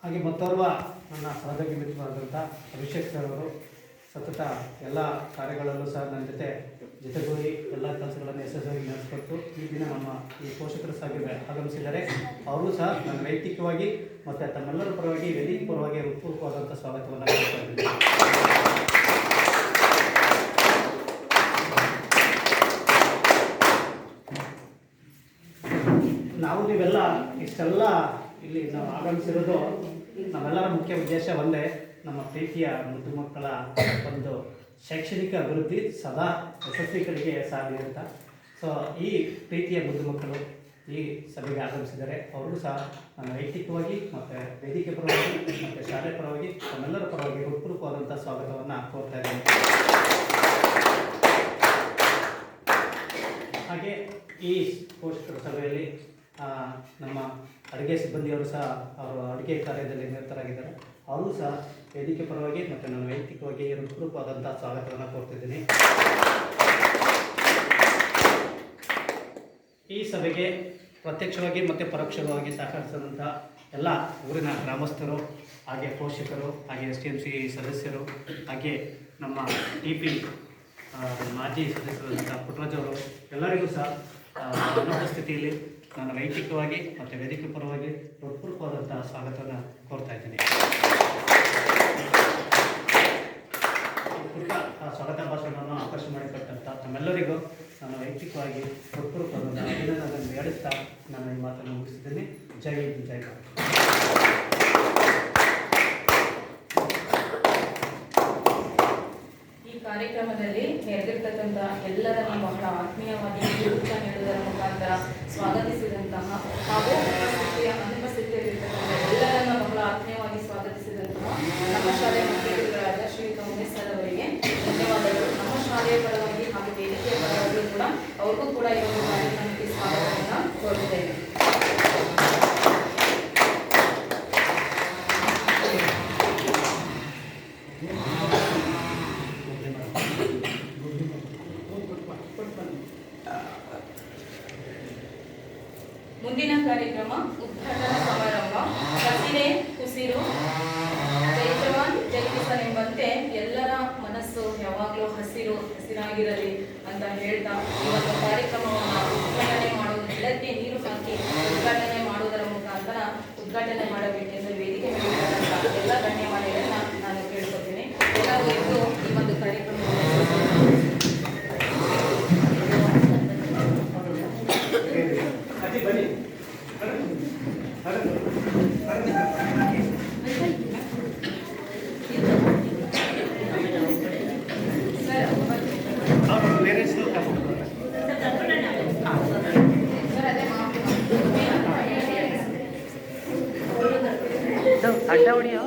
ಹಾಗೆ ಮತ್ತೋರ್ವ ನನ್ನ ಸಹೋದ್ಯೋಗಿ ಮಿತ್ರರಾದಂಥ ಅಭಿಷೇಕ್ ಸರ್ ಅವರು ಸತತ ಎಲ್ಲ ಕಾರ್ಯಗಳಲ್ಲೂ ಸಹ ನನ್ನ ಜೊತೆಗೂಡಿ ಎಲ್ಲ ಕೆಲಸಗಳನ್ನು ಯಶಸ್ವಿಯಾಗಿ ನಡೆಸಿಕೊಟ್ಟು ಈ ದಿನ ನಮ್ಮ ಈ ಪೋಷಕರ ಸಭೆಗೆ ಆಗಮಿಸಿದ್ದಾರೆ. ಅವರು ಸಹ ನನ್ನ ವೈಯಕ್ತಿಕವಾಗಿ ಮತ್ತು ತಮ್ಮೆಲ್ಲರ ಪರವಾಗಿ ವೇದಿಕೆ ಪರವಾಗಿ ಹೃತ್ಪೂರ್ವಕವಾದಂಥ ಸ್ವಾಗತವನ್ನು ಮಾಡ್ತಾ ಇದ್ದೀನಿ. ನಾವು ನೀವೆಲ್ಲ ಇಷ್ಟೆಲ್ಲ ಇಲ್ಲಿ ನಾವು ಆಗಮಿಸಿರೋದು ನಮ್ಮೆಲ್ಲರ ಮುಖ್ಯ ಉದ್ದೇಶ ಒಂದೇ, ನಮ್ಮ ಪ್ರೀತಿಯ ಮುದ್ದು ಮಕ್ಕಳ ಒಂದು ಶೈಕ್ಷಣಿಕ ಅಭಿವೃದ್ಧಿ ಸದಾ ಯಶಸ್ವಿ ಕಡೆಗೆ ಸಾಗಲಿ ಅಂತ. ಸೊ ಈ ಪ್ರೀತಿಯ ಮುದ್ದು ಮಕ್ಕಳು ಈ ಸಭೆಗೆ ಆಗಮಿಸಿದ್ದಾರೆ. ಅವರು ಸಹ ನನ್ನ ವೈಯಕ್ತಿಕವಾಗಿ ಮತ್ತು ವೇದಿಕೆ ಪರವಾಗಿ ಮತ್ತು ಶಾಲೆ ಪರವಾಗಿ ನಮ್ಮೆಲ್ಲರ ಪರವಾಗಿ ಹೃತ್ಪೂರ್ವಕವಾದಂಥ ಸ್ವಾಗತವನ್ನು ಕೋರ್ತಾ ಇದ್ದೇನೆ. ಹಾಗೆ ಈ ಪೋಷಕರ ಸಭೆಯಲ್ಲಿ ನಮ್ಮ ಅಡುಗೆ ಸಿಬ್ಬಂದಿಯವರು ಸಹ ಅವರು ಅಡುಗೆ ಕಾರ್ಯದಲ್ಲಿ ನಿರತರಾಗಿದ್ದಾರೆ. ಅವರು ಸಹ ವೇದಿಕೆ ಪರವಾಗಿ ಮತ್ತು ನನ್ನ ವೈಯಕ್ತಿಕವಾಗಿ ಹೃತ್ಪೂರ್ವಕವಾದಂಥ ಸ್ವಾಗತವನ್ನು ಕೋರ್ತಿದ್ದೀನಿ. ಈ ಸಭೆಗೆ ಪ್ರತ್ಯಕ್ಷವಾಗಿ ಮತ್ತು ಪರೋಕ್ಷವಾಗಿ ಸಹಕರಿಸಿದಂಥ ಎಲ್ಲ ಊರಿನ ಗ್ರಾಮಸ್ಥರು, ಹಾಗೆ ಪೋಷಕರು, ಹಾಗೆ STMC ಸದಸ್ಯರು, ಹಾಗೆ ನಮ್ಮ TP ಮಾಜಿ ಸದಸ್ಯರಾದಂಥ ಪುಟ್ಟರಾಜ್ ಅವರು ಎಲ್ಲರಿಗೂ ಸಹ ಅನುಪಸ್ಥಿತಿಯಲ್ಲಿ ನಾನು ವೈಯಕ್ತಿಕವಾಗಿ ಮತ್ತು ವೇದಿಕೆ ಪರವಾಗಿ ಹೃತ್ಪೂರ್ವಕವಾದಂಥ ಸ್ವಾಗತವನ್ನು ಕೋರ್ತಾ ಇದ್ದೀನಿ. ಪುಟ್ಟ ಸ್ವಾಗತ ಭಾಷಣವನ್ನು ಅವಕಾಶ ಮಾಡಿಕೊಟ್ಟಂಥ ತಮ್ಮೆಲ್ಲರಿಗೂ ನಾನು ವೈಯಕ್ತಿಕವಾಗಿ ಹೃತ್ಪೂರ್ವಕವಾದ ಅಭಿನಂದನೆಯನ್ನು ಹೇಳಿಸ್ತಾ ನಾನು ಈ ಮಾತನ್ನು ಮುಗಿಸಿದ್ದೀನಿ. ಜೈ ಹಿಂದ್, ಜೈ ಭಾರತ್. ಕಾರ್ಯಕ್ರಮದಲ್ಲಿ ನೆರೆದಿರ್ತಕ್ಕಂಥ ಎಲ್ಲರನ್ನು ಬಹಳ ಆತ್ಮೀಯವಾಗಿ ಊಟ ನೀಡುವುದರ ಮುಖಾಂತರ ಸ್ವಾಗತಿಸಿದಂತಹ ಹಾಗೂ ಅನುಪಸ್ಥಿತಿಯಲ್ಲಿರ್ತಕ್ಕಂಥ ಎಲ್ಲರನ್ನ ಬಹಳ ಆತ್ಮೀಯವಾಗಿ ಸ್ವಾಗತಿಸಿದಂತಹ ನಮ್ಮ ಶಾಲೆಯ ಮುಖ್ಯರಾದ ಶ್ರೀಯುತ ಉಮೇಶ್ ಸರ್ ಅವರಿಗೆ ಧನ್ಯವಾದಗಳು. ನಮ್ಮ ಶಾಲೆಯ ಪರವಾಗಿ ಹಾಗೂ ವೇದಿಕೆಯ ಪರವಾಗಿ ಕೂಡ ಅವ್ರಿಗೂ ಕೂಡ ಈ ಒಂದು ಕಾರ್ಯಕ್ರಮಕ್ಕೆ ಸ್ವಾಗತವನ್ನು ಕೋರುತ್ತೇನೆ. ಮುಂದಿನ ಕಾರ್ಯಕ್ರಮ ಉದ್ಘಾಟನಾ ಸಮಾರಂಭ. ಹಸಿರೇ ಉಸಿರು, ಜೈ ಜವಾನ್ ಜೈ ಕಿಸಾನ್ ಎಂಬಂತೆ ಎಲ್ಲರ ಮನಸ್ಸು ಯಾವಾಗಲೂ ಹಸಿರಾಗಿರಲಿ ಅಂತ ಹೇಳ್ತಾ ಈ ಒಂದು ಕಾರ್ಯಕ್ರಮವನ್ನು ಉದ್ಘಾಟನೆ ಮಾಡುವುದು, ಗಿಡಕ್ಕೆ ನೀರು ಹಾಕಿ ಉದ್ಘಾಟನೆ ಮಾಡುವುದರ ಮುಖಾಂತರ ಉದ್ಘಾಟನೆ ಮಾಡಬೇಕೆಂದು ವೇದಿಕೆ ಮೇಲೆ ಎಲ್ಲ ಗಣ್ಯಮಾನ್ಯರನ್ನ ನಾನು ಕೇಳ್ಕೊತೀನಿ. ಎಲ್ಲರೂ ಇದ್ದು ಈ ಒಂದು ಕಾರ್ಯಕ್ರಮವನ್ನು ಅಡ್ಡ ಹೊಡಿಯೋ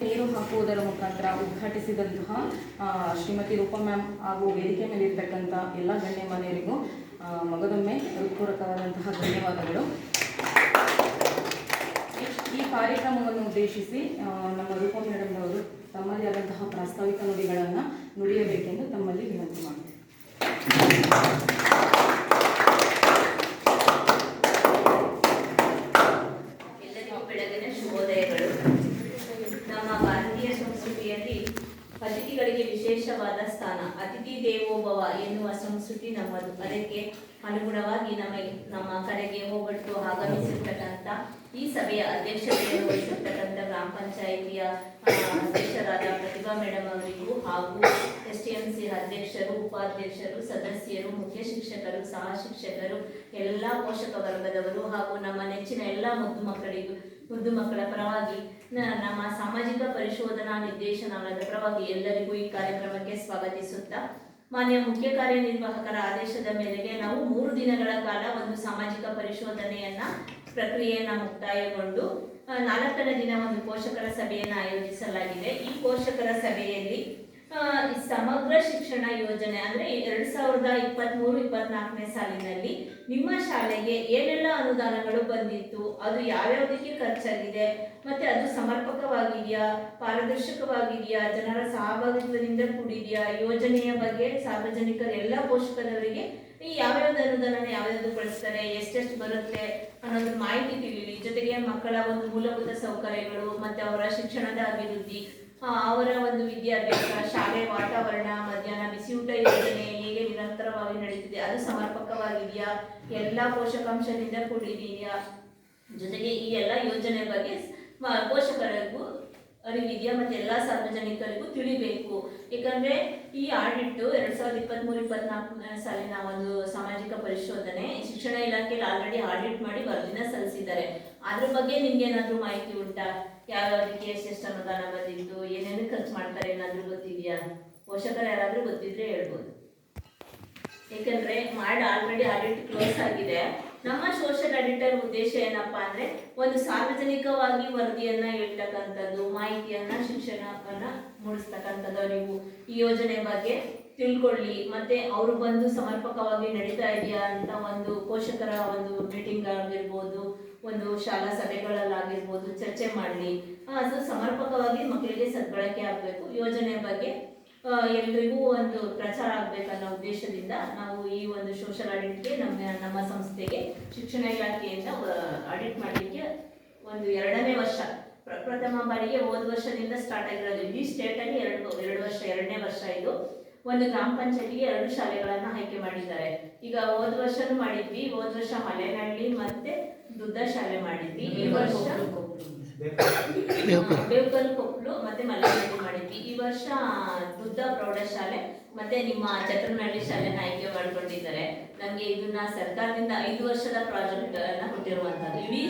ನೀರು ಹಾಕುವುದರ ಮುಖಾಂತರ ಉದ್ಘಾಟಿಸಿದಂತಹ ಶ್ರೀಮತಿ ರೂಪಾ ಮ್ಯಾಮ್ ಹಾಗೂ ವೇದಿಕೆ ಮೇಲೆ ಇರ್ತಕ್ಕಂಥ ಎಲ್ಲ ಗಣ್ಯಮಾನ್ಯರಿಗೂ ಮಗದೊಮ್ಮೆ ಹೃತ್ಪೂರ್ವಕವಾದಂತಹ ಧನ್ಯವಾದಗಳು. ಈ ಕಾರ್ಯಕ್ರಮವನ್ನು ಉದ್ದೇಶಿಸಿ ನಮ್ಮ ರೂಪಾ ಮೇಡಮ್ ಅವರು ತಮ್ಮದೇ ಆದಂತಹ ಪ್ರಾಸ್ತಾವಿಕ ನುಡಿಗಳನ್ನು ನುಡಿಯಬೇಕೆಂದು ತಮ್ಮಲ್ಲಿ ವಿನಂತಿ ಮಾಡ್ತೀನಿ. ಎಲ್ಲರಿಗೂ ಬೆಳಗಿನ ಶುಭೋದಯಗಳು. ನಮ್ಮ ಭಾರತೀಯ ಸಂಸ್ಕೃತಿಯಲ್ಲಿ ಅತಿಥಿಗಳಿಗೆ ವಿಶೇಷವಾದ ಸ್ಥಾನ, ಅತಿಥಿ ದೇವೋಭವ ಎನ್ನುವ ಸಂಸ್ಕೃತಿ ನಮ್ಮದು. ಅದಕ್ಕೆ ಅನುಗುಣವಾಗಿ ನಮ್ಮ ಕರೆಗೆ ಹೋಗಟ್ಟು ಆಗಮಿಸಿರ್ತಕ್ಕಂಥ ಈ ಸಭೆಯ ಅಧ್ಯಕ್ಷತೆಯನ್ನು ವಹಿಸಿರ್ತಕ್ಕಂಥ ಗ್ರಾಮ ಪಂಚಾಯಿತಿಯ ಅಧ್ಯಕ್ಷರಾದ ಪ್ರತಿಭಾ ಮೇಡಮ್ ಅವರಿಗೂ ಹಾಗೂ STMC ಅಧ್ಯಕ್ಷರು, ಉಪಾಧ್ಯಕ್ಷರು, ಸದಸ್ಯರು, ಮುಖ್ಯ ಶಿಕ್ಷಕರು, ಸಹ ಶಿಕ್ಷಕರು, ಎಲ್ಲ ಪೋಷಕ ವರ್ಗದವರು ಹಾಗೂ ನಮ್ಮ ನೆಚ್ಚಿನ ಎಲ್ಲ ಮುದ್ದು ಮಕ್ಕಳ ಪರವಾಗಿ ನಮ್ಮ ಸಾಮಾಜಿಕ ಪರಿಶೋಧನಾ ನಿರ್ದೇಶನಾಲಯದ ಪರವಾಗಿ ಎಲ್ಲರಿಗೂ ಈ ಕಾರ್ಯಕ್ರಮಕ್ಕೆ ಸ್ವಾಗತಿಸುತ್ತಾ, ಮಾನ್ಯ ಮುಖ್ಯ ಕಾರ್ಯನಿರ್ವಾಹಕರ ಆದೇಶದ ಮೇರೆಗೆ ನಾವು 3 ದಿನಗಳ ಕಾಲ ಒಂದು ಸಾಮಾಜಿಕ ಪರಿಶೋಧನೆಯನ್ನ ಪ್ರಕ್ರಿಯೆಯನ್ನ ಮುಕ್ತಾಯಗೊಂಡು 4ನೇ ದಿನ ಒಂದು ಪೋಷಕರ ಸಭೆಯನ್ನು ಆಯೋಜಿಸಲಾಗಿದೆ. ಈ ಪೋಷಕರ ಸಭೆಯಲ್ಲಿ ಸಮಗ್ರ ಶಿಕ್ಷಣ ಯೋಜನೆ ಅಂದ್ರೆ 2023-24ನೇ ಸಾಲಿನಲ್ಲಿ ನಿಮ್ಮ ಶಾಲೆಗೆ ಏನೆಲ್ಲ ಅನುದಾನಗಳು ಬಂದಿತ್ತು, ಅದು ಯಾವ್ಯಾವುದಕ್ಕೆ ಖರ್ಚಾಗಿದೆ, ಮತ್ತೆ ಅದು ಸಮರ್ಪಕವಾಗಿದೆಯಾ, ಪಾರದರ್ಶಕವಾಗಿದೆಯಾ, ಜನರ ಸಹಭಾಗಿತ್ವದಿಂದ ಕೂಡಿದೆಯಾ, ಯೋಜನೆಯ ಬಗ್ಗೆ ಸಾರ್ವಜನಿಕರ ಎಲ್ಲ ಪೋಷಕರವರಿಗೆ ಈ ಯಾವ್ಯಾವ್ದು ಅನುದಾನ ಯಾವ್ಯಾವ್ದು ಬಳಸ್ತಾರೆ, ಎಷ್ಟೆಷ್ಟು ಬರುತ್ತೆ ಅನ್ನೋದ್ರ ಮಾಹಿತಿ ತಿಳಿಯಲಿ. ಜೊತೆಗೆ ಮಕ್ಕಳ ಒಂದು ಮೂಲಭೂತ ಸೌಕರ್ಯಗಳು ಮತ್ತೆ ಅವರ ಶಿಕ್ಷಣದ ಅಭಿವೃದ್ಧಿ, ಅವರ ಒಂದು ವಿದ್ಯಾಭ್ಯಾಸ, ಶಾಲೆ ವಾತಾವರಣ, ಮಧ್ಯಾಹ್ನ ಬಿಸಿಯೂಟ ಯೋಜನೆ ಹೇಗೆ ನಿರಂತರವಾಗಿ ನಡೀತಿದೆ, ಅದು ಸಮರ್ಪಕವಾಗಿದೆಯಾ, ಎಲ್ಲ ಪೋಷಕಾಂಶದಿಂದ ಕೂಡಿದೆಯಾ, ಜೊತೆಗೆ ಈ ಎಲ್ಲ ಯೋಜನೆ ಬಗ್ಗೆ ಪೋಷಕರಿಗೂ ಅರಿವಿದೆಯಾ ಮತ್ತೆ ಎಲ್ಲ ಸಾರ್ವಜನಿಕರಿಗೂ ತಿಳಿಬೇಕು. ಯಾಕಂದ್ರೆ ಈ ಆಡಿಟ್ 2023-24ನೇ ಸಾಲಿನ ಒಂದು ಸಾಮಾಜಿಕ ಪರಿಶೋಧನೆ ಶಿಕ್ಷಣ ಇಲಾಖೆಯಲ್ಲಿ ಆಲ್ರೆಡಿ ಆಡಿಟ್ ಮಾಡಿ ವರದಿನ ಸಲ್ಲಿಸಿದ್ದಾರೆ. ಅದ್ರ ಬಗ್ಗೆ ನಿಮ್ಗೆ ಏನಾದ್ರೂ ಮಾಹಿತಿ ಉಂಟಾ? ಯಾವ್ಯಾವುದಕ್ಕೆ ಎಷ್ಟೆಷ್ಟು ಅನುದಾನ ಬಂದಿತ್ತು, ಏನೇನು ಖರ್ಚು ಮಾಡ್ತಾರೆ ಏನಾದ್ರೂ ಗೊತ್ತಿದೆಯಾ? ಪೋಷಕರು ಯಾರಾದ್ರೂ ಗೊತ್ತಿದ್ರೆ ಹೇಳ್ಬೋದು. ಯಾಕಂದ್ರೆ ಆಲ್ರೆಡಿ ಆಡಿಟ್ ಕ್ಲೋಸ್ ಆಗಿದೆ. ನಮ್ಮ ಸೋಷಿಯಲ್ ಆಡಿಟರ್ ಉದ್ದೇಶ ಏನಪ್ಪಾ ಅಂದ್ರೆ ಒಂದು ಸಾರ್ವಜನಿಕವಾಗಿ ವರದಿಯನ್ನ ಹೇಳ್ತಕ್ಕಂಥದ್ದು, ಮಾಹಿತಿಯನ್ನ, ಶಿಕ್ಷಣವನ್ನ ಮೂಡಿಸ್ತಕ್ಕಂಥದ್ದು, ನೀವು ಈ ಯೋಜನೆ ಬಗ್ಗೆ ತಿಳ್ಕೊಳ್ಳಿ, ಮತ್ತೆ ಅವರು ಬಂದು ಸಮರ್ಪಕವಾಗಿ ನಡೀತಾ ಇದೆಯಾ ಅಂತ ಒಂದು ಪೋಷಕರ ಒಂದು ಮೀಟಿಂಗ್ ಆಗಿರ್ಬೋದು, ಒಂದು ಶಾಲಾ ಸಭೆಗಳಲ್ಲಾಗಿರ್ಬೋದು ಚರ್ಚೆ ಮಾಡಲಿ. ಅದು ಸಮರ್ಪಕವಾಗಿ ಮಕ್ಕಳಿಗೆ ಸದ್ಬಳಕೆ ಆಗಬೇಕು, ಯೋಜನೆ ಬಗ್ಗೆ ಎಲ್ರಿಗೂ ಒಂದು ಪ್ರಚಾರ ಆಗ್ಬೇಕನ್ನೋ ಉದ್ದೇಶದಿಂದ ನಾವು ಈ ಒಂದು ಸೋಷಿಯಲ್ ಆಡಿಟ್ಗೆ ನಮ್ಮ ಸಂಸ್ಥೆಗೆ ಶಿಕ್ಷಣ ಇಲಾಖೆಯಿಂದ ಆಡಿಟ್ ಮಾಡಲಿಕ್ಕೆ ಒಂದು 2ನೇ ವರ್ಷ, ಪ್ರಥಮ ಬಾರಿಗೆ ಹೋದ ವರ್ಷದಿಂದ ಸ್ಟಾರ್ಟ್ ಆಗಿರೋದು. ಇಡೀ ಸ್ಟೇಟ್ ಅಲ್ಲಿ 2 ವರ್ಷ, 2ನೇ ವರ್ಷ ಇದು. ಒಂದು ಗ್ರಾಮ ಪಂಚಾಯತಿಗೆ 2 ಶಾಲೆಗಳನ್ನ ಆಯ್ಕೆ ಮಾಡಿದ್ದಾರೆ. ಈಗ ಹೋದ ವರ್ಷನೂ ಮಾಡಿದ್ವಿ, ಹೋದ ವರ್ಷ ಮಲೆನಹಳ್ಳಿ ಮತ್ತೆ ದುದ್ದ ಶಾಲೆ ಮಾಡಿದ್ವಿ. ಈ ವರ್ಷ ಬೇಕಲ್ ಕೊಪ್ಪಲು ಮತ್ತೆ ಮಲೆನಹಳ್ಳಿ ಮಾಡಿದ್ವಿ. ಈ ವರ್ಷ ದುದ್ದ ಪ್ರೌಢಶಾಲೆ ಮತ್ತೆ ನಿಮ್ಮ ಚತ್ರನಹಳ್ಳಿ ಶಾಲೆನ ಆಯ್ಕೆ ಮಾಡ್ಕೊಂಡಿದ್ದಾರೆ. ನಮ್ಗೆ ಇದನ್ನ ಸರ್ಕಾರದಿಂದ 5 ವರ್ಷದ ಪ್ರಾಜೆಕ್ಟ್ ಅನ್ನ ಕೊಟ್ಟಿರುವಂತದ್ದು. ಇಡೀ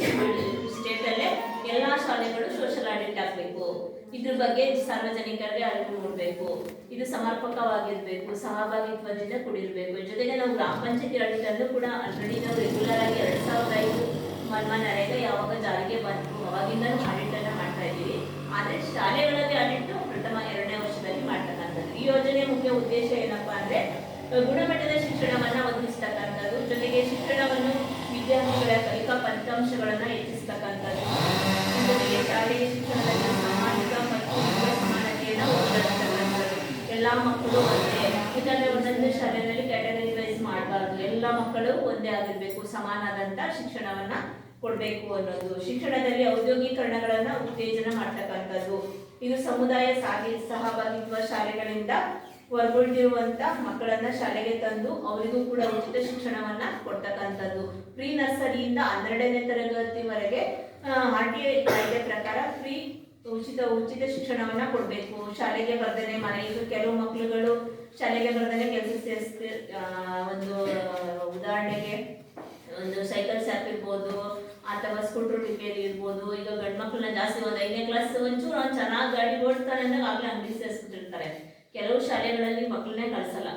ಸ್ಟೇಟ್ ಅಲ್ಲೇ ಎಲ್ಲಾ ಶಾಲೆಗಳು ಸೋಷಿಯಲ್ ಆಡಿಟ್ ಆಗ್ಬೇಕು, ಇದ್ರ ಬಗ್ಗೆ ಸಾರ್ವಜನಿಕರಿಗೆ ಅರಿವು ಮೂಡಬೇಕು, ಇದು ಸಮರ್ಪಕವಾಗಿರ್ಬೇಕು, ಸಹಭಾಗಿತ್ವದಿಂದ ಕೂಡಿರ್ಬೇಕು. ಜೊತೆಗೆ ನಾವು ಗ್ರಾಮ ಪಂಚಾಯತಿ ಆಡಿಟ್ ಅನ್ನು ಕೂಡ ಆಲ್ರೆಡಿ ನಾವು ರೆಗ್ಯುಲರ್ ಆಗಿ 2005 ನರೇಗಾ ಯಾವಾಗ ಜಾರಿಗೆ ಬಂತು ಅವಾಗಿಂದ ಆಡಿಟ್ ಅನ್ನ ಮಾಡ್ತಾ ಇದ್ದೀವಿ. ಆದ್ರೆ ಶಾಲೆಗಳಲ್ಲಿ ಆಡಿಟ್ ಪ್ರಥಮ 2ನೇ ವರ್ಷದಲ್ಲಿ ಮಾಡ್ತಕ್ಕಂಥದ್ದು. ಈ ಯೋಜನೆಯ ಮುಖ್ಯ ಉದ್ದೇಶ ಏನಪ್ಪಾ ಅಂದ್ರೆ ಗುಣಮಟ್ಟದ ಶಿಕ್ಷಣವನ್ನ ಒದಗಿಸ್ತಕ್ಕಂಥದ್ದು, ಜೊತೆಗೆ ಶಿಕ್ಷಣವನ್ನು ವಿದ್ಯಾರ್ಥಿಗಳ ಕಲಿಕಾ ಫಲಿತಾಂಶಗಳನ್ನ ಹೆಚ್ಚಿಸ್ತಕ್ಕಂಥದ್ದು, ಜೊತೆಗೆ ಶಾಲೆಯ ಶಿಕ್ಷಣದಲ್ಲಿ ಸಾಮಾಜಿಕ ಮತ್ತು ಸಮಾನತೆಯನ್ನು ಒದಗಿಸ್ತಕ್ಕಂಥದ್ದು. ಎಲ್ಲಾ ಮಕ್ಕಳು ಒಂದೇ, ಯಾಕಂದ್ರೆ ಒಂದೊಂದು ಶಾಲೆಯಲ್ಲಿ ಕ್ಯಾಟಗರಿ ವೈಸ್ ಮಾಡಬಾರ್ದು, ಎಲ್ಲ ಮಕ್ಕಳು ಒಂದೇ ಆಗಿರ್ಬೇಕು, ಸಮಾನವಾದಂತ ಶಿಕ್ಷಣವನ್ನ ಕೊಡ್ಬೇಕು ಅನ್ನೋದು. ಶಿಕ್ಷಣದಲ್ಲಿ ಔದ್ಯೋಗೀಕರಣಗಳನ್ನ ಉತ್ತೇಜನ ಮಾಡ್ತಕ್ಕಂಥದ್ದು, ಇದು ಸಮುದಾಯ ಸಹಭಾಗಿತ್ವ, ಶಾಲೆಗಳಿಂದ ಹೊರಗುಳಿದಿರುವಂತ ಮಕ್ಕಳನ್ನ ಶಾಲೆಗೆ ತಂದು ಅವರಿಗೂ ಕೂಡ ಉಚಿತ ಶಿಕ್ಷಣವನ್ನ ಕೊಡ್ತಕ್ಕಂಥದ್ದು. ಪ್ರೀ ನರ್ಸರಿಯಿಂದ 12ನೇ ತರಗತಿವರೆಗೆ RTI ಕಾಯ್ದೆ ಪ್ರಕಾರ ಉಚಿತ ಶಿಕ್ಷಣವನ್ನ ಕೊಡ್ಬೇಕು. ಶಾಲೆಗೆ ಬರ್ದೇನೆ ಮನೆಗೆ ಕೆಲವು ಮಕ್ಕಳುಗಳು ಶಾಲೆಗೆ ಬರ್ದೇನೆ ಕೆಲಸ ಒಂದು ಉದಾಹರಣೆಗೆ ಒಂದು ಸೈಕಲ್ ಶಾಪ್ ಇರ್ಬೋದು ಅಥವಾ ಸ್ಕೂಟರ್ ರಿಪೇರಿ ಇರ್ಬೋದು. ಈಗ ಗಂಡು ಮಕ್ಕಳನ್ನ ಜಾಸ್ತಿ ಒಂದು 5ನೇ ಕ್ಲಾಸ್ ಒಂಚೂರು ಅವ್ನು ಚೆನ್ನಾಗಿ ಗಾಡಿ ಓಡ್ತಾನೆ ಅಂದಾಗ ಆಗ್ಲೇ ಅಂಗಡಿ ಸೇರಿಸ್ಬಿಟ್ಟಿರ್ತಾರೆ. ಕೆಲವು ಶಾಲೆಗಳಲ್ಲಿ ಮಕ್ಕಳನ್ನೇ ಕಳ್ಸಲ್ಲ.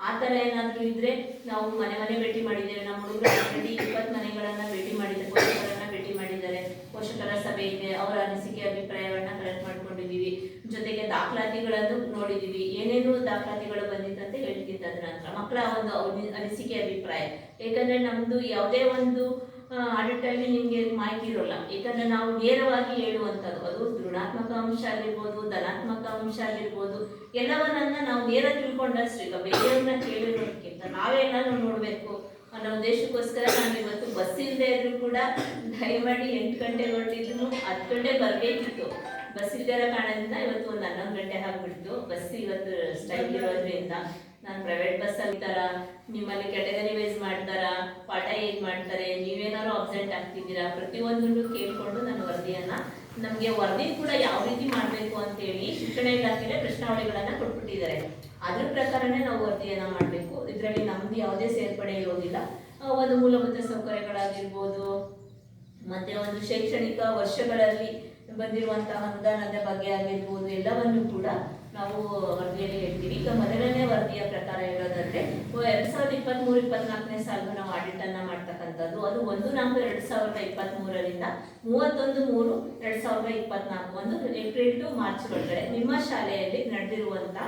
ಆ ಥರ ಏನಾದರೂ ಇದ್ರೆ ನಾವು ಮನೆ ಭೇಟಿ ಮಾಡಿದ್ದೇವೆ. ನಮ್ಮ ಹುಡುಗರು ಆಲ್ರೆಡಿ 20 ಮನೆಗಳನ್ನ ಭೇಟಿ ಮಾಡಿದ್ದಾರೆ, ಪೋಷಕರನ್ನ ಭೇಟಿ ಮಾಡಿದ್ದಾರೆ. ಪೋಷಕರ ಸಭೆ ಇದೆ, ಅವರ ಅನಿಸಿಕೆ ಅಭಿಪ್ರಾಯವನ್ನ ಕಲೆಕ್ಟ್ ಮಾಡ್ಕೊಂಡಿದ್ದೀವಿ. ಜೊತೆಗೆ ದಾಖಲಾತಿಗಳನ್ನು ನೋಡಿದ್ದೀವಿ, ಏನೇನು ದಾಖಲಾತಿಗಳು ಬಂದಿತ್ತಂತ ಹೇಳ್ತಿದ್ದ ನಂತರ ಮಕ್ಕಳ ಒಂದು ಅನಿಸಿಕೆ ಅಭಿಪ್ರಾಯ. ಯಾಕಂದ್ರೆ ನಮ್ದು ಯಾವುದೇ ಒಂದು ಆಡಿಟಲ್ಲಿ ನಿಮಗೆ ಮಾಹಿತಿ ಇರೋಲ್ಲ. ಯಾಕಂದ್ರೆ ನಾವು ನೇರವಾಗಿ ಹೇಳುವಂಥದ್ದು, ಅದು ಋಣಾತ್ಮಕ ಅಂಶ ಆಗಿರ್ಬೋದು, ಧನಾತ್ಮಕ ಅಂಶ ಆಗಿರ್ಬೋದು, ಎಲ್ಲವನ್ನ ನಾವು ನೇರ ತಿಳ್ಕೊಂಡಷ್ಟು, ಈಗ ಬೇರೆಯವ್ರನ್ನ ಕೇಳಿರೋದಕ್ಕಿಂತ ನಾವೇನಾದ್ರು ನೋಡಬೇಕು ಅನ್ನೋ ಉದ್ದೇಶಕ್ಕೋಸ್ಕರ ನಾನು ಇವತ್ತು ಬಸ್ ಇಲ್ಲದೆ ಇದ್ರು ಕೂಡ ದಯಮಾಡಿ 8 ಗಂಟೆಗೆ ಹೊರಟಿದ್ರು 10 ಗಂಟೆಗೆ ಬರಬೇಕಿತ್ತು. ಬಸ್ ಇಲ್ಲದೆ ಇರೋ ಕಾರಣದಿಂದ ಇವತ್ತು ಒಂದು 11 ಗಂಟೆ ಆಗಿಬಿಡ್ತು. ಬಸ್ ಇವತ್ತು ಸ್ಟ್ರೈಕ್ ಇರೋದ್ರಿಂದ ನಾನು ಪ್ರೈವೇಟ್ ಬಸ್ಸಲ್ಲಿ ತರ ನಿಮ್ಮಲ್ಲಿ ಕ್ಯಾಟಗರಿ ವೈಸ್ ಮಾಡ್ತಾರಾ, ಪಾಠ ಹೇಗೆ ಮಾಡ್ತಾರೆ, ನೀವೇನಾದ್ರು ಅಬ್ಸೆಂಟ್ ಆಗ್ತಿದ್ದೀರಾ, ಪ್ರತಿಯೊಂದನ್ನು ಕೇಳಿಕೊಂಡು ನನ್ನ ವರದಿಯನ್ನ, ನಮಗೆ ವರದಿ ಕೂಡ ಯಾವ ರೀತಿ ಮಾಡಬೇಕು ಅಂತೇಳಿ ಶಿಕ್ಷಣ ಇಲಾಖೆಗೆ ಪ್ರಶ್ನಾವಳಿಗಳನ್ನ ಕೊಟ್ಬಿಟ್ಟಿದ್ದಾರೆ. ಅದ್ರ ಪ್ರಕಾರನೇ ನಾವು ವರದಿಯನ್ನ ಮಾಡಬೇಕು. ಇದರಲ್ಲಿ ನಮ್ದು ಯಾವುದೇ ಸೇರ್ಪಡೆ ಇರೋದಿಲ್ಲ. ಒಂದು ಮೂಲಭೂತ ಸೌಕರ್ಯಗಳಾಗಿರ್ಬೋದು, ಮತ್ತೆ ಒಂದು ಶೈಕ್ಷಣಿಕ ವರ್ಷಗಳಲ್ಲಿ ಬಂದಿರುವಂತಹ ಅನುದಾನದ ಬಗ್ಗೆ ಆಗಿರ್ಬೋದು, ಎಲ್ಲವನ್ನು ಕೂಡ ನಾವು ವರದಿಯಲ್ಲಿ ಹೇಳ್ತೀವಿ. ಈಗ ಮೊದಲನೇ ವರದಿಯ ಪ್ರಕಾರ ಹೇಳೋದಾದ್ರೆ 2023-24ನೇ ಸಾಲಿನ ನಾವು ಆಡಿಟ್ ಅನ್ನ ಮಾಡ್ತಕ್ಕಂಥದ್ದು. ಅದು 1/4/2023ರಿಂದ 31/3/2024, ಒಂದು ಏಪ್ರಿಲ್ ಟು ಮಾರ್ಚ್ ಒಳಗಡೆ ನಿಮ್ಮ ಶಾಲೆಯಲ್ಲಿ ನಡೆದಿರುವಂತ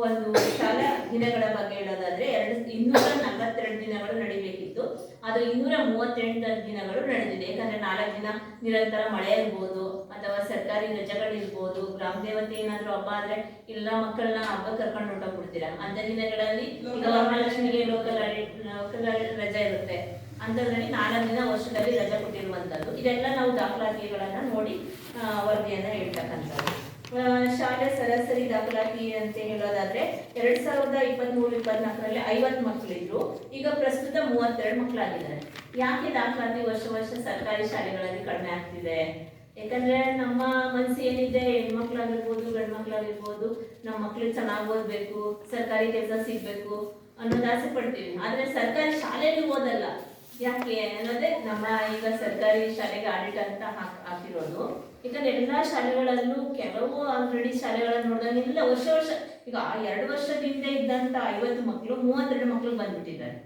ಒಂದು ಶಾಲಾ ದಿನಗಳ ಬಗ್ಗೆ ಹೇಳೋದಾದ್ರೆ 242 ದಿನಗಳು ನಡಿಬೇಕಿತ್ತು. ಅದು 238 ದಿನಗಳು ನಡೆದಿದೆ. ಯಾಕಂದ್ರೆ 4 ದಿನ ನಿರಂತರ ಮಳೆ ಇರ್ಬೋದು, ಅಥವಾ ಸರ್ಕಾರಿ ರಜೆಗಳಿರ್ಬೋದು, ಗ್ರಾಮ ದೇವತೆ ಏನಾದ್ರು ಹಬ್ಬ ಆದ್ರೆ ಎಲ್ಲ ಮಕ್ಕಳನ್ನ ಹಬ್ಬ ಕರ್ಕೊಂಡು ಹೊರಟೋಗ್ಬಿಡ್ತೀರಾ. ಅಂತ ದಿನಗಳಲ್ಲಿ ಈಗ ವರಮಹಾಲಕ್ಷ್ಮಿಗೆ ಲೋಕಲ್ ರಜೆ ಇರುತ್ತೆ. ಅಂಥದ್ರಲ್ಲಿ 4 ದಿನ ವರ್ಷದಲ್ಲಿ ರಜೆ ಕೊಟ್ಟಿರುವಂತದ್ದು. ಇದೆಲ್ಲ ನಾವು ದಾಖಲಾತಿಗಳನ್ನ ನೋಡಿ ವರದಿಯನ್ನ ಹೇಳ್ತಕ್ಕಂಥದ್ದು. ಶಾಲೆ ಸರಾಸರಿ ದಾಖಲಾತಿ ಅಂತ ಹೇಳೋದಾದ್ರೆ 2023-24ರಲ್ಲಿ 50 ಮಕ್ಕಳಿದ್ರು. ಈಗ ಪ್ರಸ್ತುತ 32 ಮಕ್ಕಳಾಗಿದ್ದಾರೆ. ಯಾಕೆ ದಾಖಲಾತಿ ವರ್ಷ ವರ್ಷ ಸರ್ಕಾರಿ ಶಾಲೆಗಳಲ್ಲಿ ಕಡಿಮೆ ಆಗ್ತಿದೆ? ಯಾಕಂದ್ರೆ ನಮ್ಮ ಮನಸ್ಸು ಏನಿದೆ, ಹೆಣ್ಮಕ್ಳಾಗಿರ್ಬೋದು ಗಂಡು ಮಕ್ಳಾಗಿರ್ಬೋದು, ನಮ್ಮ ಮಕ್ಳಿಗೆ ಚೆನ್ನಾಗಿ ಓದ್ಬೇಕು, ಸರ್ಕಾರಿ ಕೆಲಸ ಸಿಗ್ಬೇಕು ಅನ್ನೋದು ಆಸೆ ಪಡ್ತೀವಿ. ಆದ್ರೆ ಸರ್ಕಾರಿ ಶಾಲೆಯಲ್ಲಿ ಓದಲ್ಲ. ಯಾಕೆ ಅನ್ನೋದೇ ನಮ್ಮ ಈಗ ಸರ್ಕಾರಿ ಶಾಲೆಗೆ ಆಡಿಟ್ ಅಂತ ಹಾಕಿರೋದು. ಯಾಕಂದ್ರೆ ಎಲ್ಲಾ ಶಾಲೆಗಳಲ್ಲೂ ಕೆಲವು ಆಲ್ರೆಡಿ ಶಾಲೆಗಳನ್ನ ನೋಡಿದಾಗ ಇಲ್ಲ ವರ್ಷ ಈಗ 2 ವರ್ಷದಿಂದ ಇದ್ದಂತ 50 ಮಕ್ಕಳು 32 ಮಕ್ಕಳು ಬಂದ್ಬಿಟ್ಟಿದ್ದಾರೆ.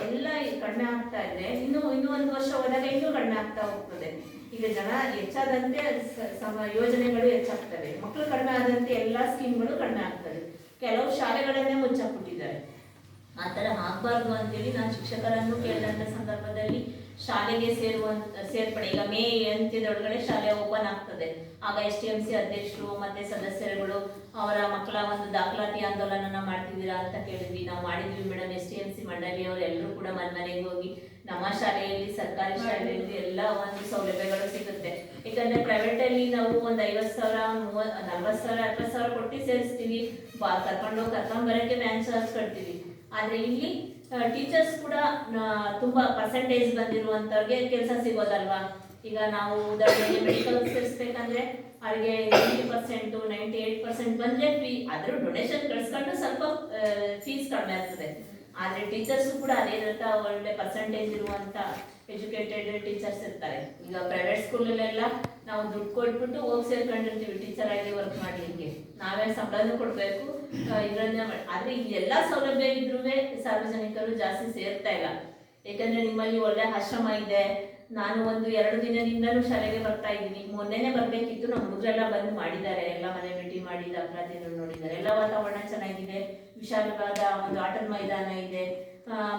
ಎಲ್ಲ ಕಡಿಮೆ ಆಗ್ತಾ ಇದೆ. ಇನ್ನೂ 1 ವರ್ಷ ಹೋದಾಗ ಇನ್ನೂ ಕಡಿಮೆ ಆಗ್ತಾ ಹೋಗ್ತದೆ. ಈಗ ಜನ ಹೆಚ್ಚಾದಂತೆ ಯೋಜನೆಗಳು ಹೆಚ್ಚಾಗ್ತವೆ, ಮಕ್ಕಳು ಕಡಿಮೆ ಆದಂತೆ ಎಲ್ಲಾ ಸ್ಕೀಮ್ಗಳು ಕಡಿಮೆ ಆಗ್ತದೆ. ಕೆಲವು ಶಾಲೆಗಳನ್ನೇ ಮುಚ್ಚಾಕ್ಬಿಟ್ಟಿದ್ದಾರೆ. ಆ ಥರ ಆಗಬಾರ್ದು ಅಂತೇಳಿ ನಾನು ಶಿಕ್ಷಕರನ್ನು ಕೇಳಿದಂಥ ಸಂದರ್ಭದಲ್ಲಿ ಶಾಲೆಗೆ ಸೇರ್ಪಡೆ ಈಗ ಮೇ ಅಂತ್ಯದೊಳಗಡೆ ಶಾಲೆ ಓಪನ್ ಆಗ್ತದೆ. ಆಗ STMC ಅಧ್ಯಕ್ಷರು ಮತ್ತೆ ಸದಸ್ಯರುಗಳು ಅವರ ಮಕ್ಕಳ ಒಂದು ದಾಖಲಾತಿ ಆಂದೋಲನ ಮಾಡ್ತಿದ್ದೀರಾ ಅಂತ ಕೇಳಿದ್ವಿ. ನಾವು ಮಾಡಿದ್ವಿ ಮೇಡಮ್. STMC ಮಂಡಳಿಯವರು ಎಲ್ಲರೂ ಕೂಡ ಮನೆಗೆ ಹೋಗಿ ನಮ್ಮ ಶಾಲೆಯಲ್ಲಿ ಸರ್ಕಾರಿ ಶಾಲೆಯಲ್ಲಿ ಎಲ್ಲ ಒಂದು ಸೌಲಭ್ಯಗಳು ಸಿಗುತ್ತೆ. ಯಾಕಂದ್ರೆ ಪ್ರೈವೇಟ್ ಅಲ್ಲಿ ನಾವು ಒಂದು 50,000 40,000 60,000 ಕೊಟ್ಟು ಸೇರಿಸ್ತೀವಿ, ಕರ್ಕೊಂಡು ಬರೋಕ್ಕೆ ವ್ಯಾನ್ ಚಾರ್ಜ್ ಕಟ್ತೀವಿ. ಆದ್ರೆ ಇಲ್ಲಿ ಟೀಚರ್ಸ್ ಕೂಡ ತುಂಬಾ ಪರ್ಸೆಂಟೇಜ್ ಬಂದಿರುವಂತವ್ರಿಗೆ ಕೆಲಸ ಸಿಗೋದಲ್ವಾ. ಈಗ ನಾವು ಉದಾಹರಣೆಗೆ ಮೆಡಿಕಲ್ ಸೇರಿಸ್ಬೇಕಂದ್ರೆ ಅವ್ರಿಗೆ 90%, 98% ಬಂದ್ರೆ ಫೀ, ಅದ್ರ ಡೊನೇಷನ್ ಕಳ್ಸ್ಕೊಂಡು ಸ್ವಲ್ಪ ಫೀಸ್ ಕಡಿಮೆ ಆಗ್ತದೆ. ಆದ್ರೆ ಟೀಚರ್ಸ್ ಕೂಡ ಅದೇ ರೀತಿ ಒಳ್ಳೆ ಪರ್ಸೆಂಟೇಜ್ ಇರುವಂತ ಎಜುಕೇಟೆಡ್ ಟೀಚರ್ಸ್ ಇರ್ತಾರೆ. ಈಗ ಪ್ರೈವೇಟ್ ಸ್ಕೂಲಲ್ಲೆಲ್ಲ ನಾವು ದುಡ್ಡು ಕೊಟ್ಬಿಟ್ಟು ಹೋಗಿ ಸೇರ್ಕೊಂಡಿರ್ತೀವಿ ಟೀಚರ್ ಆಗಿ ವರ್ಕ್ ಮಾಡ್ಲಿಕ್ಕೆ, ನಾವೇ ಸಂಬಳನೂ ಕೊಡ್ಬೇಕು ಇದನ್ನ. ಆದ್ರೆ ಈ ಎಲ್ಲಾ ಸೌಲಭ್ಯ ಇದ್ರೂ ಸಾರ್ವಜನಿಕರು ಜಾಸ್ತಿ ಸೇರ್ತಾ ಇಲ್ಲ. ಯಾಕಂದ್ರೆ ನಿಮ್ಮಲ್ಲಿ ಒಳ್ಳೆ ಆಶ್ರಮ ಇದೆ. ನಾನು ಒಂದು 2 ದಿನದಿಂದಲೂ ಶಾಲೆಗೆ ಬರ್ತಾ ಇದ್ದೀನಿ. ಮೊನ್ನೆನೆ ಬರ್ಬೇಕಿತ್ತು, ನಮ್ಮ ಹುಡುಗರೆಲ್ಲ ಬಂದು ಮಾಡಿದ್ದಾರೆ. ಎಲ್ಲ ಮನೆ ಭೇಟಿ ಮಾಡಿ ದಾಖಲಾತಿಯನ್ನು ನೋಡಿದ್ದಾರೆ. ಎಲ್ಲ ವಾತಾವರಣ ಚೆನ್ನಾಗಿದೆ. ವಿಶಾಲವಾದ ಒಂದು ಆಟದ ಮೈದಾನ ಇದೆ.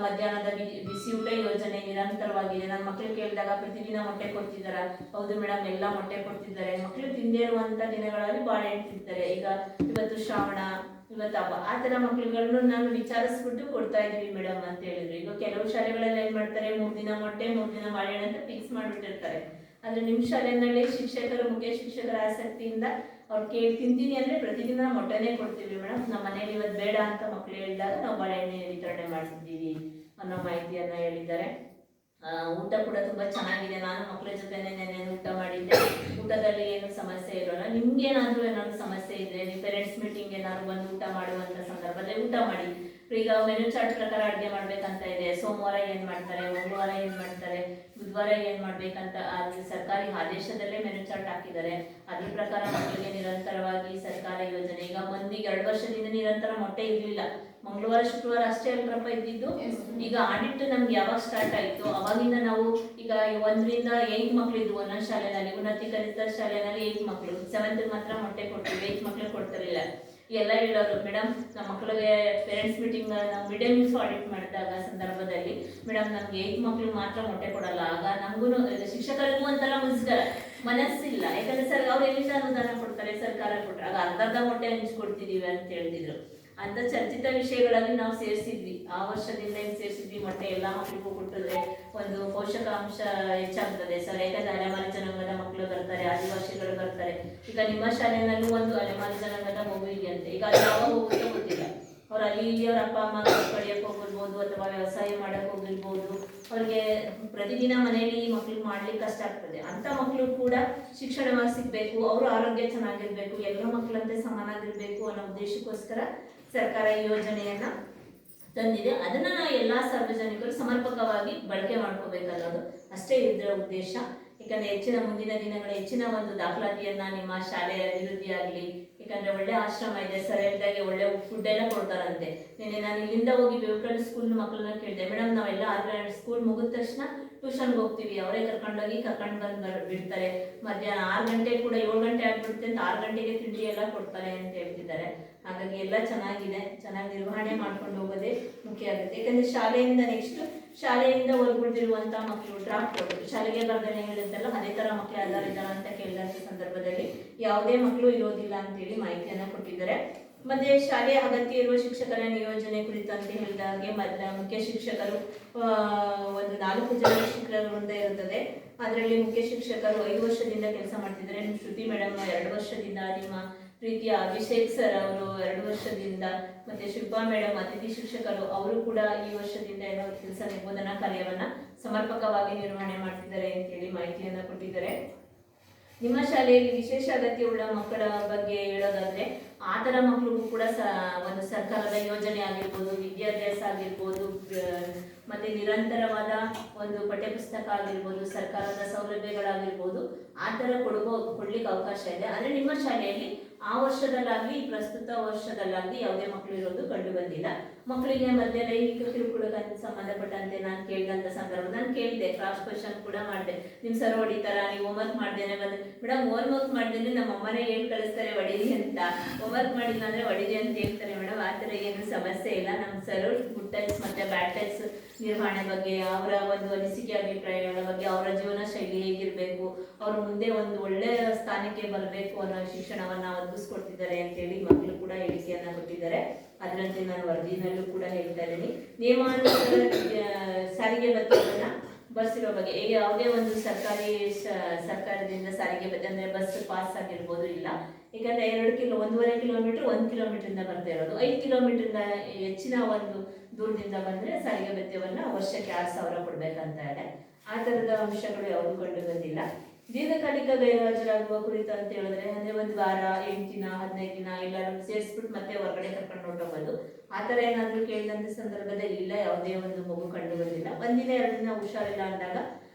ಮಧ್ಯಾಹ್ನದ ಬಿಸಿ ಊಟ ಯೋಜನೆ ನಿರಂತರವಾಗಿದೆ. ನನ್ನ ಮಕ್ಕಳು ಕೇಳಿದಾಗ ಪ್ರತಿದಿನ ಮೊಟ್ಟೆ ಕೊಡ್ತಿದ್ದಾರ? ಹೌದು ಮೇಡಮ್, ಎಲ್ಲ ಮೊಟ್ಟೆ ಕೊಡ್ತಿದ್ದಾರೆ. ಮಕ್ಕಳು ತಿಂದೇ ಇರುವಂತ ದಿನಗಳಲ್ಲಿ ಬಾಳೆಹಣ್ಣು ತಿಂತಾರೆ. ಈಗ ಇವತ್ತು ಶ್ರಾವಣ, ಇವತ್ತು ಹಬ್ಬ, ಆ ತರ ಮಕ್ಕಳುಗಳನ್ನು ನಾನು ವಿಚಾರಿಸ್ಬಿಟ್ಟು ಕೊಡ್ತಾ ಇದೀವಿ ಮೇಡಮ್ ಅಂತ ಹೇಳಿದ್ರು. ಈಗ ಕೆಲವು ಶಾಲೆಗಳಲ್ಲಿ ಏನ್ ಮಾಡ್ತಾರೆ, 3 ದಿನ ಮೊಟ್ಟೆ 3 ದಿನ ಬಾಳೆಹಣ್ಣು ಅಂತ ಫಿಕ್ಸ್ ಮಾಡ್ಬಿಟ್ಟಿರ್ತಾರೆ. ಆದ್ರೆ ನಿಮ್ ಶಾಲೆಯಲ್ಲಿ ಶಿಕ್ಷಕರು, ಮುಖ್ಯ ಶಿಕ್ಷಕರ ಆಸಕ್ತಿಯಿಂದ ಅವ್ರು ತಿಂತೀನಿ ಅಂದ್ರೆ ಪ್ರತಿದಿನ ಮೊಟ್ಟೆನೇ ಕೊಡ್ತೀವಿ ಮೇಡಮ್. ನಮ್ಮ ಮನೇಲಿ ಇವತ್ತು ಬೇಡ ಅಂತ ಮಕ್ಕಳು ಹೇಳಿದಾಗ ನಾವು ಬಾಳೆಹಣ್ಣೆ ವಿತರಣೆ ಮಾಡ್ತಿದ್ದೀವಿ ಅನ್ನೋ ಮಾಹಿತಿಯನ್ನ ಹೇಳಿದ್ದಾರೆ. ಊಟ ಕೂಡ ತುಂಬಾ ಚೆನ್ನಾಗಿದೆ. ನಾನು ಮಕ್ಕಳ ಜೊತೆ ನೆನೆ ಊಟ ಮಾಡಿದ್ದೆ. ಊಟದಲ್ಲಿ ಏನು ಸಮಸ್ಯೆ ಇರೋಲ್ಲ. ನಿಮ್ಗೇನಾದ್ರೂ ಏನಾದ್ರು ಸಮಸ್ಯೆ ಇದ್ರೆ ನೀವು ಪೇರೆಂಟ್ಸ್ ಮೀಟಿಂಗ್ ಏನಾದ್ರು ಬಂದು ಊಟ ಮಾಡುವಂತ ಸಂದರ್ಭದಲ್ಲಿ ಊಟ ಮಾಡಿ. ಈಗ ಮೆನು ಚಾರ್ಟ್ ಪ್ರಕಾರ ಅಡುಗೆ ಮಾಡ್ಬೇಕಂತ ಇದೆ. ಸೋಮವಾರ ಏನ್ ಮಾಡ್ತಾರೆ, ಮಂಗಳವಾರ ಏನ್ ಮಾಡ್ತಾರೆ, ಬುಧವಾರ ಏನ್ ಮಾಡ್ಬೇಕಂತ ಸರ್ಕಾರಿ ಆದೇಶದಲ್ಲೇ ಮೆನು ಚಾರ್ಟ್ ಹಾಕಿದ್ದಾರೆ. ಅದ್ರ ಪ್ರಕಾರ ಮಕ್ಕಳಿಗೆ ನಿರಂತರವಾಗಿ ಸರ್ಕಾರ ಯೋಜನೆ. ಈಗ ಮಂದಿಗೆ 2 ವರ್ಷದಿಂದ ನಿರಂತರ ಮೊಟ್ಟೆ ಇರ್ಲಿಲ್ಲ. ಮಂಗಳವಾರ ಶುಕ್ರವಾರ ಅಷ್ಟೇ ಅಲ್ರಪ್ಪ ಇದ್ದಿದ್ದು. ಈಗ ಆಡಿಟ್ ನಮ್ಗೆ ಯಾವಾಗ ಸ್ಟಾರ್ಟ್ ಆಯ್ತು ಅವಾಗಿಂದ ನಾವು ಈಗ 1ರಿಂದ 8 ಮಕ್ಕಳಿದ್ವು ಒಂದೊಂದು ಶಾಲೆನಲ್ಲಿ. ಉನ್ನತೀಕರಿತ ಶಾಲೆನಲ್ಲಿ 8 ಮಕ್ಕಳು, 7th ಮಾತ್ರ ಮೊಟ್ಟೆ ಕೊಡ್ತೀವಿ, 8 ಮಕ್ಕಳು ಕೊಡ್ತಿರ್ಲಿಲ್ಲ. ಎಲ್ಲ ಹೇಳೋರು ಮೇಡಮ್ ನಮ್ಮ ಮಕ್ಕಳಿಗೆ ಪೇರೆಂಟ್ಸ್ ಮೀಟಿಂಗ್ ನಾವು ಮಿಡ್ ಡೇ ಮೀಲ್ಸ್ ಆಡಿಟ್ ಮಾಡಿದಾಗ ಸಂದರ್ಭದಲ್ಲಿ ಮೇಡಮ್ ನಮ್ಗೆ 8 ಮಕ್ಳಿಗೆ ಮಾತ್ರ ಮೊಟ್ಟೆ ಕೊಡಲ್ಲ, ಆಗ ನಮಗೂ ಶಿಕ್ಷಕರಿಗೂ ಒಂಥರ ಮುನ್ಸ್ಕರ ಮನಸ್ಸಿಲ್ಲ, ಯಾಕಂದ್ರೆ ಸರ್ ಅವ್ರು ಎಲ್ಲಿಂದ ಅನುದಾನ ಕೊಡ್ತಾರೆ, ಸರ್ಕಾರ ಕೊಟ್ಟರೆ ಆಗ ಅರ್ಧ ಮೊಟ್ಟೆ ಹಂಚ್ಕೊಡ್ತಿದೀವಿ ಅಂತ ಹೇಳ್ತಿದ್ರು. ಅಂತ ಚರ್ಚಿತ ವಿಷಯಗಳಲ್ಲಿ ನಾವು ಸೇರಿಸಿದ್ವಿ, ಆ ವರ್ಷದಿಂದ ಏನು ಸೇರಿಸಿದ್ವಿ, ಮೊಟ್ಟೆ ಎಲ್ಲ ಮಕ್ಕಳಿಗೂ ಕೊಟ್ಟಿದ್ರೆ ಒಂದು ಪೋಷಕಾಂಶ ಹೆಚ್ಚಾಗ್ತದೆ ಸರ್, ಯಾಕಂದ್ರೆ ಅಲೆಮಾರಿ ಜನಾಂಗದ ಮಕ್ಕಳು ಬರ್ತಾರೆ, ಆದಿವಾಸಿಗಳು ಬರ್ತಾರೆ. ಈಗ ನಿಮ್ಮ ಶಾಲೆಯಲ್ಲೂ ಒಂದು ಅಲೆಮಾರಿ ಜನಾಂಗದ ಮಗು ಇದೆಯಂತೆ, ಈಗ ಅಲ್ಲಿ ಯಾವಾಗ ಹೋಗುತ್ತೋ ಗೊತ್ತಿಲ್ಲ, ಅವ್ರು ಅಲ್ಲಿ ಇಲ್ಲಿ ಅವ್ರ ಅಪ್ಪ ಅಮ್ಮ ಪಡೆಯಕ್ಕೆ ಹೋಗಿರ್ಬೋದು ಅಥವಾ ವ್ಯವಸಾಯ ಮಾಡಕ್ಕೆ ಹೋಗಿರ್ಬೋದು, ಅವ್ರಿಗೆ ಪ್ರತಿದಿನ ಮನೆಯಲ್ಲಿ ಮಕ್ಳಿಗೆ ಮಾಡ್ಲಿಕ್ಕೆ ಕಷ್ಟ ಆಗ್ತದೆ. ಅಂತ ಮಕ್ಕಳು ಕೂಡ ಶಿಕ್ಷಣವಾಗಿ ಸಿಗಬೇಕು, ಅವರು ಆರೋಗ್ಯ ಚೆನ್ನಾಗಿರ್ಬೇಕು, ಎಲ್ಲ ಮಕ್ಕಳಂತೆ ಸಮಾನಾಗಿರ್ಬೇಕು ಅನ್ನೋ ಉದ್ದೇಶಕ್ಕೋಸ್ಕರ ಸರ್ಕಾರ ಈ ಯೋಜನೆಯನ್ನ ತಂದಿದೆ. ಅದನ್ನ ನಾವು ಎಲ್ಲಾ ಸಾರ್ವಜನಿಕರು ಸಮರ್ಪಕವಾಗಿ ಬಳಕೆ ಮಾಡ್ಕೋಬೇಕನ್ನೋದು ಅಷ್ಟೇ ಇದರ ಉದ್ದೇಶ. ಯಾಕಂದ್ರೆ ಮುಂದಿನ ದಿನಗಳ ಹೆಚ್ಚಿನ ಒಂದು ದಾಖಲಾತಿಯನ್ನ ನಿಮ್ಮ ಶಾಲೆಯ ಅಭಿವೃದ್ಧಿ ಆಗಲಿ, ಯಾಕಂದ್ರೆ ಒಳ್ಳೆ ಆಶ್ರಮ ಇದೆ, ಸರಿಯಾಗಿ ಒಳ್ಳೆ ಫುಡ್ ಎಲ್ಲ ಕೊಡ್ತಾರಂತೆ. ನಾನು ಇಲ್ಲಿಂದ ಹೋಗಿ ಬೇವಕಲ್ ಸ್ಕೂಲ್ ಮಕ್ಕಳನ್ನ ಕೇಳಿದೆ, ಮೇಡಮ್ ನಾವೆಲ್ಲ ಸ್ಕೂಲ್ ಮುಗಿದ ತಕ್ಷಣ ಟ್ಯೂಷನ್ಗೆ ಹೋಗ್ತೀವಿ, ಅವರೇ ಕರ್ಕೊಂಡೋಗಿ ಕರ್ಕೊಂಡು ಬಂದು ಬಿಡ್ತಾರೆ, ಮಧ್ಯಾಹ್ನ 6 ಗಂಟೆ ಕೂಡ 7 ಗಂಟೆ ಆಗ್ಬಿಡುತ್ತೆ ಅಂತ 6 ಗಂಟೆಗೆ ತಿಂಡಿ ಎಲ್ಲ ಕೊಡ್ತಾರೆ ಅಂತ ಹೇಳ್ತಿದ್ದಾರೆ. ಹಾಗಾಗಿ ಎಲ್ಲ ಚೆನ್ನಾಗಿದೆ, ಚೆನ್ನಾಗಿ ನಿರ್ವಹಣೆ ಮಾಡ್ಕೊಂಡು ಹೋಗೋದೇ ಮುಖ್ಯ ಆಗುತ್ತೆ. ಯಾಕಂದ್ರೆ ಶಾಲೆಯಿಂದ ಹೊರಗುಳಿದಿರುವಂತಹ ಮಕ್ಕಳು ಡ್ರಾಪ್ ಕೊಡೋದು, ಶಾಲೆಗೆ ಬರ್ದೇನೆ ಹೇಳಿದ್ದಲ್ಲ ಅದೇ ತರ ಮಕ್ಕಳು ಯಾರಿದ್ದಾರೆ ಅಂತ ಕೇಳಿದಂತ ಸಂದರ್ಭದಲ್ಲಿ ಯಾವುದೇ ಮಕ್ಕಳು ಇರೋದಿಲ್ಲ ಅಂತೇಳಿ ಮಾಹಿತಿಯನ್ನ ಕೊಟ್ಟಿದ್ದಾರೆ. ಮತ್ತೆ ಶಾಲೆಯ ಅಗತ್ಯ ಇರುವ ಶಿಕ್ಷಕರ ನಿಯೋಜನೆ ಕುರಿತಂತೆ ಹೇಳಿದಾಗೆ ಮುಖ್ಯ ಶಿಕ್ಷಕರು ಒಂದು 4 ಜನ ಶಿಕ್ಷಕರ ವೃಂದ ಇರುತ್ತದೆ. ಅದರಲ್ಲಿ ಮುಖ್ಯ ಶಿಕ್ಷಕರು 5 ವರ್ಷದಿಂದ ಕೆಲಸ ಮಾಡ್ತಿದ್ದಾರೆ. ನಿಮ್ಮ ಶ್ರುತಿ ಮೇಡಮ್ 2 ವರ್ಷದಿಂದ, ನಿಮ್ಮ ಪ್ರೀತಿಯ ಅಭಿಷೇಕ್ ಸರ್ ಅವರು 2 ವರ್ಷದಿಂದ, ಮತ್ತೆ ಶಿಲ್ಪಾ ಮೇಡಮ್ ಅತಿಥಿ ಶಿಕ್ಷಕರು ಅವರು ಕೂಡ ಈ ವರ್ಷದಿಂದ ಏನೋ ಕೆಲಸ ನಿರ್ಬೋಧನಾ ಕಾರ್ಯವನ್ನ ಸಮರ್ಪಕವಾಗಿ ನಿರ್ವಹಣೆ ಮಾಡ್ತಿದ್ದಾರೆ ಅಂತೇಳಿ ಮಾಹಿತಿಯನ್ನ ಕೊಟ್ಟಿದ್ದಾರೆ. ನಿಮ್ಮ ಶಾಲೆಯಲ್ಲಿ ವಿಶೇಷ ಅಗತ್ಯವುಳ್ಳ ಮಕ್ಕಳ ಬಗ್ಗೆ ಹೇಳೋದಾದ್ರೆ ಆ ಥರ ಮಕ್ಕಳಿಗೂ ಕೂಡ ಒಂದು ಸರ್ಕಾರದ ಯೋಜನೆ ಆಗಿರ್ಬೋದು, ವಿದ್ಯಾಭ್ಯಾಸ ಆಗಿರ್ಬೋದು, ಮತ್ತೆ ನಿರಂತರವಾದ ಒಂದು ಪಠ್ಯಪುಸ್ತಕ ಆಗಿರ್ಬೋದು, ಸರ್ಕಾರದ ಸೌಲಭ್ಯಗಳಾಗಿರ್ಬೋದು, ಆ ಥರ ಕೊಡ್ಲಿಕ್ಕೆ ಅವಕಾಶ ಇದೆ. ಆದರೆ ನಿಮ್ಮ ಶಾಲೆಯಲ್ಲಿ ಆ ವರ್ಷದಲ್ಲಾಗಲಿ ಪ್ರಸ್ತುತ ವರ್ಷದಲ್ಲಾಗಲಿ ಯಾವುದೇ ಮಕ್ಕಳು ಇರೋದು ಕಂಡು ಬಂದಿಲ್ಲ. ಮಕ್ಕಳಿಗೆ ಮಧ್ಯ ಲೈಂಗಿಕ ಕಿರುಕುಳಕ್ಕೆ ಸಂಬಂಧಪಟ್ಟಂತೆ ನಾನು ಕೇಳಿದಂಥ ಸಂದರ್ಭ ನಾನು ಕೇಳಿದೆ, ಕ್ರಾಸ್ ಕ್ವೆಶನ್ ಕೂಡ ಮಾಡಿದೆ. ನಿಮ್ಮ ಸರ್ ಹೊಡಿತಾರ, ನೀವು ಹೋಮ್ವರ್ಕ್ ಮಾಡ್ದೇನೆ ಬಂದೆ ಮೇಡಮ್, ಹೋಮ್ವರ್ಕ್ ಮಾಡ್ದೇನೆ ನಮ್ಮ ಅಮ್ಮನೇ ಹೇಳಿ ಕಳಿಸ್ತಾರೆ ಹೊಡೀರಿ ಅಂತ, ಹೋಮ್ವರ್ಕ್ ಮಾಡಿಲ್ಲ ಅಂದ್ರೆ ಹೊಡೀರಿ ಅಂತ ಹೇಳ್ತಾರೆ ಮೇಡಮ್. ಆ ಥರ ಏನು ಸಮಸ್ಯೆ ಇಲ್ಲ. ನಮ್ಮ ಸರ್ ಗುಡ್ ಟಚ್ ಮತ್ತೆ ಬ್ಯಾಡ್ ಟಚ್ ನಿರ್ವಹಣೆ ಬಗ್ಗೆ, ಅವರ ಒಂದು ಅನಿಸಿಕೆ ಅಭಿಪ್ರಾಯಗಳ ಬಗ್ಗೆ, ಅವರ ಜೀವನ ಶೈಲಿ ಹೇಗಿರಬೇಕು, ಅವರು ಮುಂದೆ ಒಂದು ಒಳ್ಳೆಯ ಸ್ಥಾನಕ್ಕೆ ಬರಬೇಕು ಅನ್ನೋ ಶಿಕ್ಷಣವನ್ನ ಒದಗಿಸ್ಕೊಡ್ತಿದ್ದಾರೆ ಅಂತೇಳಿ ಮಕ್ಕಳು ಕೂಡ ಹೇಳಿಕೆಯನ್ನ ಕೊಟ್ಟಿದ್ದಾರೆ. ಅದರಂತೆ ನಾನು ವರದಿನಲ್ಲೂ ಕೂಡ ಹೇಳ್ತಾ ಇದ್ದೀನಿ. ನಿಯಮಾನುಸಾರ ಸಾರಿಗೆ ಭತ್ಯೆಗಳನ್ನ ಬಸ್ ಇರೋ ಬಗ್ಗೆ ಈಗ ಯಾವುದೇ ಒಂದು ಸರ್ಕಾರದಿಂದ ಸಾರಿಗೆ ಭತ್ಯೆ ಅಂದ್ರೆ ಬಸ್ ಪಾಸ್ ಆಗಿರ್ಬೋದು ಇಲ್ಲ. ಯಾಕಂದ್ರೆ 1.5 ಕಿಲೋಮೀಟರ್ 1 ಕಿಲೋಮೀಟರ್ ಬರ್ತಾ ಇರೋದು, 5 ಕಿಲೋಮೀಟರ್ ಹೆಚ್ಚಿನ ಒಂದು ದೂರದಿಂದ ಬಂದ್ರೆ ಸಾರಿಗೆ ಭತ್ಯವನ್ನ ವರ್ಷಕ್ಕೆ 6,000 ಕೊಡ್ಬೇಕಂತ ಇದೆ. ಆ ತರದ ಅಂಶಗಳು ಯಾವುದು ಕಂಡು ಬಂದಿಲ್ಲ. ದೀರ್ಘಕಾಲಿಕ ಗೈರುಹಾಜರಾಗುವ ಕುರಿತು ಅಂತ ಹೇಳಿದ್ರೆ ಅಂದ್ರೆ 1 ವಾರ 8 ದಿನ 15 ದಿನ ಎಲ್ಲರೂ ಸೇರಿಸ್ಬಿಟ್ಟು ಮತ್ತೆ ಹೊರಗಡೆ ಕರ್ಕೊಂಡು ಹೊರಟೋಗೋದು, ಆ ಥರ ಏನಾದರೂ ಕೇಳಿದಂಥ ಸಂದರ್ಭದಲ್ಲಿ ಇಲ್ಲ, ಯಾವುದೇ ಒಂದು ಮಗು ಕಂಡು ಬಂದಿಲ್ಲ. 1 ದಿನ 2 ದಿನ ಹುಷಾರಿಲ್ಲ ಅಂದಾಗ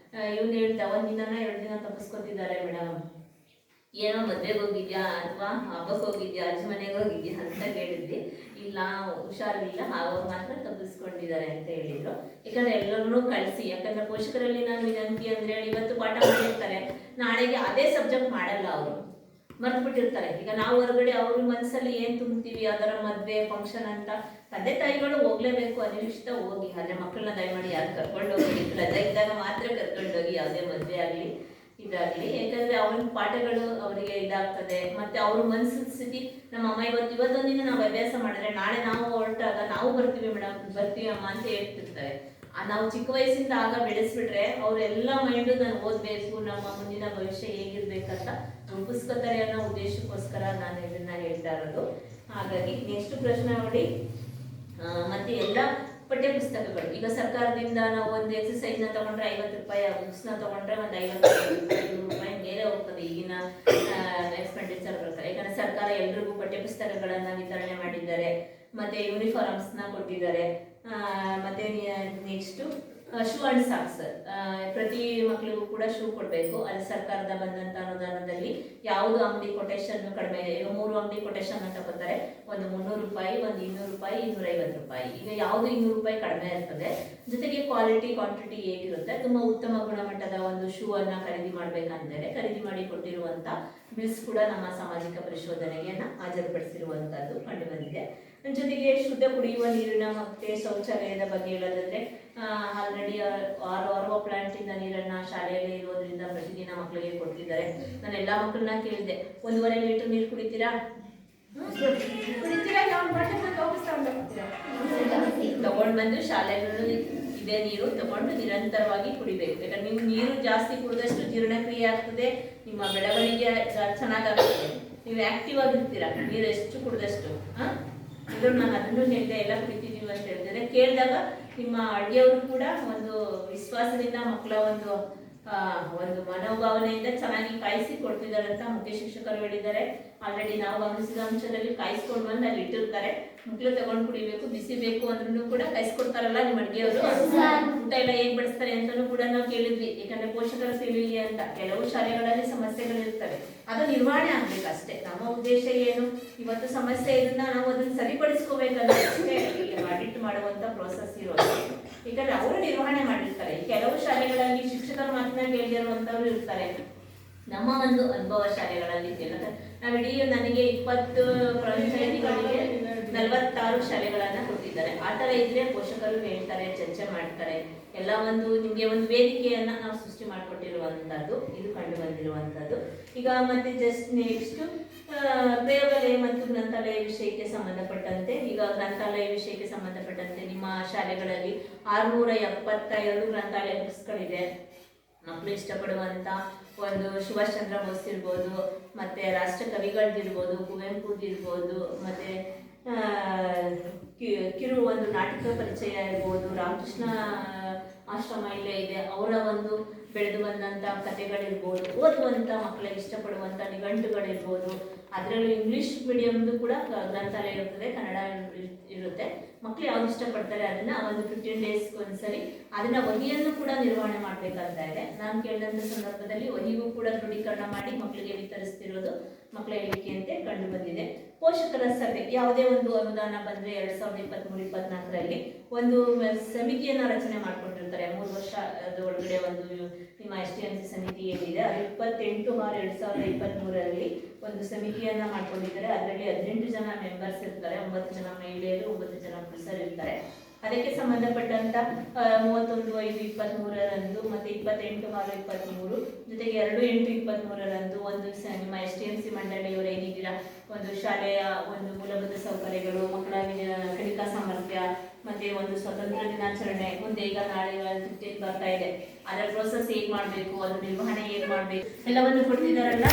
ಇವ್ನು ಹೇಳ್ತಾ 1 ದಿನನ 2 ದಿನ ತಪ್ಪಿಸ್ಕೊತಿದ್ದಾರೆ ಮೇಡಮ್, ಏನೋ ಮದ್ವೆಗೆ ಹೋಗಿದ್ಯಾ ಅಥವಾ ಹಬ್ಬಕ್ಕೆ ಹೋಗಿದ್ಯಾ ಅಜ್ಜಿ ಮನೆಗೆ ಹೋಗಿದ್ಯಾ ಅಂತ ಕೇಳಿದ್ವಿ. ಇಲ್ಲ ಹುಷಾರಿಲ್ಲ ಆವಾಗ ಮಾತ್ರ ತಪ್ಪಿಸ್ಕೊಂಡಿದ್ದಾರೆ ಅಂತ ಹೇಳಿದ್ರು. ಯಾಕಂದ್ರೆ ಎಲ್ಲರನ್ನೂ ಕಳಿಸಿ, ಯಾಕಂದ್ರೆ ಪೋಷಕರಲ್ಲಿ ನಾನು ವಿನಂತಿ ಅಂದ್ರೆ ಇವತ್ತು ಪಾಠ ಮಾಡಿರ್ತಾರೆ, ನಾಳೆಗೆ ಅದೇ ಸಬ್ಜೆಕ್ಟ್ ಮಾಡಲ್ಲ, ಅವರು ಮರ್ತ್ಬಿಟ್ಟಿರ್ತಾರೆ. ಈಗ ನಾವು ಹೊರಗಡೆ ಅವ್ರ ಮನಸ್ಸಲ್ಲಿ ಏನ್ ತುಂಬ್ತೀವಿ ಅದರ ಮದ್ವೆ ಫಂಕ್ಷನ್ ಅಂತ ತಂದೆ ತಾಯಿಗಳು ಹೋಗ್ಲೇಬೇಕು, ಅನಿಶ್ಚಿತ ಹೋಗಿ. ಆದ್ರೆ ಮಕ್ಕಳನ್ನ ದಯಮಾಡಿ ಯಾರು ಕರ್ಕೊಂಡು ಹೋಗಿ, ರಜೆ ಇದ್ದಾಗ ಮಾತ್ರ ಕರ್ಕೊಂಡೋಗಿ, ಯಾವುದೇ ಮದ್ವೆ ಆಗ್ಲಿ ಇದಾಗ್ಲಿ. ಯಾಕಂದ್ರೆ ಅವ್ರ ಪಾಠಗಳು ಅವರಿಗೆ ಇದಾಗ್ತದೆ. ಮತ್ತೆ ಅವ್ರ ಮನಸ್ಸಿನ ಸ್ಥಿತಿ, ನಮ್ಮ ಅಮ್ಮ ಇವತ್ತೊಂದಿನ ನಾವು ಅಭ್ಯಾಸ ಮಾಡಿದ್ರೆ ನಾಳೆ ನಾವು ಹೊರಟಾಗ ನಾವು ಬರ್ತೀವಿ ಮೇಡಮ್, ಬರ್ತೀವಿ ಅಮ್ಮ ಅಂತ ಹೇಳ್ತಿರ್ತಾರೆ. ನಾವು ಚಿಕ್ಕ ವಯಸ್ಸಿಂದ ಆಗ ಬೆಳೆಸ್ಬಿಟ್ರೆ ಅವರೆಲ್ಲ ಮೈಂಡು ನಾನು ಓದ್ಬೇಕು, ನಮ್ಮ ಮುಂದಿನ ಭವಿಷ್ಯ ಹೇಗಿರ್ಬೇಕಂತ ರೂಪಿಸ್ಕೊತಾರೆ ಅನ್ನೋ ಉದ್ದೇಶಕ್ಕೋಸ್ಕರ ನಾನು ಇದನ್ನ ಹೇಳ್ತಾ ಇರೋದು. ಹಾಗಾಗಿ ನೆಕ್ಸ್ಟ್ ಪ್ರಶ್ನೆ ನೋಡಿ, ಮತ್ತೆ ಎಲ್ಲ ಪಠ್ಯ ಪುಸ್ತಕಗಳು ಈಗ ಸರ್ಕಾರದಿಂದ ನಾವು ಒಂದು ಎಕ್ಸಸೈಸ್ ನ ತಗೊಂಡ್ರೆ 50 ರೂಪಾಯಿ, ಬುಕ್ಸ್ ನ ತಗೊಂಡ್ರೆ ಒಂದು 55 ರೂಪಾಯಿ ಮೇಲೆ ಹೋಗ್ತದೆ ಈಗಿನ ಎಕ್ಸ್ಪೆಂಡಿಚರ್ ಪ್ರಕಾರ. ಯಾಕಂದ್ರೆ ಸರ್ಕಾರ ಎಲ್ರಿಗೂ ಪಠ್ಯ ಪುಸ್ತಕಗಳನ್ನ ವಿತರಣೆ ಮಾಡಿದ್ದಾರೆ, ಮತ್ತೆ ಯೂನಿಫಾರ್ಮ್ಸ್ ನ ಕೊಟ್ಟಿದ್ದಾರೆ. ಮತ್ತೆ ನೆಕ್ಸ್ಟ್ ಶೂ ಅಂಡ್ ಸಾಕ್ಸ್ ಪ್ರತಿ ಮಕ್ಕಳಿಗೂ ಕೂಡ ಶೂ ಕೊಡಬೇಕು. ಅದು ಸರ್ಕಾರದ ಬಂದಂತ ಅನುದಾನದಲ್ಲಿ ಯಾವುದು ಅಂಗಡಿ ಕೊಟೇಶನ್ ಕಡಿಮೆ ಇದೆ. ಈಗ 3 ಅಂಗಡಿ ಕೊಟೇಶನ್ ಅಂತ ತಗೋತಾರೆ, ಒಂದು 300 ರೂಪಾಯಿ, ಒಂದು 200 ರೂಪಾಯಿ, 250 ರೂಪಾಯಿ. ಈಗ ಯಾವುದು 200 ರೂಪಾಯಿ ಕಡಿಮೆ ಇರ್ತದೆ, ಜೊತೆಗೆ ಕ್ವಾಲಿಟಿ ಕ್ವಾಂಟಿಟಿ ಹೇಗಿರುತ್ತೆ, ತುಂಬಾ ಉತ್ತಮ ಗುಣಮಟ್ಟದ ಒಂದು ಶೂ ಅನ್ನ ಖರೀದಿ ಮಾಡ್ಬೇಕಂದ್ರೆ ಖರೀದಿ ಮಾಡಿ ಕೊಟ್ಟಿರುವಂತ ಬಿಲ್ಸ್ ಕೂಡ ನಮ್ಮ ಸಾಮಾಜಿಕ ಪರಿಶೋಧನೆಗೆ ಹಾಜರುಪಡಿಸಿರುವಂತದ್ದು ಕಂಡು ಬಂದಿದೆ. ಜೊತೆಗೆ ಶುದ್ಧ ಕುಡಿಯುವ ನೀರಿನ ಮತ್ತೆ ಶೌಚಾಲಯದ ಬಗ್ಗೆ ಹೇಳೋದಾದ್ರೆ ಆಲ್ರೆಡಿ RO ಪ್ಲಾಂಟ್ ಇಂದ ನೀರನ್ನ ಶಾಲೆಯಲ್ಲಿ ಇರೋದ್ರಿಂದ ಪ್ರತಿದಿನ ಮಕ್ಕಳಿಗೆ ಕೊಡ್ತಿದ್ದಾರೆ. ನಾನು ಎಲ್ಲಾ ಮಕ್ಕಳನ್ನ ಕೇಳಿದೆ, 1.5 ಲೀಟರ್ ನೀರು ಕುಡಿತೀರಾ? ತಗೊಂಡ್ ಬಂದು ಶಾಲೆಗಳಲ್ಲಿ ಇದೇ ನೀರು ತಗೊಂಡು ನಿರಂತರವಾಗಿ ಕುಡಿಬೇಕು. ಯಾಕಂದ್ರೆ ನೀವು ನೀರು ಜಾಸ್ತಿ ಕುಡಿದಷ್ಟು ಜೀರ್ಣಕ್ರಿಯೆ ಆಗ್ತದೆ, ನಿಮ್ಮ ಬೆಳವಣಿಗೆ ಚೆನ್ನಾಗಾಗ್ತದೆ, ನೀವು ಆಕ್ಟಿವ್ ಆಗಿರ್ತೀರಾ ನೀರು ಎಷ್ಟು ಕುಡಿದಷ್ಟು. ಇದು ನಾನು ಅದನ್ನು ಹೇಳಿದೆ, ಎಲ್ಲ ಕುಡಿತಿದ್ದೀವಿ ಅಂತ ಹೇಳಿದ್ರೆ ಕೇಳಿದಾಗ ನಿಮ್ಮ ಅಡುಗೆಯವರು ಕೂಡ ಒಂದು ವಿಶ್ವಾಸದಿಂದ ಮಕ್ಕಳ ಒಂದು ಮನೋಭಾವನೆಯಿಂದ ಚೆನ್ನಾಗಿ ಕಾಯಿಸಿ ಕೊಡ್ತಿದ್ದಾರೆ ಅಂತ ಮುಖ್ಯ ಶಿಕ್ಷಕರು ಹೇಳಿದ್ದಾರೆ. ಆಲ್ರೆಡಿ ನಾವು ಗಮನಿಸಿದ ಅಂಶದಲ್ಲಿ ಕಾಯಿಸ್ಕೊಂಡು ಬಂದು ಅಲ್ಲಿ ಇಟ್ಟಿರ್ತಾರೆ, ಮಕ್ಕಳು ತಗೊಂಡು ಕುಡಿಬೇಕು. ಬಿಸಿ ಬೇಕು ಅಂದ್ರೂ ಕೂಡ ಕಾಯಿಸ್ಕೊಡ್ತಾರಲ್ಲ ನಿಮ್ಮ ಅಡುಗೆಯವರು. ಊಟ ಎಲ್ಲ ಹೇಗ್ ಬಡಿಸ್ತಾರೆ ಅಂತಾನು ಕೂಡ ನಾವು ಕೇಳಿದ್ವಿ, ಯಾಕಂದ್ರೆ ಪೋಷಕರು ತಿಳಿಲಿ ಅಂತ. ಕೆಲವು ಶಾಲೆಗಳಲ್ಲಿ ಸಮಸ್ಯೆಗಳಿರ್ತವೆ, ಅದು ನಿರ್ವಹಣೆ ಆಗ್ಬೇಕಷ್ಟೇ. ನಮ್ಮ ಉದ್ದೇಶ ಏನು, ಇವತ್ತು ಸಮಸ್ಯೆ ಇದನ್ನ ನಾವು ಅದನ್ನ ಸರಿಪಡಿಸ್ಕೋಬೇಕಂದ್ರೆ ಆಡಿಟ್ ಮಾಡುವಂತ ಪ್ರೋಸೆಸ್ ಇರೋದು. ಯಾಕಂದ್ರೆ ಅವರು ನಿರ್ವಹಣೆ ಮಾಡಿರ್ತಾರೆ. ಕೆಲವು ಶಾಲೆಗಳಲ್ಲಿ ಶಿಕ್ಷಕರ ಮಾತನ್ನ ಕೇಳಿರುವಂತವ್ರು ಇರ್ತಾರೆ. ನಮ್ಮ ಒಂದು ಅನುಭವ ಶಾಲೆಗಳಲ್ಲಿ ನಾವಿಡೀ ನನಗೆ 20 ಪಂಚಾಯತಿಗಳಿಗೆ 46 ಶಾಲೆಗಳನ್ನ ಕೊಟ್ಟಿದ್ದಾರೆ. ಆ ತರ ಇದ್ರೆ ಪೋಷಕರು ಹೇಳ್ತಾರೆ, ಚರ್ಚೆ ಮಾಡ್ತಾರೆ. ಎಲ್ಲ ಒಂದು ನಿಮ್ಗೆ ಒಂದು ವೇದಿಕೆಯನ್ನ ನಾವು ಸೃಷ್ಟಿ ಮಾಡಿಕೊಟ್ಟಿರುವಂತದ್ದು ಇದು ಕಂಡು ಬಂದಿರುವಂತದ್ದು. ಈಗ ಮತ್ತೆ ಜಸ್ಟ್ ನೆಕ್ಸ್ಟ್ ಪ್ರಯೋಗಾಲಯ ಮತ್ತು ಗ್ರಂಥಾಲಯ ವಿಷಯಕ್ಕೆ ಸಂಬಂಧಪಟ್ಟಂತೆ, ಈಗ ಗ್ರಂಥಾಲಯ ವಿಷಯಕ್ಕೆ ಸಂಬಂಧಪಟ್ಟಂತೆ ನಿಮ್ಮ ಶಾಲೆಗಳಲ್ಲಿ 672 ಗ್ರಂಥಾಲಯ ಬುಕ್ಸ್ಗಳಿದೆ. ಮಕ್ಕಳು ಇಷ್ಟಪಡುವಂತ ಒಂದು ಸುಭಾಷ್ ಚಂದ್ರ ಬೋಸ್ ಇರ್ಬೋದು, ಮತ್ತೆ ರಾಷ್ಟ್ರ ಕವಿಗಳದಿರ್ಬೋದು, ಕುವೆಂಪುದಿರ್ಬೋದು, ಮತ್ತೆ ಕಿರು ಒಂದು ನಾಟಕ ಪರಿಚಯ ಇರ್ಬೋದು, ರಾಮಕೃಷ್ಣ ಆಶ್ರಮ ಇಲ್ಲೇ ಇದೆ, ಅವರ ಒಂದು ಬೆಳೆದು ಬಂದಂತ ಕಥೆಗಳಿರ್ಬೋದು, ಓದುವಂತ ಮಕ್ಕಳಿಗೆ ಇಷ್ಟಪಡುವಂತ ನಿಘಂಟುಗಳಿರ್ಬೋದು. ಅದರಲ್ಲೂ ಇಂಗ್ಲಿಷ್ ಮೀಡಿಯಮ್ದು ಕೂಡ ಗ್ರಂಥಾಲಯ ಇರ್ತದೆ, ಕನ್ನಡ ಇರುತ್ತೆ. ಮಕ್ಕಳು ಯಾವ್ದು ಇಷ್ಟಪಡ್ತಾರೆ ಅದನ್ನ ಒಂದು 15 days ಒಂದ್ಸರಿ ಅದನ್ನ ವಹಿಯನ್ನು ಕೂಡ ನಿರ್ವಹಣೆ ಮಾಡ್ಬೇಕಂತ ಇದೆ. ನಾನು ಕೇಳಿದಂತ ಸಂದರ್ಭದಲ್ಲಿ ವಹಿಗೂ ಕೂಡ ದೃಢೀಕರಣ ಮಾಡಿ ಮಕ್ಕಳಿಗೆ ವಿತರಿಸ್ತಿರೋದು ಮಕ್ಕಳ ಹೇಳಿಕೆಯಂತೆ ಕಂಡು ಬಂದಿದೆ. ಪೋಷಕರ ಸಭೆ, ಯಾವುದೇ ಒಂದು ಅನುದಾನ ಬಂದ್ರೆ 2023-24ರಲ್ಲಿ ಒಂದು ಸಮಿತಿಯನ್ನ ರಚನೆ ಮಾಡ್ಕೊಂಡಿರ್ತಾರೆ. 3 ವರ್ಷ ಒಳಗಡೆ ಒಂದು ನಿಮ್ಮ STMC ಸಮಿತಿ ಏನಿದೆ ಅದು 28/6/2023ರಲ್ಲಿ ಒಂದು ಸಮಿತಿಯನ್ನ ಮಾಡ್ಕೊಂಡಿದ್ದಾರೆ. ಅದರಲ್ಲಿ 18 ಜನ ಮೆಂಬರ್ಸ್ ಇರ್ತಾರೆ, 9 ಜನ ಮಹಿಳೆಯರು, 9 ಜನ ಪುರುಷರು ಇರ್ತಾರೆ. ಅದಕ್ಕೆ ಸಂಬಂಧಪಟ್ಟಂತ 31/5/23ರಂದು ಮತ್ತೆ 28/6/23 ಜೊತೆಗೆ 2/8/23ರಂದು ಒಂದು ನಿಮ್ಮ STMC ಮಂಡಳಿಯವರು ಏನಿದ್ದೀರಾ ಒಂದು ಶಾಲೆಯ ಒಂದು ಮೂಲಭೂತ ಸೌಕರ್ಯಗಳು, ಮಕ್ಕಳ ಕಲಿಕಾ ಸಾಮರ್ಥ್ಯ, ಮತ್ತೆ ಒಂದು ಸ್ವತಂತ್ರ ದಿನಾಚರಣೆ ಮುಂದೆ ಈಗ ನಾಳೆ 15 ಬರ್ತಾ ಇದೆ, ಅದರ ಪ್ರೋಸೆಸ್ ಹೇಗ್ ಮಾಡ್ಬೇಕು, ಅದ್ರ ನಿರ್ವಹಣೆ ಹೇಗ್ ಮಾಡ್ಬೇಕು ಎಲ್ಲವನ್ನು ಕೊಡ್ತಿದಾರಲ್ಲ.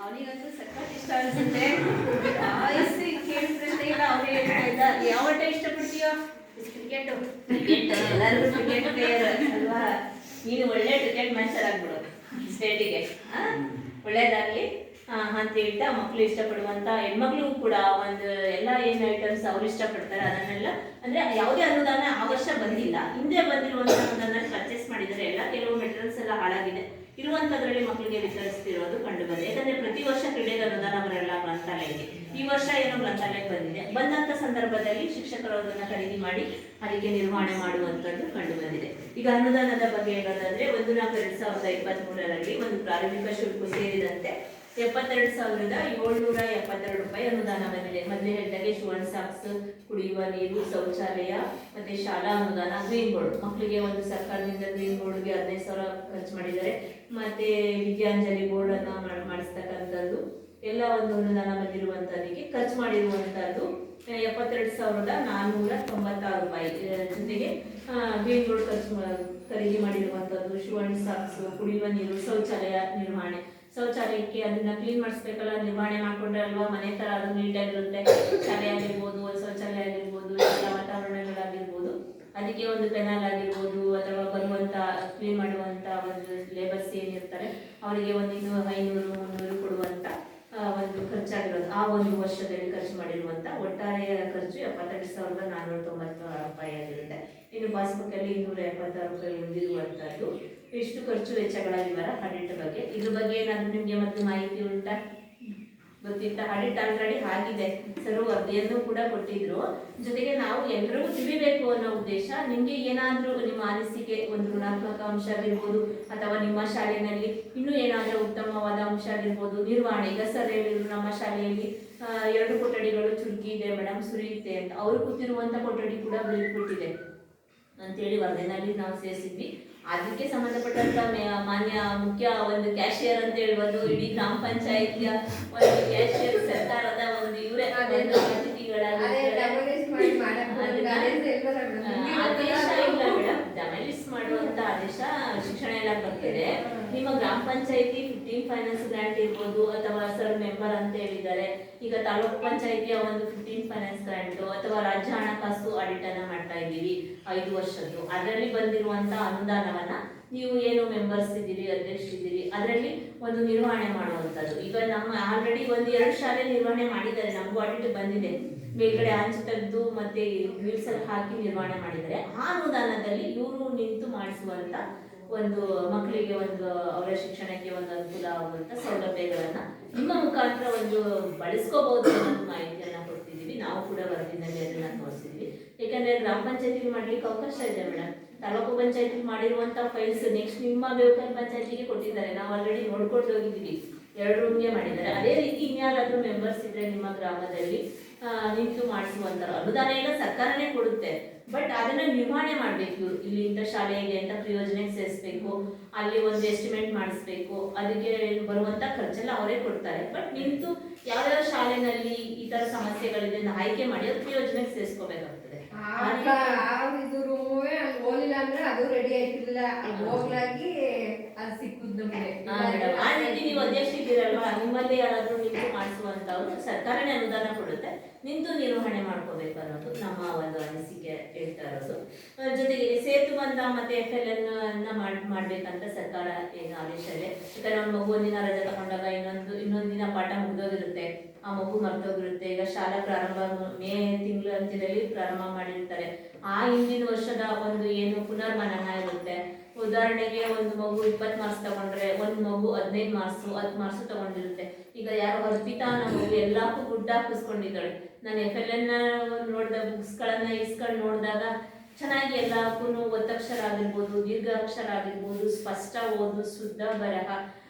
ಅವನಿಗಂತೂ ಸಖತ್ ಇಷ್ಟ ಅನ್ಸುತ್ತೆ. ಅವರೇ ಹೇಳ್ತಾ ಇದ್ದ, ಯಾವ ಆಟ ಇಷ್ಟಪಡ್ತೀಯೋ? ಕ್ರಿಕೆಟ್. ಎಲ್ಲರಿಗೂ ಕ್ರಿಕೆಟ್ ಪ್ಲೇಯರ್ ಅಲ್ವಾ, ನೀನು ಒಳ್ಳೆ ಕ್ರಿಕೆಟ್ ಮ್ಯಾಚರ್ ಆಗ್ಬಿಡು ಸ್ಟೇಟಿಗೆ, ಒಳ್ಳೇದಾಗ್ಲಿ ಅಂತ ಹೇಳ್ತಾ ಮಕ್ಕಳು ಇಷ್ಟಪಡುವಂತ ಹೆಣ್ಮಕ್ಳಿಗೂ ಕೂಡ ಒಂದು ಎಲ್ಲ ಏನ್ ಐಟಮ್ಸ್ ಅವ್ರು ಇಷ್ಟಪಡ್ತಾರೆ ಅದನ್ನೆಲ್ಲ, ಅಂದ್ರೆ ಯಾವುದೇ ಅನುದಾನ ಆ ವರ್ಷ ಬಂದಿಲ್ಲ, ಹಿಂದೆ ಬಂದಿರುವಂತ ಅನುದಾನ ಪರ್ಚೇಸ್ ಮಾಡಿದರೆ ಎಲ್ಲ ಕೆಲವು ಮೆಟೀರಿಯಲ್ಸ್ ಎಲ್ಲ ಹಾಳಾಗಿದೆ, ಇರುವಂತದ್ರಲ್ಲಿ ಮಕ್ಕಳಿಗೆ ವಿತರಿಸ್ತಿರೋದು ಕಂಡು ಬಂದಿದೆ. ಯಾಕಂದ್ರೆ ಪ್ರತಿ ವರ್ಷ ಕ್ರೀಡೆಗೆ ಅನುದಾನ ಬರಲ್ಲ ಗ್ರಂಥಾಲಯಕ್ಕೆ, ಈ ವರ್ಷ ಏನೋ ಗ್ರಂಥಾಲಯಕ್ಕೆ ಬಂದಿದೆ. ಬಂದಂತ ಸಂದರ್ಭದಲ್ಲಿ ಶಿಕ್ಷಕರು ಅದನ್ನ ಖರೀದಿ ಮಾಡಿ ಅದಕ್ಕೆ ನಿರ್ವಹಣೆ ಮಾಡುವಂತದ್ದು ಕಂಡು ಬಂದಿದೆ. ಈಗ ಅನುದಾನದ ಬಗ್ಗೆ ಹೇಳೋದಾದ್ರೆ 1/4/2023ರಲ್ಲಿ ಒಂದು ಪ್ರಾರಂಭಿಕ ಶುಲ್ಕ ಸೇರಿದಂತೆ 72,772 ರೂಪಾಯಿ ಅನುದಾನ ಬಂದಿದೆ. ಮೊದಲೇ ಹೇಳಿದಾಗೆ ಶೂ ಅಂಡ್ ಸಾಕ್ಸ್, ಕುಡಿಯುವ ನೀರು, ಶೌಚಾಲಯ, ಮತ್ತೆ ಶಾಲಾ ಅನುದಾನ, ಗ್ರೀನ್ ಬೋರ್ಡ್ ಮಕ್ಕಳಿಗೆ ಒಂದು ಸರ್ಕಾರದಿಂದ ಗ್ರೀನ್ ಬೋರ್ಡ್ಗೆ 15,000 ಖರ್ಚು ಮಾಡಿದ್ದಾರೆ. ಮತ್ತೆ ವಿದ್ಯಾಂಜಲಿ ಬೋರ್ಡ್ ಅನ್ನ ಮಾಡಿಸ್ತಕ್ಕಂಥದ್ದು ಎಲ್ಲ ಒಂದು ಅನುದಾನ ಬಂದಿರುವಂತದಕ್ಕೆ ಖರ್ಚು ಮಾಡಿರುವಂತದ್ದು 72,496 ರೂಪಾಯಿ. ಜೊತೆಗೆ ಗ್ರೀನ್ ಬೋರ್ಡ್ ಖರೀದಿ ಮಾಡಿರುವಂತದ್ದು, ಶೂ ಅಂಡ್ ಸಾಕ್ಸ್, ಕುಡಿಯುವ ನೀರು, ಶೌಚಾಲಯ ನಿರ್ವಹಣೆ. ಶೌಚಾಲಯಕ್ಕೆ ಅದನ್ನ ಕ್ಲೀನ್ ಮಾಡಿಸ್ಬೇಕಲ್ಲ, ನಿರ್ವಹಣೆ ಮಾಡ್ಕೊಂಡ್ರೆ ಅಲ್ವಾ ಮನೆ ತರ ಅದು ನೀಟಾಗಿರುತ್ತೆ. ಶಾಲೆ ಆಗಿರ್ಬೋದು, ಶೌಚಾಲಯ ಆಗಿರ್ಬೋದು, ಎಲ್ಲ ವಾತಾವರಣಗಳಾಗಿರ್ಬೋದು, ಅದಕ್ಕೆ ಒಂದು ಪೆನಾಲ್ ಆಗಿರ್ಬೋದು ಅಥವಾ ಬರುವಂತ ಕ್ಲೀನ್ ಮಾಡುವಂತ ಒಂದು ಲೇಬರ್ಸ್ ಏನಿರ್ತಾರೆ ಅವರಿಗೆ ಒಂದು 500-300 ಕೊಡುವಂತ ಒಂದು ಖರ್ಚಾಗಿರೋದು. ಆ ಒಂದು ವರ್ಷದಲ್ಲಿ ಖರ್ಚು ಮಾಡಿರುವಂಥ ಒಟ್ಟಾರೆ ಖರ್ಚು 72,490 ರೂಪಾಯಿ ಆಗಿರುತ್ತೆ. ಇನ್ನು ಪಾಸ್ಬುಕ್ಕಲ್ಲಿ 276 ರೂಪಾಯಿ ಉಳಿದಿರುವಂಥದ್ದು. ಇಷ್ಟು ಖರ್ಚು ವೆಚ್ಚಗಳ ವಿವರ ಆಡಿಟ್ ಬಗ್ಗೆ. ಇದ್ರ ಬಗ್ಗೆ ಏನಾದರೂ ನಿಮಗೆ ಮತ್ತೆ ಮಾಹಿತಿ ಉಂಟಾ? ಗೊತ್ತಿತ್ತ? ಆಡಿಟ್ ಆಲ್ರೆಡಿ ಆಗಿದೆ, ಸರ್ ವರದಿಯನ್ನು ಕೂಡ ಕೊಟ್ಟಿದ್ರು. ಜೊತೆಗೆ ನಾವು ಎಲ್ಲರಿಗೂ ತಿಳಿಬೇಕು ಅನ್ನೋ ಉದ್ದೇಶ. ನಿಮಗೆ ಏನಾದರೂ ನಿಮ್ಮ ಅನಿಸಿಕೆ, ಒಂದು ಋಣಾತ್ಮಕ ಅಂಶ ಆಗಿರ್ಬೋದು, ಅಥವಾ ನಿಮ್ಮ ಶಾಲೆಯಲ್ಲಿ ಇನ್ನೂ ಏನಾದರೂ ಉತ್ತಮವಾದ ಅಂಶ ಆಗಿರ್ಬೋದು, ನಿರ್ವಹಣೆ. ಈಗ ಸರ್ ಹೇಳಿದ್ರು ನಮ್ಮ ಶಾಲೆಯಲ್ಲಿ 2 ಕೊಠಡಿಗಳು ಚುರುಕಿ ಇದೆ ಮೇಡಮ್, ಸುರಿಯುತ್ತೆ ಅಂತ. ಅವರು ಕೂತಿರುವಂಥ ಕೊಠಡಿ ಕೂಡ ಬಿಟ್ಟಿದೆ ಅಂತೇಳಿ ವರದಿನಲ್ಲಿ ನಾವು ಸೇರಿಸಿದ್ವಿ. ಅದಕ್ಕೆ ಸಂಬಂಧಪಟ್ಟಂತ ಮಾನ್ಯ ಮುಖ್ಯ ಒಂದು ಕ್ಯಾಶಿಯರ್ ಅಂತ ಹೇಳ್ಬೋದು, ಇಡೀ ಗ್ರಾಮ ಪಂಚಾಯಿತಿಯ ಒಂದು ಕ್ಯಾಶಿಯರ್, ಸರ್ಕಾರದ ಒಂದು ಇವರೇ ಅತಿಥಿಗಳಾಗಿ ಆದೇಶ ಇಲ್ಲ ಮೇಡಮ್, ಡೆಮಾಲಿಷ್ ಮಾಡುವಂತ ಆದೇಶ ಶಿಕ್ಷಣ ಇಲಾಖೆ ಬರ್ತಿದೆ. ನಿಮ್ಮ ಗ್ರಾಮ ಪಂಚಾಯಿತಿ 15 ಫೈನಾನ್ಸ್ ಗ್ರಾಂಟ್ ಇರ್ಬೋದು, ಅಥವಾ ಸರ್ ಮೆಂಬರ್ ಅಂತ ಹೇಳಿದ್ದಾರೆ. ಈಗ ತಾಲೂಕು ಪಂಚಾಯಿತಿಯ ಒಂದು 15 ಫೈನಾನ್ಸ್ ಗ್ರಾಂಟ್, ಅಥವಾ ರಾಜ್ಯ ಹಣಕಾಸು ಆಡಿಟ್ ಅನ್ನ ಮಾಡ್ತಾ ಇದ್ದೀವಿ 5 ವರ್ಷದ್ದು. ಅದರಲ್ಲಿ ಬಂದಿರುವಂತ ಅನುದಾನವನ್ನ ನೀವು ಏನು ಮೆಂಬರ್ಸ್ ಇದ್ದೀರಿ, ಅಧ್ಯಕ್ಷರಿದ್ದೀರಿ, ಅದರಲ್ಲಿ ಒಂದು ನಿರ್ವಹಣೆ ಮಾಡುವಂಥದ್ದು. ಈಗ ನಮ್ಮ ಆಲ್ರೆಡಿ 1-2 ಶಾಲೆ ನಿರ್ವಹಣೆ ಮಾಡಿದ್ದಾರೆ, ನಮಗೂ ಆಡಿಟ್ ಬಂದಿದೆ. ಮೇಲ್ಗಡೆ ಹಂಚು ತೆಗೆದು ಮತ್ತೆ ವೀಲ್ಸ್ ಅಲ್ಲಿ ಹಾಕಿ ನಿರ್ವಹಣೆ ಮಾಡಿದ್ದಾರೆ. ಆ ಅನುದಾನದಲ್ಲಿ ಇವರು ನಿಂತು ಮಾಡಿಸುವಂತ ಒಂದು ಮಕ್ಕಳಿಗೆ ಒಂದು ಅವರ ಶಿಕ್ಷಣಕ್ಕೆ ಒಂದು ಅನುಕೂಲ ಆಗುವಂತ ಸೌಲಭ್ಯಗಳನ್ನ ನಿಮ್ಮ ಮುಖಾಂತರ ಒಂದು ಬಳಸ್ಕೋಬಹುದು ಅನ್ನೋ ಮಾಹಿತಿಯನ್ನ ಕೊಡ್ತಿದ್ದೀವಿ. ನಾವು ಕೂಡ ವರದಿನಲ್ಲಿ ಅದನ್ನ ತೋರಿಸಿದ್ವಿ. ಯಾಕಂದ್ರೆ ಗ್ರಾಮ ಪಂಚಾಯತಿಗೆ ಮಾಡ್ಲಿಕ್ಕೆ ಅವಕಾಶ ಇದೆ ಮೇಡಮ್. ತಾಲೂಕು ಪಂಚಾಯತಿಗೆ ಮಾಡಿರುವಂತ ಫೈಲ್ಸ್ ನೆಕ್ಸ್ಟ್ ನಿಮ್ಮ ಬೇಕಲ್ ಪಂಚಾಯತಿಗೆ ಕೊಟ್ಟಿದ್ದಾರೆ. ನಾವು ಆಲ್ರೆಡಿ ನೋಡ್ಕೊಂಡು ಹೋಗಿದ್ದೀವಿ, 2 ರೂಮ್ಗೆ ಮಾಡಿದ್ದಾರೆ. ಅದೇ ರೀತಿ ಇನ್ಯಾರಾದ್ರೂ ಮೆಂಬರ್ಸ್ ಇದ್ರೆ ನಿಮ್ಮ ಗ್ರಾಮದಲ್ಲಿ ನಿಂತು ಮಾಡಿಸುವಂತ ಅನುದಾನ ಎಲ್ಲ ಸರ್ಕಾರನೇ ಕೊಡುತ್ತೆ. ಬಟ್ ಅದನ್ನ ನಿರ್ವಹಣೆ ಮಾಡ್ಬೇಕು. ಇಲ್ಲಿ ಇಂಥ ಶಾಲೆ ಇದೆ ಅಂತ ಪ್ರಯೋಜನಕ್ಕೆ ಸೇರಿಸ್ಬೇಕು, ಅಲ್ಲಿ ಒಂದು ಎಸ್ಟಿಮೇಟ್ ಮಾಡಿಸ್ಬೇಕು, ಅದಕ್ಕೆ ಬರುವಂತ ಖರ್ಚೆಲ್ಲ ಅವರೇ ಕೊಡ್ತಾರೆ. ಬಟ್ ನಿಂತು ಯಾವ್ಯಾವ ಶಾಲೆನಲ್ಲಿ ಈ ತರ ಸಮಸ್ಯೆಗಳಿದೆ ಅಂತ ಆಯ್ಕೆ ಮಾಡಿ ಅದು ಪ್ರಯೋಜನಕ್ಕೆ ಸೇರಿಸ್ಕೋಬೇಕಾಗ್ತದೆ. ಹೋಗ್ಲಿಲ್ಲ ಅಂದ್ರೆ ಅದು ರೆಡಿ ಆಯ್ತಿರ್ಲಿಲ್ಲ, ಹೋಗ್ಲಾಗಿ ಅದು ಸಿಕ್ಕುದ್ ನಮ್ಗೆ. ಆ ರೀತಿ ನೀವು ಅಧ್ಯಕ್ಷ ಇದ್ದೀರಲ್ವಾ, ನಿಮ್ಮಲ್ಲಿ ಯಾರಾದ್ರೂ ನಿಂತು ಮಾಡಿಸುವಂತವ್ರು ಸರ್ಕಾರನೇ ಅನುದಾನ ಕೊಡುತ್ತೆ, ನಿಂತು ನಿರ್ವಹಣೆ ಮಾಡ್ಕೋಬೇಕು ಅನ್ನೋದು ನಮ್ಮ ಒಂದು ಅನಿಸಿಕೆ ಹೇಳ್ತಾ ಇರೋದು. ಜೊತೆಗೆ ಸೇತುಬಂಧ ಮತ್ತೆ FLN ಮಾಡ್ಬೇಕಂತ ಸರ್ಕಾರ ಏನು ಆದೇಶ ಇದೆ. ಯಾಕಂದ್ರೆ ಒಂದು ಮಗು ಒಂದಿನ ರಜೆ ತಗೊಂಡಾಗ ಇನ್ನೊಂದು ದಿನ ಪಾಠ ಮುಗ್ದೋಗಿರುತ್ತೆ, ಆ ಮಗು ಮರ್ತೋಗಿರುತ್ತೆ. ಈಗ ಶಾಲಾ ಪ್ರಾರಂಭ ಮೇ ತಿಂಗಳ ಅಂತ್ಯದಲ್ಲಿ ಪ್ರಾರಂಭ ಮಾಡಿರ್ತಾರೆ. ಆ ಹಿಂದಿನ ವರ್ಷದ ಒಂದು ಏನು ಪುನರ್ಮನನ ಇರುತ್ತೆ. ಉದಾಹರಣೆಗೆ ಒಂದು ಮಗು 20 ಮಾರ್ಕ್ಸ್ ತಗೊಂಡ್ರೆ, ಒಂದು ಮಗು 15 ಮಾರ್ಕ್ಸ್ 10 ಮಾರ್ಕ್ಸ್ ತಗೊಂಡಿರುತ್ತೆ. ಈಗ ಯಾರೋ ಅರ್ಪಿತಾ ಅನ್ನೋ ಮಗು ಎಲ್ಲಕ್ಕೂ ಗುಡ್ಡ ಹಾಕಿಸ್ಕೊಂಡಿದ್ದಾಳೆ. ನಾನು FLN ನೋಡಿದ ಬುಕ್ಸ್ಗಳನ್ನ ಇಸ್ಕೊಂಡು ನೋಡಿದಾಗ ಚೆನ್ನಾಗಿ ಎಲ್ಲಕ್ಕೂ ಒತ್ತಕ್ಷರ ಆಗಿರ್ಬೋದು, ದೀರ್ಘಾಕ್ಷರ ಆಗಿರ್ಬೋದು, ಸ್ಪಷ್ಟ ಓದು, ಶುದ್ಧ ಬರಹ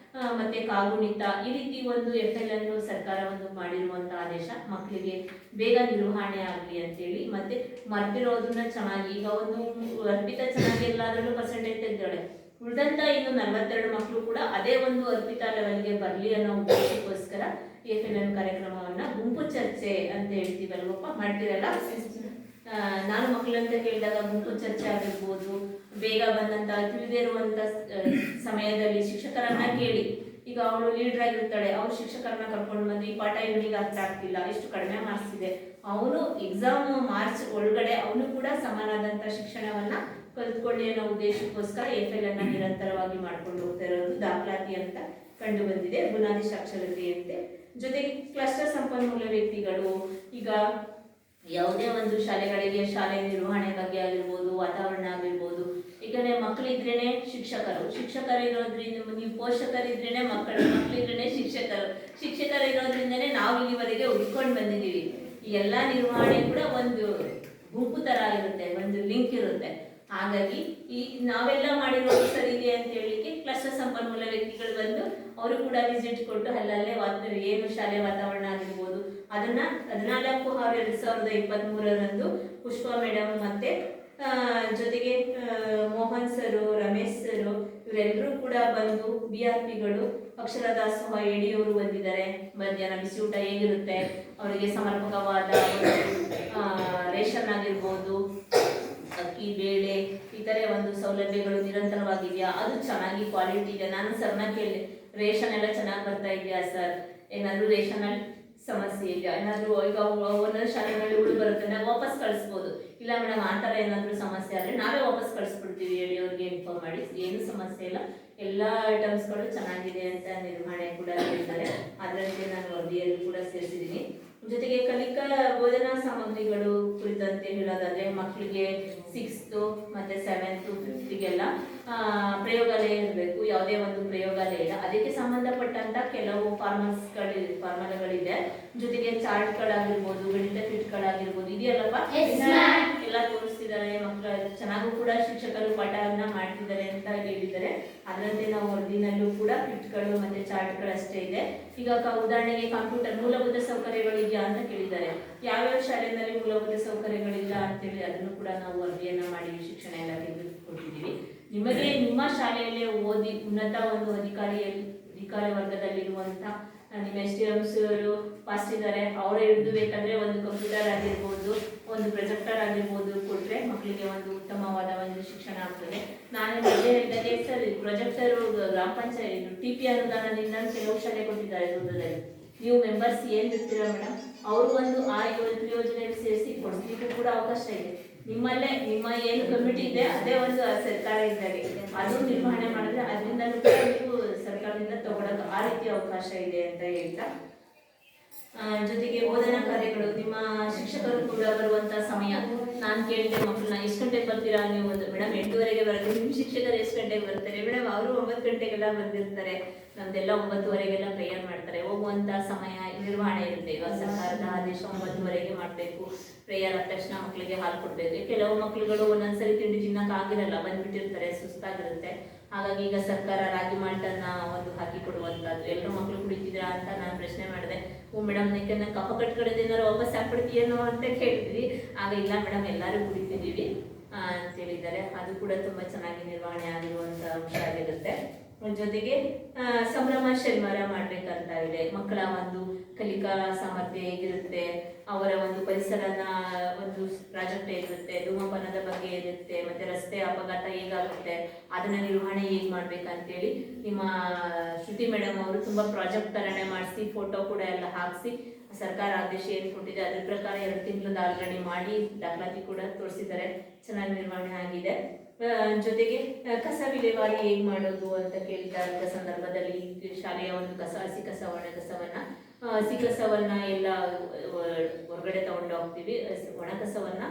ಮತ್ತೆ ಕಾಗುಣಿತ, ಈ ರೀತಿ ಒಂದು FLN ಸರ್ಕಾರ ಒಂದು ಮಾಡಿರುವಂತ ಆದೇಶ ಮಕ್ಕಳಿಗೆ ಬೇಗ ನಿರ್ವಹಣೆ ಆಗಲಿ ಅಂತೇಳಿ. ಮತ್ತೆ ಮರ್ತಿರೋದನ್ನ ಚೆನ್ನಾಗಿ, ಈಗ ಒಂದು ಅರ್ಪಿತಾ ಚೆನ್ನಾಗಿ ಎಲ್ಲಾದ್ರಲ್ಲೂ ಪರ್ಸೆಂಟೇಜ್ ತೆಗೆದಾಳೆ, ಉಳಿದಂತ ಇನ್ನು 42 ಮಕ್ಕಳು ಕೂಡ ಅದೇ ಒಂದು ಅರ್ಪಿತಾ ಲೆವೆಲ್ಗೆ ಬರಲಿ ಅನ್ನೋ ಉದ್ದೇಶಕ್ಕೋಸ್ಕರ FLN ಕಾರ್ಯಕ್ರಮವನ್ನ ಗುಂಪು ಚರ್ಚೆ ಅಂತ ಹೇಳ್ತೀವಲ್ವಪ್ಪ, ಮಾಡ್ತಿರಲ್ಲ. ನಾನು ಮಕ್ಕಳಂತ ಕೇಳಿದಾಗ ಗುಂಪು ಚರ್ಚೆ ಆಗಿರ್ಬೋದು, ಬೇಗ ಬಂದಂತ ತಿಳಿದೇ ಇರುವಂತ ಸಮಯದಲ್ಲಿ ಶಿಕ್ಷಕರನ್ನ ಕೇಳಿ. ಈಗ ಅವಳು ಲೀಡರ್ ಆಗಿರ್ತಾಳೆ, ಅವ್ರು ಶಿಕ್ಷಕರನ್ನ ಕರ್ಕೊಂಡು ಬಂದು ಈ ಪಾಠ ಇವನಿಗೆ ಅರ್ಥ ಆಗ್ತಿಲ್ಲ, ಎಷ್ಟು ಕಡಿಮೆ ಮಾರ್ಕ್ಸ್ ಇದೆ, ಅವನು ಎಕ್ಸಾಮ್ ಮಾರ್ಚ್ ಒಳಗಡೆ ಅವನು ಕೂಡ ಸಮಾನವಾದಂತ ಶಿಕ್ಷಣವನ್ನ ಕಲ್ತ್ಕೊಳ್ಳಿ ಅನ್ನೋ ಉದ್ದೇಶಕ್ಕೋಸ್ಕರ FLN ನಿರಂತರವಾಗಿ ಮಾಡ್ಕೊಂಡು ಹೋಗ್ತಾ ಇರೋದು ದಾಖಲಾತಿ ಅಂತ ಕಂಡು ಬಂದಿದೆ. ಬುನಾದಿ ಸಾಕ್ಷರತೆಯಂತೆ. ಜೊತೆಗೆ ಕ್ಲಸ್ಟರ್ ಸಂಪನ್ಮೂಲ ವ್ಯಕ್ತಿಗಳು, ಈಗ ಯಾವುದೇ ಒಂದು ಶಾಲೆಗಳಿಗೆ ಶಾಲೆ ನಿರ್ವಹಣೆ ಬಗ್ಗೆ ಆಗಿರ್ಬೋದು, ವಾತಾವರಣ ಆಗಿರ್ಬೋದು. ಈಗನೇ ಮಕ್ಕಳಿದ್ರೇನೆ ಶಿಕ್ಷಕರು ಇರೋದ್ರಿಂದ, ನೀವು ಪೋಷಕರಿದ್ರೇನೆ ಮಕ್ಕಳಿದ್ರೇನೆ ಶಿಕ್ಷಕರು ಇರೋದ್ರಿಂದನೇ ನಾವು ಇಲ್ಲಿವರೆಗೆ ಉಳ್ಕೊಂಡು ಬಂದಿದ್ದೀವಿ. ಈ ಎಲ್ಲ ನಿರ್ವಹಣೆ ಕೂಡ ಒಂದು ಗುಂಪು ತರ ಇರುತ್ತೆ, ಒಂದು ಲಿಂಕ್ ಇರುತ್ತೆ. ಹಾಗಾಗಿ ಈ ನಾವೆಲ್ಲ ಮಾಡಿರೋದು ಸರಿ ಇದೆ ಅಂತ ಹೇಳಿಕ್ಕೆ ಕ್ಲಸ್ಟರ್ ಸಂಪನ್ಮೂಲ ವ್ಯಕ್ತಿಗಳು ಬಂದು ಅವರು ಕೂಡ ವಿಸಿಟ್ ಕೊಟ್ಟು ಅಲ್ಲಲ್ಲೇ ಏನು ಶಾಲೆ ವಾತಾವರಣ ಆಗಿರ್ಬೋದು ಅದನ್ನ 14/6/2023 ಪುಷ್ಪಾ ಮೇಡಮ್ ಮತ್ತೆ ಜೊತೆಗೆ ಮೋಹನ್ ಸರು, ರಮೇಶ್ ಸರು ಇವರೆಲ್ಲರೂ ಕೂಡ ಬಂದು BRPಗಳು ಅಕ್ಷರ ದಾಸೋಹ ಯಡಿಯೂರು ಬಂದಿದ್ದಾರೆ. ಮಧ್ಯಾಹ್ನ ಬಿಸಿ ಊಟ ಹೇಗಿರುತ್ತೆ, ಅವರಿಗೆ ಸಮರ್ಪಕವಾದ ರೇಷನ್ ಆಗಿರ್ಬೋದು, ಅಕ್ಕಿ ಬೇಳೆ ಇತರೆ ಒಂದು ಸೌಲಭ್ಯಗಳು ನಿರಂತರವಾಗಿದೆಯಾ, ಅದು ಚೆನ್ನಾಗಿ ಕ್ವಾಲಿಟಿ ಇದೆ. ನಾನು ಸರ್ನ ಕೇಳಿದೆ, ರೇಷನ್ ಎಲ್ಲ ಚೆನ್ನಾಗಿ ಬರ್ತಾ ಇದೆಯಾ ಸರ್, ಏನಾದರೂ ರೇಷನ್ ಅಲ್ಲಿ ಸಮಸ್ಯೆ ಇದೆಯಾ, ಏನಾದರೂ ಈಗ ಒಂದೊಂದು ಶಾಲೆಗಳಲ್ಲಿ ಉಳಿ ಬರುತ್ತೆ, ನಾವು ವಾಪಸ್ ಕಳಿಸ್ಬೋದು. ಇಲ್ಲ ಮೇಡಮ್ ಆ ಥರ ಏನಾದರೂ ಸಮಸ್ಯೆ ಆದರೆ ನಾವೇ ವಾಪಸ್ ಕಳಿಸ್ಬಿಡ್ತೀವಿ, ಹೇಳಿ ಅವ್ರಿಗೆ ಇನ್ಫಾರ್ಮ್ ಮಾಡಿ, ಏನು ಸಮಸ್ಯೆ ಇಲ್ಲ, ಎಲ್ಲ ಐಟಮ್ಸ್ಗಳು ಚೆನ್ನಾಗಿದೆ ಅಂತ ನಿರ್ವಹಣೆ ಕೂಡ ಹೇಳ್ತಾರೆ. ಅದರಂತೆ ನಾನು ವರದಿಯಲ್ಲಿ ಕೂಡ ಸೇರಿಸಿದ್ದೀನಿ. ಜೊತೆಗೆ ಕಲಿಕಾ ಬೋಧನಾ ಸಾಮಗ್ರಿಗಳು ಕುರಿತಂತೆ ಹೇಳೋದಾದ್ರೆ ಮಕ್ಕಳಿಗೆ 6th ಮತ್ತೆ 7th 5thಗೆಲ್ಲ ಪ್ರಯೋಗಾಲಯ ಇರಬೇಕು. ಯಾವುದೇ ಒಂದು ಪ್ರಯೋಗಾಲಯ ಇಲ್ಲ, ಅದಕ್ಕೆ ಸಂಬಂಧಪಟ್ಟಂತ ಕೆಲವು ಫಾರ್ಮುಲಾಗಳಿದೆ. ಜೊತೆಗೆ ಚಾರ್ಟ್ಗಳಾಗಿರ್ಬೋದು, ಗಣಿತ ಕಿಟ್ಗಳಾಗಿರ್ಬೋದು, ಇದೆಯಲ್ಲಪ್ಪ ಎಲ್ಲ ತೋರಿಸ್ತಿದ್ದಾರೆ. ಮಕ್ಕಳು ಚೆನ್ನಾಗೂ ಕೂಡ ಶಿಕ್ಷಕರು ಪಾಠವನ್ನ ಮಾಡ್ತಿದ್ದಾರೆ ಅಂತ ಹೇಳಿದ್ದಾರೆ. ಅದರಂತೆ ನಾವು ವರದಿನಲ್ಲೂ ಕೂಡ ಕಿಟ್ಗಳು ಮತ್ತೆ ಚಾರ್ಟ್ಗಳಷ್ಟೇ ಇದೆ. ಈಗ ಉದಾಹರಣೆಗೆ ಕಂಪ್ಯೂಟರ್ ಮೂಲಭೂತ ಸೌಕರ್ಯಗಳಿದೆಯಾ ಅಂತ ಕೇಳಿದ್ದಾರೆ. ಯಾವ್ಯಾವ ಶಾಲೆಯಲ್ಲಿ ಮೂಲಭೂತ ಸೌಕರ್ಯಗಳಿಲ್ಲ ಅಂತೇಳಿ ಅದನ್ನು ಕೂಡ ನಾವು ವರದಿಯನ್ನ ಮಾಡಿ ಶಿಕ್ಷಣ ಇಲಾಖೆಗೆ ಕೊಟ್ಟಿದ್ದೀವಿ. ನಿಮಗೆ ನಿಮ್ಮ ಶಾಲೆಯಲ್ಲೇ ಓದಿ ಉನ್ನತ ಒಂದು ಅಧಿಕಾರಿ ವರ್ಗದಲ್ಲಿರುವಂತ ನಿಮ್ಮ STMs ಪಾಸ್ ಇದ್ದಾರೆ, ಅವರೇ ಹಿಡಿದು ಬೇಕಂದ್ರೆ ಒಂದು ಕಂಪ್ಯೂಟರ್ ಆಗಿರ್ಬೋದು, ಒಂದು ಪ್ರೊಜೆಕ್ಟರ್ ಆಗಿರ್ಬೋದು ಕೊಟ್ರೆ ಮಕ್ಕಳಿಗೆ ಒಂದು ಉತ್ತಮವಾದ ಒಂದು ಶಿಕ್ಷಣ ಆಗ್ತದೆ. ನಾನು ಹೇಳಿದಾಗ ಸರ್ ಪ್ರೊಜೆಕ್ಟರ್ ಗ್ರಾಮ ಪಂಚಾಯತ್ TP ಅನುದಾನದಿಂದ ಕೆಲವು ಶಾಲೆ ಕೊಟ್ಟಿದ್ದಾರೆ ದುರ್ಗದಲ್ಲಿ. ನೀವು ಮೆಂಬರ್ಸ್ ಏನ್ ಇರ್ತೀರಾ ಮೇಡಮ್, ಅವರು ಒಂದು ಆ ಯೋಜನೆಯಲ್ಲಿ ಸೇರಿಸಿ ಕೊಡ್ಲಿಕ್ಕೂ ಕೂಡ ಅವಕಾಶ ಇದೆ. ನಿಮ್ಮಲ್ಲೇ ನಿಮ್ಮ ಏನು ಕಮಿಟಿ ಇದೆ ಅದೇ ಒಂದು ಸರ್ಕಾರ ಇದ್ದಾಗ ಅದು ನಿರ್ವಹಣೆ ಮಾಡಿದ್ರೆ ಅದರಿಂದ ನೀವು ಸರ್ಕಾರದಿಂದ ತಗೊಳ್ಳೋಕೆ ಆ ರೀತಿ ಅವಕಾಶ ಇದೆ ಅಂತ ಹೇಳ್ತಾ, ಜೊತೆಗೆ ಬೋಧನಾ ಕಾರ್ಯಗಳು ನಿಮ್ಮ ಶಿಕ್ಷಕರು ಕೂಡ ಬರುವಂತ ಸಮಯ ನಾನು ಕೇಳಿದೆ ಮಕ್ಕಳನ್ನ ಎಷ್ಟು ಗಂಟೆಗೆ ಬರ್ತೀರಾ ನೀವು? ಮೇಡಮ್ 8:30ಗೆ ಬರ್ತೀವಿ. ನಿಮ್ಮ ಶಿಕ್ಷಕರು ಎಷ್ಟು ಗಂಟೆಗೆ ಬರ್ತಾರೆ? ಮೇಡಮ್ ಅವರು 9 ಗಂಟೆಗೆಲ್ಲ ಬಂದಿರ್ತಾರೆ. ನಮ್ದೆಲ್ಲ 9:30ಗೆಲ್ಲ ಪ್ರೇಯರ್ ಮಾಡ್ತಾರೆ. ಹೋಗುವಂತ ಸಮಯ ನಿರ್ವಹಣೆ ಇರುತ್ತೆ. ಈಗ ಸರ್ಕಾರದ ಆದೇಶ 9:30ಗೆ ಮಾಡಬೇಕು. ಪ್ರೇಯರ್ ಆದ ತಕ್ಷಣ ಮಕ್ಕಳಿಗೆ ಹಾಲು ಕೊಡ್ಬೇಕು. ಕೆಲವು ಮಕ್ಕಳುಗಳು ಒಂದೊಂದ್ಸರಿ ತಿಂಡಿ ತಿನ್ನಕ್ ಆಗಿರಲ್ಲ, ಬಂದ್ಬಿಟ್ಟಿರ್ತಾರೆ, ಸುಸ್ತಾಗಿರುತ್ತೆ. ಹಾಗಾಗಿ ಈಗ ಸರ್ಕಾರ ರಾಗಿ ಮಾಲ್ಟನ್ನ ಒಂದು ಹಾಕಿ ಕೊಡುವಂತದ್ದು. ಎಲ್ಲರೂ ಮಕ್ಕಳು ಕುಡಿತಿದ್ರಾ ಅಂತ ನಾನು ಪ್ರಶ್ನೆ ಮಾಡಿದೆ. ಮೇಡಮ್ ಯಾಕಂದ್ರೆ ಕಫ ಕಟ್ಕೊಳ್ಳೋದೇನಾರು ವಾಪಸ್ ಹಾಕ್ಬಿಡ್ತೀಯೇನೋ ಅಂತ ಕೇಳಿದ್ವಿ. ಆಗ ಇಲ್ಲ ಮೇಡಮ್ ಎಲ್ಲರೂ ಕುಡಿತಿದ್ದೀವಿ ಅಂತ ಹೇಳಿದ್ದಾರೆ. ಅದು ಕೂಡ ತುಂಬಾ ಚೆನ್ನಾಗಿ ನಿರ್ವಹಣೆ ಆಗಿರುವಂತ ಅಂಶ ಆಗಿರುತ್ತೆ. ಜೊತೆಗೆ ಸಂಭ್ರಮ ಶನಿವಾರ ಮಾಡ್ಬೇಕಂತ ಇದೆ. ಮಕ್ಕಳ ಒಂದು ಕಲಿಕಾ ಸಾಮರ್ಥ್ಯ ಹೇಗಿರುತ್ತೆ, ಅವರ ಒಂದು ಪರಿಸರನ ಒಂದು ಪ್ರಾಜೆಕ್ಟ್ ಹೇಗಿರುತ್ತೆ, ಧೂಮಪಾನದ ಬಗ್ಗೆ ಇರುತ್ತೆ, ಮತ್ತೆ ರಸ್ತೆ ಅಪಘಾತ ಹೇಗಾಗುತ್ತೆ, ಅದನ್ನ ನಿರ್ವಹಣೆ ಹೇಗೆ ಮಾಡ್ಬೇಕಂತೇಳಿ ನಿಮ್ಮ ಶ್ರುತಿ ಮೇಡಮ್ ಅವರು ತುಂಬಾ ಪ್ರಾಜೆಕ್ಟ್ ತರನೇ ಮಾಡಿಸಿ ಫೋಟೋ ಕೂಡ ಎಲ್ಲ ಹಾಕಿಸಿ ಸರ್ಕಾರ ಆದೇಶ ಏನು ಕೊಟ್ಟಿದೆ ಅದ್ರ ಪ್ರಕಾರ 2 ತಿಂಗಳು ಆಲ್ರೆಡಿ ಮಾಡಿ ದಾಖಲಾತಿ ಕೂಡ ತೋರಿಸಿದ್ದಾರೆ. ಚೆನ್ನಾಗಿ ನಿರ್ವಹಣೆ ಆಗಿದೆ. ಜೊತೆಗೆ ಕಸ ವಿಲೇವಾರಿ ಹೇಗೆ ಮಾಡೋದು ಅಂತ ಕೇಳಿದ ಸಂದರ್ಭದಲ್ಲಿ ಶಾಲೆಯ ಒಂದು ಹಸಿ ಕಸ ಒಣ ಕಸವನ್ನ ಹಸಿ ಕಸವನ್ನ ಎಲ್ಲ ಹೊರಗಡೆ ತಗೊಂಡು ಹೋಗ್ತೀವಿ, ಒಣ ಕಸವನ್ನ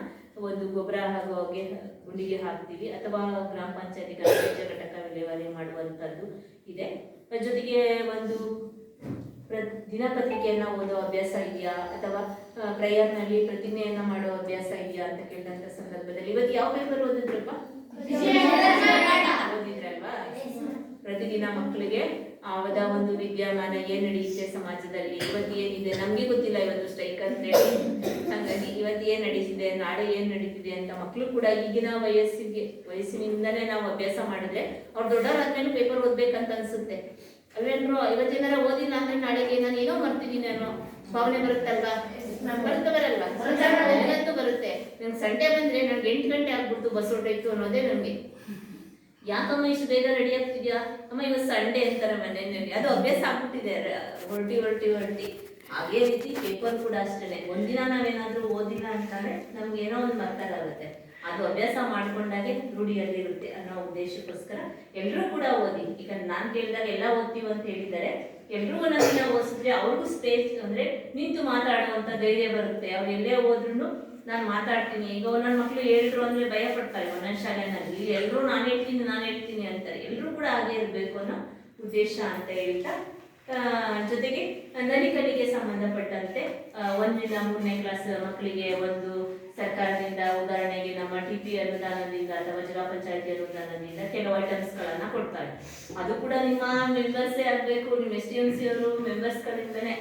ಒಂದು ಗೊಬ್ಬರ ಹಾಗೆ ಗುಂಡಿಗೆ ಹಾಕ್ತೀವಿ ಅಥವಾ ಗ್ರಾಮ ಪಂಚಾಯತಿ ತ್ಯಾಜ್ಯ ಘಟಕ ವಿಲೇವಾರಿ ಮಾಡುವಂಥದ್ದು ಇದೆ. ಜೊತೆಗೆ ಒಂದು ದಿನಪತ್ರಿಕೆಯನ್ನ ಓದೋ ಅಭ್ಯಾಸ ಇದೆಯಾ ಅಥವಾ ಪ್ರೇಯರ್ನಲ್ಲಿ ಪ್ರತಿಜ್ಞೆಯನ್ನ ಮಾಡೋ ಅಭ್ಯಾಸ ಇದೆಯಾ ಅಂತ ಕೇಳಿದಂತ ಸಂದರ್ಭದಲ್ಲಿ ಇವತ್ತು ಯಾವ ಪೇಪರ್ ಓದಿದ್ರಪ್ಪ? ಓದಿದ್ರಲ್ವಾ? ಪ್ರತಿದಿನ ಮಕ್ಕಳಿಗೆ ಅವದ ಒಂದು ವಿದ್ಯಮಾನ ಏನ್ ನಡೆಯುತ್ತೆ ಸಮಾಜದಲ್ಲಿ, ಇವತ್ತು ಏನಿದೆ ನಮ್ಗೆ ಗೊತ್ತಿಲ್ಲ, ಇವತ್ತು ಸ್ಟ್ರೈಕ್ ಅಂತ ಹೇಳಿ, ಹಾಗಾಗಿ ಇವತ್ತು ಏನ್ ನಡೀತಿದೆ, ನಾಳೆ ಏನ್ ನಡೀತಿದೆ ಅಂತ ಮಕ್ಕಳು ಕೂಡ ಈಗಿನ ವಯಸ್ಸಿನಿಂದನೇ ನಾವು ಅಭ್ಯಾಸ ಮಾಡಿದ್ರೆ ಅವ್ರು ದೊಡ್ಡವರಾದ್ಮೇಲೆ ಪೇಪರ್ ಓದ್ಬೇಕಂತ ಅನ್ಸುತ್ತೆ ಅಲ್ವೇನ್ರು? ಇವತ್ತೇನಾರ ಓದಿಲ್ಲ ಅಂದ್ರೆ ನಾಳೆಗೆ ನಾನು ಏನೋ ಮರ್ತಿದ್ದೀನಿ ಅನ್ನೋ ಭಾವನೆ ಬರುತ್ತಲ್ವಾ? ಬರಲ್ವಾ? ನನಗಂತೂ ಬರುತ್ತೆ. ನಂಗೆ ಸಂಡೇ ಬಂದ್ರೆ ನನ್ಗೆ 8 ಗಂಟೆ ಆಗ್ಬಿಡ್ತು, ಬಸ್ ಹೊರಟಾಯ್ತು ಅನ್ನೋದೇ ನಮ್ಗೆ. ಯಾಕಮ್ಮ ಇಷ್ಟು ಬೇಗ ರೆಡಿ ಆಗ್ತಿದ್ಯಾ? ಅಮ್ಮ ಇವತ್ತು ಸಂಡೇ ಅಂತಾರೆ ಮನೆಯಲ್ಲಿ. ಅದು ಅಭ್ಯಾಸ ಆಗ್ಬಿಟ್ಟಿದೆ, ಹೊರಟಿ. ಅದೇ ರೀತಿ ಪೇಪರ್ ಕೂಡ ಅಷ್ಟೇ. ಒಂದಿನ ನಾವೇನಾದ್ರೂ ಓದಿಲ್ಲ ಅಂತಂದ್ರೆ ನಮ್ಗೆ ಏನೋ ಒಂದು ಮರ್ತಾಗುತ್ತೆ. ಅದು ಅಭ್ಯಾಸ ಮಾಡ್ಕೊಂಡಾಗೆ ರೂಢಿಯಲ್ಲಿ ಇರುತ್ತೆ ಅನ್ನೋ ಉದ್ದೇಶಕ್ಕೋಸ್ಕರ ಎಲ್ಲರೂ ಕೂಡ ಓದಿ. ಈಗ ನಾನು ಕೇಳಿದಾಗ ಎಲ್ಲ ಓದ್ತೀವಿ ಅಂತ ಹೇಳಿದ್ದಾರೆ. ಎಲ್ರೂ ಒಂದೊಂದಿನ ಓದಿಸಿದ್ರೆ ಅವ್ರಿಗೂ ಸ್ಪೇಸ್ ಅಂದ್ರೆ ನಿಂತು ಮಾತಾಡುವಂತ ಧೈರ್ಯ ಬರುತ್ತೆ. ಅವ್ರು ಎಲ್ಲೇ ಹೋದ್ರು ನಾನು ಮಾತಾಡ್ತೀನಿ. ಈಗ ನನ್ನ ಮಕ್ಕಳು ಹೇಳಿದ್ರು ಅಂದ್ರೆ ಭಯ ಪಡ್ತಾರೆ ಒಂದೊಂದು ಶಾಲೆನಲ್ಲಿ. ಎಲ್ಲರೂ ನಾನು ಹೇಳ್ತೀನಿ ಅಂತಾರೆ. ಎಲ್ಲರೂ ಕೂಡ ಹಾಗೆ ಇರಬೇಕು ಅನ್ನೋ ಉದ್ದೇಶ ಅಂತ ಹೇಳ್ತಾ, ಜೊತೆಗೆ ನಲಿಕಲಿಗೆ ಸಂಬಂಧಪಟ್ಟಂತೆ 1ರಿಂದ 3ನೇ ಕ್ಲಾಸ್ ಮಕ್ಕಳಿಗೆ ಒಂದು ಸರ್ಕಾರದಿಂದ ಉದಾಹರಣೆಗೆ ನಮ್ಮ TP ಅನುದಾನದಿಂದ ಅಥವಾ ಜಿಲ್ಲಾ ಪಂಚಾಯತಿ ಅನುದಾನದಿಂದ ಕೆಲವು ಐಟಮ್ಸ್ಗಳನ್ನ ಕೊಡ್ತಾರೆ. ಅದು ಕೂಡ ನಿಮ್ಮ ಮೆಂಬರ್ಸೇ ಆಗಬೇಕು. ನಿಮ್ಮ STMC ಅವರು ಮೆಂಬರ್ಸ್ಗಳಿಂದನೇ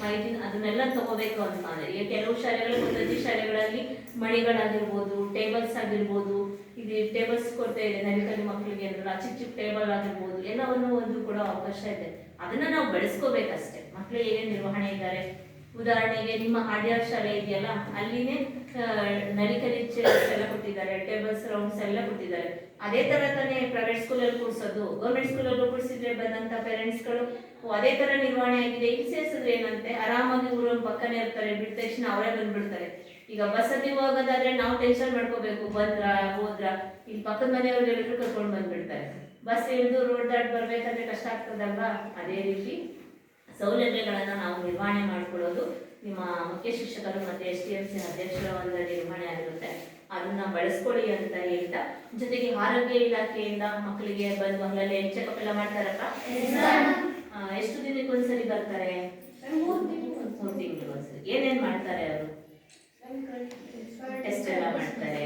ಮಾಹಿತಿ ಅದನ್ನೆಲ್ಲ ತಗೋಬೇಕು ಅಂತಂದ್ರೆ, ಈಗ ಕೆಲವು ಶಾಲೆಗಳಲ್ಲಿ ಪ್ರತಿ ಶಾಲೆಗಳಲ್ಲಿ ಮಣಿಗಳಾಗಿರ್ಬೋದು, ಟೇಬಲ್ಸ್ ಆಗಿರ್ಬೋದು, ಇದು ಟೇಬಲ್ಸ್ ಕೊಡ್ತಾ ಇದೆ ನಲಿಕಲಿ ಮಕ್ಕಳಿಗೆ ಅಂದ್ರೆ ಚಿಕ್ಕ ಟೇಬಲ್ ಆಗಿರ್ಬೋದು, ಎಲ್ಲವನ್ನು ಒಂದು ಕೂಡ ಅವಕಾಶ ಇದೆ. ಅದನ್ನ ನಾವು ಬೆಳೆಸ್ಕೋಬೇಕಷ್ಟೇ. ಮಕ್ಕಳು ಹೇಗೆ ನಿರ್ವಹಣೆ ಇದ್ದಾರೆ. ಉದಾಹರಣೆಗೆ ನಿಮ್ಮ ಹಾಡ್ಯಾರ್ ಶಾಲೆ ಇದೆಯಲ್ಲ, ಅಲ್ಲಿನೇ ನಲಿಕಲಿ ಚೇರ್ಸ್ ಎಲ್ಲ ಕೊಟ್ಟಿದ್ದಾರೆ, ಟೇಬಲ್ಸ್ ರೌಂಡ್ಸ್ ಎಲ್ಲ ಕೊಟ್ಟಿದ್ದಾರೆ. ಅದೇ ತರ ತಾನೇ ಪ್ರೈವೇಟ್ ಸ್ಕೂಲಲ್ಲಿ ಕೂರಿಸೋದು. ಗೌರ್ಮೆಂಟ್ ಸ್ಕೂಲಲ್ಲೂ ಕೂರಿಸಿದ್ರೆ ಬಂದಂತ ಪೇರೆಂಟ್ಸ್ಗಳು ಅದೇ ತರ ನಿರ್ವಹಣೆ ಆಗಿದೆ. ಇಲ್ಲಿ ಸೇರಿಸಿದ್ರೆ ಏನಂತೆ, ಆರಾಮಾಗಿ ಊರ ಪಕ್ಕನೇ ಇರ್ತಾರೆ, ಬಿಟ್ಟ ತಕ್ಷಣ ಅವರೇ ಬಂದ್ಬಿಡ್ತಾರೆ. ಈಗ ಬಸ್ಸಲ್ಲಿ ಹೋಗೋದಾದ್ರೆ ನಾವು ಟೆನ್ಷನ್ ಮಾಡ್ಕೋಬೇಕು, ಬಂದ್ರ ಹೋದ್ರ, ಇಲ್ಲಿ ಪಕ್ಕದ ಮನೆಯವ್ರು ಎಲ್ಲರೂ ಕರ್ಕೊಂಡು ಬಂದ್ಬಿಡ್ತಾರೆ. ಬಸ್ ಇಳಿದು ರೋಡ್ ದಾಟ್ ಬರ್ಬೇಕಂದ್ರೆ ಕಷ್ಟ ಆಗ್ತದಲ್ವಾ? ಅದೇ ರೀತಿ ಸೌಲಭ್ಯಗಳನ್ನ ನಾವು ನಿರ್ವಹಣೆ ಮಾಡ್ಕೊಳ್ಳೋದು ನಿಮ್ಮ ಮುಖ್ಯ ಶಿಕ್ಷಕರು ಮತ್ತೆ STMC ಅಧ್ಯಕ್ಷರ ಒಂದು ನಿರ್ವಹಣೆ ಆಗಿರುತ್ತೆ. ಅದನ್ನ ಬಳಸ್ಕೊಳ್ಳಿ ಅಂತ ಹೇಳ್ತಾ, ಜೊತೆಗೆ ಆರೋಗ್ಯ ಇಲಾಖೆಯಿಂದ ಮಕ್ಕಳಿಗೆ ಬಂದು ಅಲ್ಲಲ್ಲಿ ಚೆಕಪ್ ಎಲ್ಲ ಮಾಡ್ತಾರಪ್ಪ. ಎಷ್ಟು ದಿನಕ್ಕೆ ಒಂದ್ಸರಿ ಬರ್ತಾರೆ? 3 ತಿಂಗಳಿಗೆ ಒಂದ್ಸರಿ. ಏನೇನ್ ಮಾಡ್ತಾರೆ ಅವರು? ಟೆಸ್ಟ್ ಎಲ್ಲ ಮಾಡ್ತಾರೆ,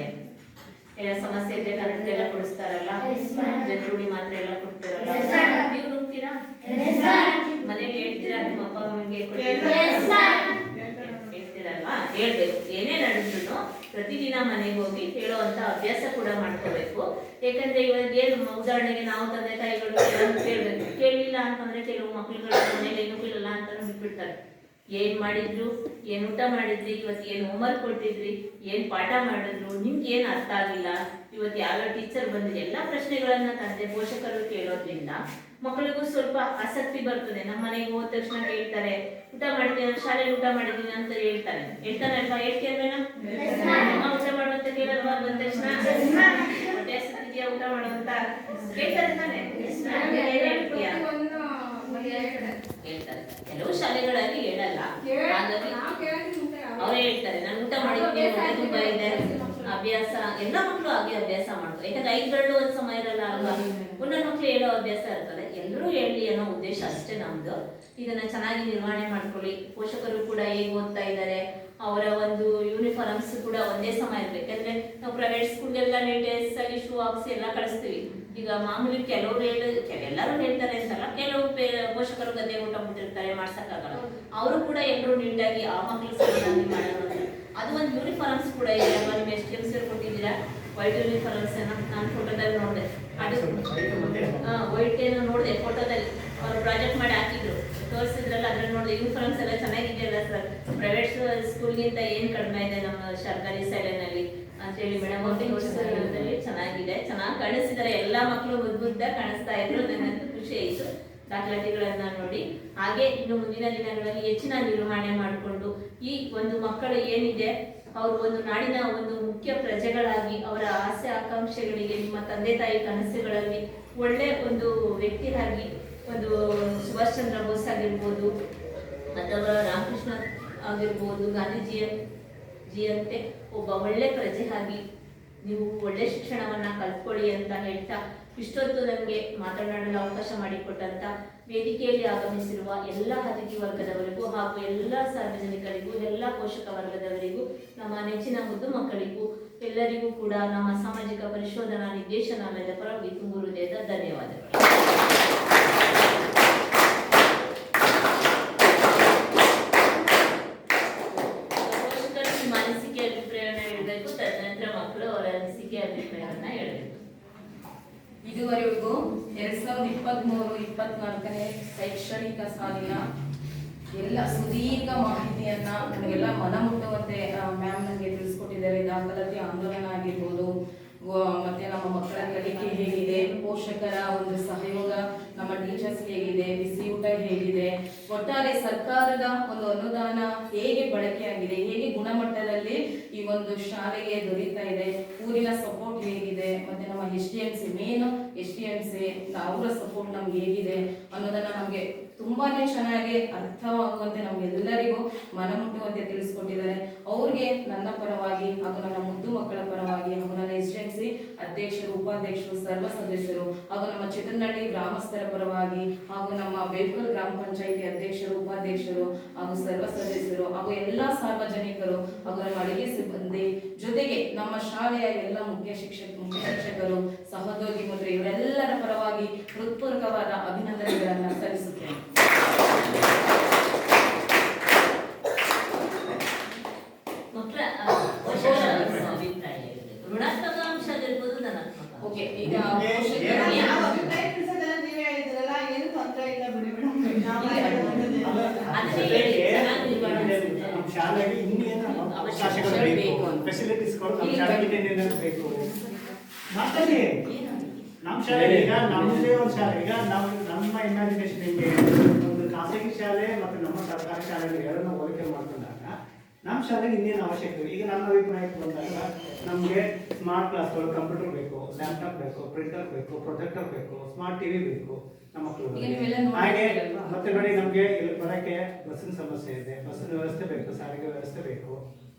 ಎಲ್ಲ ಸಮಸ್ಯೆ ಇದ್ರೆ ಕರೆಂಟ್ ಎಲ್ಲ ಕೊಡಿಸ್ತಾರಲ್ಲ, ಜನ್ರುಡಿ ಮಾತ್ರ ಎಲ್ಲ ಕೊಡ್ತಾರಲ್ಲ. ನೀವು ಹೋಗ್ತೀರಾ ಮನೇಲಿ? ಹೇಳ್ತೀರಾ ನಿಮ್ಮ ಅಪ್ಪ ಅಮ್ಮನಿಗೆ? ಹೇಳ್ತೀರಲ್ವಾ? ಹೇಳ್ಬೇಕು. ಏನೇ ನಡೆದ್ರು ಪ್ರತಿದಿನ ಮನೆಗೆ ಹೋಗಿ ಹೇಳುವಂತ ಅಭ್ಯಾಸ ಕೂಡ ಮಾಡ್ಕೋಬೇಕು. ಯಾಕಂದ್ರೆ ಇವಾಗ ಏನು ಉದಾಹರಣೆಗೆ ನಾವು ತಂದೆ ತಾಯಿಗಳು ಕೇಳ್ಬೇಕು, ಕೇಳಲಿಲ್ಲ ಅಂತಂದ್ರೆ ಕೆಲವು ಮಕ್ಳುಗಳು ಮನೇಲಿ ಏನು ಕೇಳಲ್ಲ ಅಂತ ಬಿಟ್ಬಿಡ್ತಾರೆ. ಏನ್ ಮಾಡಿದ್ರು, ಏನ್ ಊಟ ಮಾಡಿದ್ರಿ, ಇವತ್ತು ಏನ್ ಹೋಮ್ವರ್ಕ್ ಕೊಟ್ಟಿದ್ರಿ, ಏನ್ ಪಾಠ ಮಾಡಿದ್ರು, ನಿಮ್ಗೆ ಏನ್ ಅರ್ಥ ಆಗಿಲ್ಲ, ಇವತ್ತು ಯಾವ ಟೀಚರ್ ಬಂದಿದೆ, ಎಲ್ಲಾ ಪ್ರಶ್ನೆಗಳನ್ನ ತಂದೆ ಪೋಷಕರು ಕೇಳೋದ್ರಿಂದ ಮಕ್ಕಳಿಗೂ ಸ್ವಲ್ಪ ಆಸಕ್ತಿ ಬರ್ತದೆ. ನಮ್ಮ ಮನೆಗೆ ಹೋದ ತಕ್ಷಣ ಕೇಳ್ತಾರೆ, ಊಟ ಮಾಡಿದ್ದೀನಿ, ಶಾಲೆಯಲ್ಲಿ ಊಟ ಮಾಡಿದ್ದೀನಿ ಅಂತ ಹೇಳ್ತಾರಲ್ವಾ? ಹೇಳ್ತೀಯ ಮೇಡಮ್? ಊಟ ಮಾಡುವಂತ ಕೇಳಲ್ವಾ? ಬಂದ ತಕ್ಷಣ ಹೊಟ್ಟೆ ಹಸಿದಿದ್ಯಾ ಊಟ ಮಾಡುವಂತ ಕೇಳ್ತಾರೆ ತಾನೆ? ಹೇಳ್ತೀಯ? ಹೇಳ್ತಾರೆ. ಕೆಲವು ಶಾಲೆಗಳಲ್ಲಿ ಹೇಳಲ್ಲ, ಅವರೇ ಹೇಳ್ತಾರೆ ನಾನು ಊಟ ಮಾಡಿದ್ದೀನಿ, ಹೊಟ್ಟೆ ತುಂಬಾ ಇದೆ. ಅಭ್ಯಾಸ ಎಲ್ಲ ಮಕ್ಕಳು ಹಾಗೆ ಅಭ್ಯಾಸ ಮಾಡ್ತಾರೆ. ಯಾಕಂದ್ರೆ 5 ಗಂಟೆ ಒಂದ್ ಸಮಯ ಇರಲ್ಲ ಅಲ್ವಾ? ಒಂದೊಂದು ಮಕ್ಳು ಹೇಳೋ ಅಭ್ಯಾಸ ಇರ್ತದೆ. ಎಲ್ಲರೂ ಹೇಳಿ ಅನ್ನೋ ಉದ್ದೇಶ ಅಷ್ಟೇ ನಮ್ದು. ಇದನ್ನ ಚೆನ್ನಾಗಿ ನಿರ್ವಹಣೆ ಮಾಡ್ಕೊಳ್ಳಿ. ಪೋಷಕರು ಕೂಡ ಹೇಗೆ ಓದ್ತಾ ಇದ್ದಾರೆ, ಅವರ ಒಂದು ಯೂನಿಫಾರ್ಮ್ಸ್ ಕೂಡ ಒಂದೇ ಸಮಯ ಇರ್ಬೇಕು. ಯಾಕಂದ್ರೆ ನಾವು ಪ್ರೈವೇಟ್ ಸ್ಕೂಲ್ಗೆಲ್ಲ ನೀಟ್ನೆಸ್ ಆಗಿ ಶೂ ಹಾಕ್ಸಿ ಎಲ್ಲ ಕಳಿಸ್ತೀವಿ. ಈಗ ಮಾಮೂಲಿ ಕೆಲವರು ಎಲ್ಲರೂ ಹೇಳ್ತಾರೆ ಅಂತಲ್ಲ, ಕೆಲವು ಪೋಷಕರು ಗದ್ದೆ ಊಟ ಬಿಟ್ಟಿರ್ತಾರೆ, ಮಾಡ್ಸಕ್ಕಾಗಲ್ಲ. ಅವರು ಕೂಡ ಎಲ್ಲರೂ ನೀಟಾಗಿ ಆ ಮಕ್ಳು ಸರಿಯಾಗಿ ಮಾಡೋಣ. ಅದು ಒಂದು ಯೂನಿಫಾರ್ಮ್ಸ್ ಕೂಡ ಇದೆ. ನಿಮ್ಮ STMC ಕೊಟ್ಟಿದ್ದೀರಾ ವೈಟ್ ಯೂನಿಫಾರ್ಮ್ಸ್? ನಾನು ಫೋಟೋದಲ್ಲಿ ನೋಡಿದೆ. ಅದು ವೈಟ್ ಏನೋ ನೋಡಿದೆ ಫೋಟೋದಲ್ಲಿ, ಅವರು ಪ್ರಾಜೆಕ್ಟ್ ಮಾಡಿ ಹಾಕಿದ್ರು, ತೋರಿಸಿದ್ರಲ್ಲ, ಅದ್ರಲ್ಲಿ ನೋಡಿದೆ. ಯೂನಿಫಾರ್ಮ್ಸ್ ಎಲ್ಲ ಚೆನ್ನಾಗಿದೆಯಲ್ಲ ಸರ್, ಪ್ರೈವೇಟ್ ಸ್ಕೂಲ್ಗಿಂತ ಏನು ಕಡಿಮೆ ಇದೆ ನಮ್ಮ ಸರ್ಕಾರಿ ಶಾಲೆನಲ್ಲಿ ಅಂತೇಳಿ ಮೇಡಮ್ ಅವ್ರಿಗೆ ತೋರಿಸೋದ್ರಲ್ಲಿ ಚೆನ್ನಾಗಿದೆ, ಚೆನ್ನಾಗಿ ಕಾಣಿಸ್ತಿದ್ದಾರೆ. ಎಲ್ಲ ಮಕ್ಕಳು ಮುದ್ದ ಕಾಣಿಸ್ತಾ ಇದ್ರು. ನನಗಂತೂ ಖುಷಿ ಆಯಿತು ದಾಖಲಾತಿಗಳನ್ನ ನೋಡಿ. ಹಾಗೆ ಇನ್ನು ಮುಂದಿನ ದಿನಗಳಲ್ಲಿ ಹೆಚ್ಚಿನ ನಿರ್ವಹಣೆ ಮಾಡಿಕೊಂಡು ಈ ಒಂದು ಮಕ್ಕಳು ಏನಿದೆ ಅವರು ಒಂದು ನಾಡಿನ ಒಂದು ಮುಖ್ಯ ಪ್ರಜೆಗಳಾಗಿ ಅವರ ಆಸೆ ಆಕಾಂಕ್ಷೆಗಳಿಗೆ, ನಿಮ್ಮ ತಂದೆ ತಾಯಿ ಕನಸುಗಳಲ್ಲಿ ಒಳ್ಳೆ ಒಂದು ವ್ಯಕ್ತಿಯಾಗಿ, ಒಂದು ಸುಭಾಷ್ ಚಂದ್ರ ಬೋಸ್ ಆಗಿರ್ಬೋದು ಅಥವಾ ರಾಮಕೃಷ್ಣ ಆಗಿರ್ಬೋದು, ಗಾಂಧೀಜಿಯಂತೆ ಒಬ್ಬ ಒಳ್ಳೆ ಪ್ರಜೆಯಾಗಿ ನೀವು ಒಳ್ಳೆ ಶಿಕ್ಷಣವನ್ನ ಕಲ್ತ್ಕೊಳ್ಳಿ ಅಂತ ಹೇಳ್ತಾ, ಇಷ್ಟೊತ್ತು ನನಗೆ ಮಾತನಾಡಲು ಅವಕಾಶ ಮಾಡಿಕೊಟ್ಟಂತ ವೇದಿಕೆಯಲ್ಲಿ ಆಗಮಿಸಿರುವ ಎಲ್ಲ ಅತಿಥಿ ವರ್ಗದವರಿಗೂ ಹಾಗೂ ಎಲ್ಲ ಸಾರ್ವಜನಿಕರಿಗೂ, ಎಲ್ಲ ಪೋಷಕ ವರ್ಗದವರಿಗೂ, ನಮ್ಮ ನೆಚ್ಚಿನ ಮುದ್ದು ಮಕ್ಕಳಿಗೂ ಎಲ್ಲರಿಗೂ ಕೂಡ ನಮ್ಮ ಸಾಮಾಜಿಕ ಪರಿಶೋಧನಾ ನಿರ್ದೇಶನಾಲಯದ ಪರವಾಗಿ ತುಂಬು ಹೃದಯದ ಧನ್ಯವಾದಗಳು. ನಿಮ್ಮ ಅನಿಸಿಕೆ ಅಭಿಪ್ರಾಯವನ್ನ ಹೇಳಬೇಕು, ತದನಂತರ ಮಕ್ಕಳು ಅವರ ಅನಿಸಿಕೆ ಅಭಿಪ್ರಾಯವನ್ನ ಹೇಳಬೇಕು. ಇದುವರೆಗೂ 2023-24ನೇ ಶೈಕ್ಷಣಿಕ ಸಾಲಿನ ಎಲ್ಲ ಸುದೀರ್ಘ ಮಾಹಿತಿಯನ್ನ ನಮಗೆಲ್ಲ ಮನಮುಟ್ಟುವಂತೆ ಮ್ಯಾಮ್ ನನಗೆ ತಿಳಿಸ್ಕೊಟ್ಟಿದ್ದಾರೆ. ದಾಖಲಾತಿ ಆಂದೋಲನ ಆಗಿರ್ಬೋದು, ಮತ್ತೆ ನಮ್ಮ ಮಕ್ಕಳ ಕಲಿಕೆ ಹೇಗಿದೆ, ಪೋಷಕರ ಒಂದು ಸಹಯೋಗ, ನಮ್ಮ ಟೀಚರ್ಸ್ ಹೇಗಿದೆ, ಬಿಸಿ ಊಟ ಹೇಗಿದೆ, ಒಟ್ಟಾರೆ ಸರ್ಕಾರದ ಒಂದು ಅನುದಾನ ಹೇಗೆ ಬಳಕೆಯಾಗಿದೆ, ಹೇಗೆ ಗುಣಮಟ್ಟದಲ್ಲಿ ಈ ಒಂದು ಶಾಲೆಗೆ ದೊರೀತಾ ಇದೆ, ಊರಿನ ಸಪೋರ್ಟ್ ಹೇಗಿದೆ, ಮತ್ತೆ ನಮ್ಮ STMC ಮೇನ್ STMC ಅವರ ಸಪೋರ್ಟ್ ನಮ್ಗೆ ಹೇಗಿದೆ ಅನ್ನೋದನ್ನ ನಮ್ಗೆ ತುಂಬಾನೇ ಚೆನ್ನಾಗಿ ಅರ್ಥವಾಗುವಂತೆ ನಮ್ಗೆಲ್ಲರಿಗೂ ಮನಮುಟ್ಟುವಂತೆ ತಿಳಿಸ್ಕೊಟ್ಟಿದ್ದಾರೆ. ಅವ್ರಿಗೆ ನನ್ನ ಪರವಾಗಿ ಹಾಗೂ ನನ್ನ ಮುದ್ದು ಮಕ್ಕಳ ಪರವಾಗಿ ಹಾಗೂ ನನ್ನ STMC ಅಧ್ಯಕ್ಷರು, ಉಪಾಧ್ಯಕ್ಷರು, ಸರ್ವ ಸದಸ್ಯರು ಹಾಗೂ ನಮ್ಮ ಚಿತ್ರನಹಳ್ಳಿ ಗ್ರಾಮಸ್ಥರ ಪರವಾಗಿ ಹಾಗೂ ನಮ್ಮ ಬೇಕಲ್ ಗ್ರಾಮ ಪಂಚಾಯಿತಿ ಅಧ್ಯಕ್ಷರು, ಉಪಾಧ್ಯಕ್ಷರು ಹಾಗೂ ಸರ್ವ ಸದಸ್ಯರು ಹಾಗೂ ಎಲ್ಲಾ ಸಾರ್ವಜನಿಕರು ಹಾಗೂ ನಮ್ಮ ಅಡಿಗೆ ಸಿಬ್ಬಂದಿ, ಜೊತೆಗೆ ನಮ್ಮ ಶಾಲೆಯ ಎಲ್ಲ ಮುಖ್ಯ ಶಿಕ್ಷಕರು, ಸಹೋದ್ಯೋಗಿ ಮತ್ತು ಇವರೆಲ್ಲರ ಪರವಾಗಿ ಹೃತ್ಪೂರ್ವಕವಾದ ಅಭಿನಂದನೆಗಳನ್ನು ಸಲ್ಲಿಸುತ್ತೇನೆ. ಮಕ್ಕಳ ಅಭಿಪ್ರಾಯ ಋಣಾತ್ಮಕ ಅಂಶ ಆಗಿರ್ಬೋದು, ಧನಾತ್ಮಕ. ಓಕೆ, ಈಗ ನಮ್ಮ ಶಾಲೆಗೆ ಇನ್ನೇನು ಅವಕಾಶಗಳು ಬೇಕು, ಫೆಸಿಲಿಟೀಸ್ಗಳು ನಮ್ಮ ಶಾಲೆಗೆ ಏನೇನು ಬೇಕು ಮಾತಾಡಿ. ನಮ್ಮ ಶಾಲೆಗೆ ಈಗ ನಮ್ಮದೇ ಒಂದು ಶಾಲೆ, ಈಗ ನಮ್ಮ ಇಮ್ಯಾಜಿನೇಷನ್ ಹೆಂಗೆ, ಒಂದು ಖಾಸಗಿ ಶಾಲೆ ಮತ್ತು ನಮ್ಮ ಸರ್ಕಾರಿ ಶಾಲೆ ಎರಡನ್ನ ಹೋಲಿಕೆ ಮಾಡ್ಕೊಂಡಾಗ ನಮ್ಮ ಶಾಲೆಗೆ ಇನ್ನೇನು ಅವಶ್ಯಕತೆ. ಈಗ ನನ್ನ ಅಭಿಪ್ರಾಯಕ್ಕೆ ಬಂದಾಗ ನಮಗೆ ಸ್ಮಾರ್ಟ್ ಕ್ಲಾಸ್ಗಳು, ಕಂಪ್ಯೂಟರ್ ಬೇಕು, ಲ್ಯಾಪ್ಟಾಪ್ ಬೇಕು, ಪ್ರಿಂಟರ್ ಬೇಕು, ಪ್ರೊಜೆಕ್ಟರ್ ಬೇಕು, ಸ್ಮಾರ್ಟ್ ಟಿವಿ ಬೇಕು ನಮ್ಮ ಈಗ ನೀವೆಲ್ಲ ಮಕ್ಕಳು. ಹಾಗೆ ನೋಡ್ತಿದ್ದೀರಲ್ವಾ? ಮತ್ತೆ ನೋಡಿ ನಮಗೆ ಇಲ್ಲಿ ಬರೋಕ್ಕೆ ಬಸ್ಸಿನ ಸಮಸ್ಯೆ ಇದೆ, ಬಸ್ಸಿನ ವ್ಯವಸ್ಥೆ ಬೇಕು, ಸಾರಿಗೆ ವ್ಯವಸ್ಥೆ ಬೇಕು,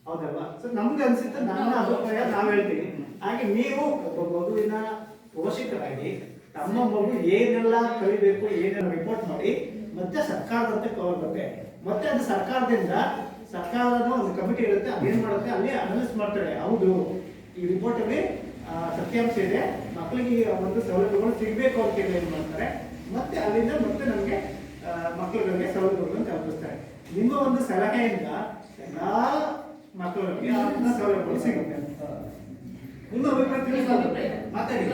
ಹೌದಲ್ವಾ? ಸೊ ನಮ್ಗೆ ಅನ್ಸುತ್ತೆ, ನನ್ನ ಅಭಿಪ್ರಾಯ ನಾವು ಹೇಳ್ತೀವಿ. ಹಾಗೆ ನೀವು ಒಬ್ಬ ಮಗುವಿನ ಪೋಷಕರಾಗಿ ತಮ್ಮ ಮಗು ಏನೆಲ್ಲ ಕಲಿಬೇಕು, ಏನೆಲ್ಲ ರಿಪೋರ್ಟ್ ಮಾಡಿ ಮತ್ತೆ ಸರ್ಕಾರದಂತೆ ಕವರ್ಬತ್ತೆ. ಮತ್ತೆ ಅದು ಸರ್ಕಾರದ ಒಂದು ಕಮಿಟಿ ಇರುತ್ತೆ, ಅದೇನ್ ಮಾಡುತ್ತೆ, ಅಲ್ಲಿ ಅನಲೈಸ್ ಮಾಡ್ತಾರೆ. ಹೌದು, ಈ ರಿಪೋರ್ಟ್ ಅಲ್ಲಿ ಸತ್ಯಾಂಶ ಇದೆ, ಮಕ್ಕಳಿಗೆ ಒಂದು ಸೌಲಭ್ಯಗಳು ಸಿಗಬೇಕು ಅಂತ ಏನ್ ಮಾಡ್ತಾರೆ, ಮತ್ತೆ ಅಲ್ಲಿಂದ ಮತ್ತೆ ನಮಗೆ ಮಕ್ಕಳುಗಳಿಗೆ ಸೌಲಭ್ಯಗಳನ್ನು ತಲುಪಿಸ್ತಾರೆ. ನಿಮ್ಮ ಒಂದು ಸಲಹೆಯಿಂದ ಎಲ್ಲಾ ಮಕ್ಕಳಿಗೆ ಆ ಸೌಲಭ್ಯಗಳು ಸಿಗುತ್ತೆ. ನಿಮ್ಮ ಅಭಿಪ್ರಾಯ ತಿಳಿಸ್ಬೋದು. ಮಾತಾಡಿ.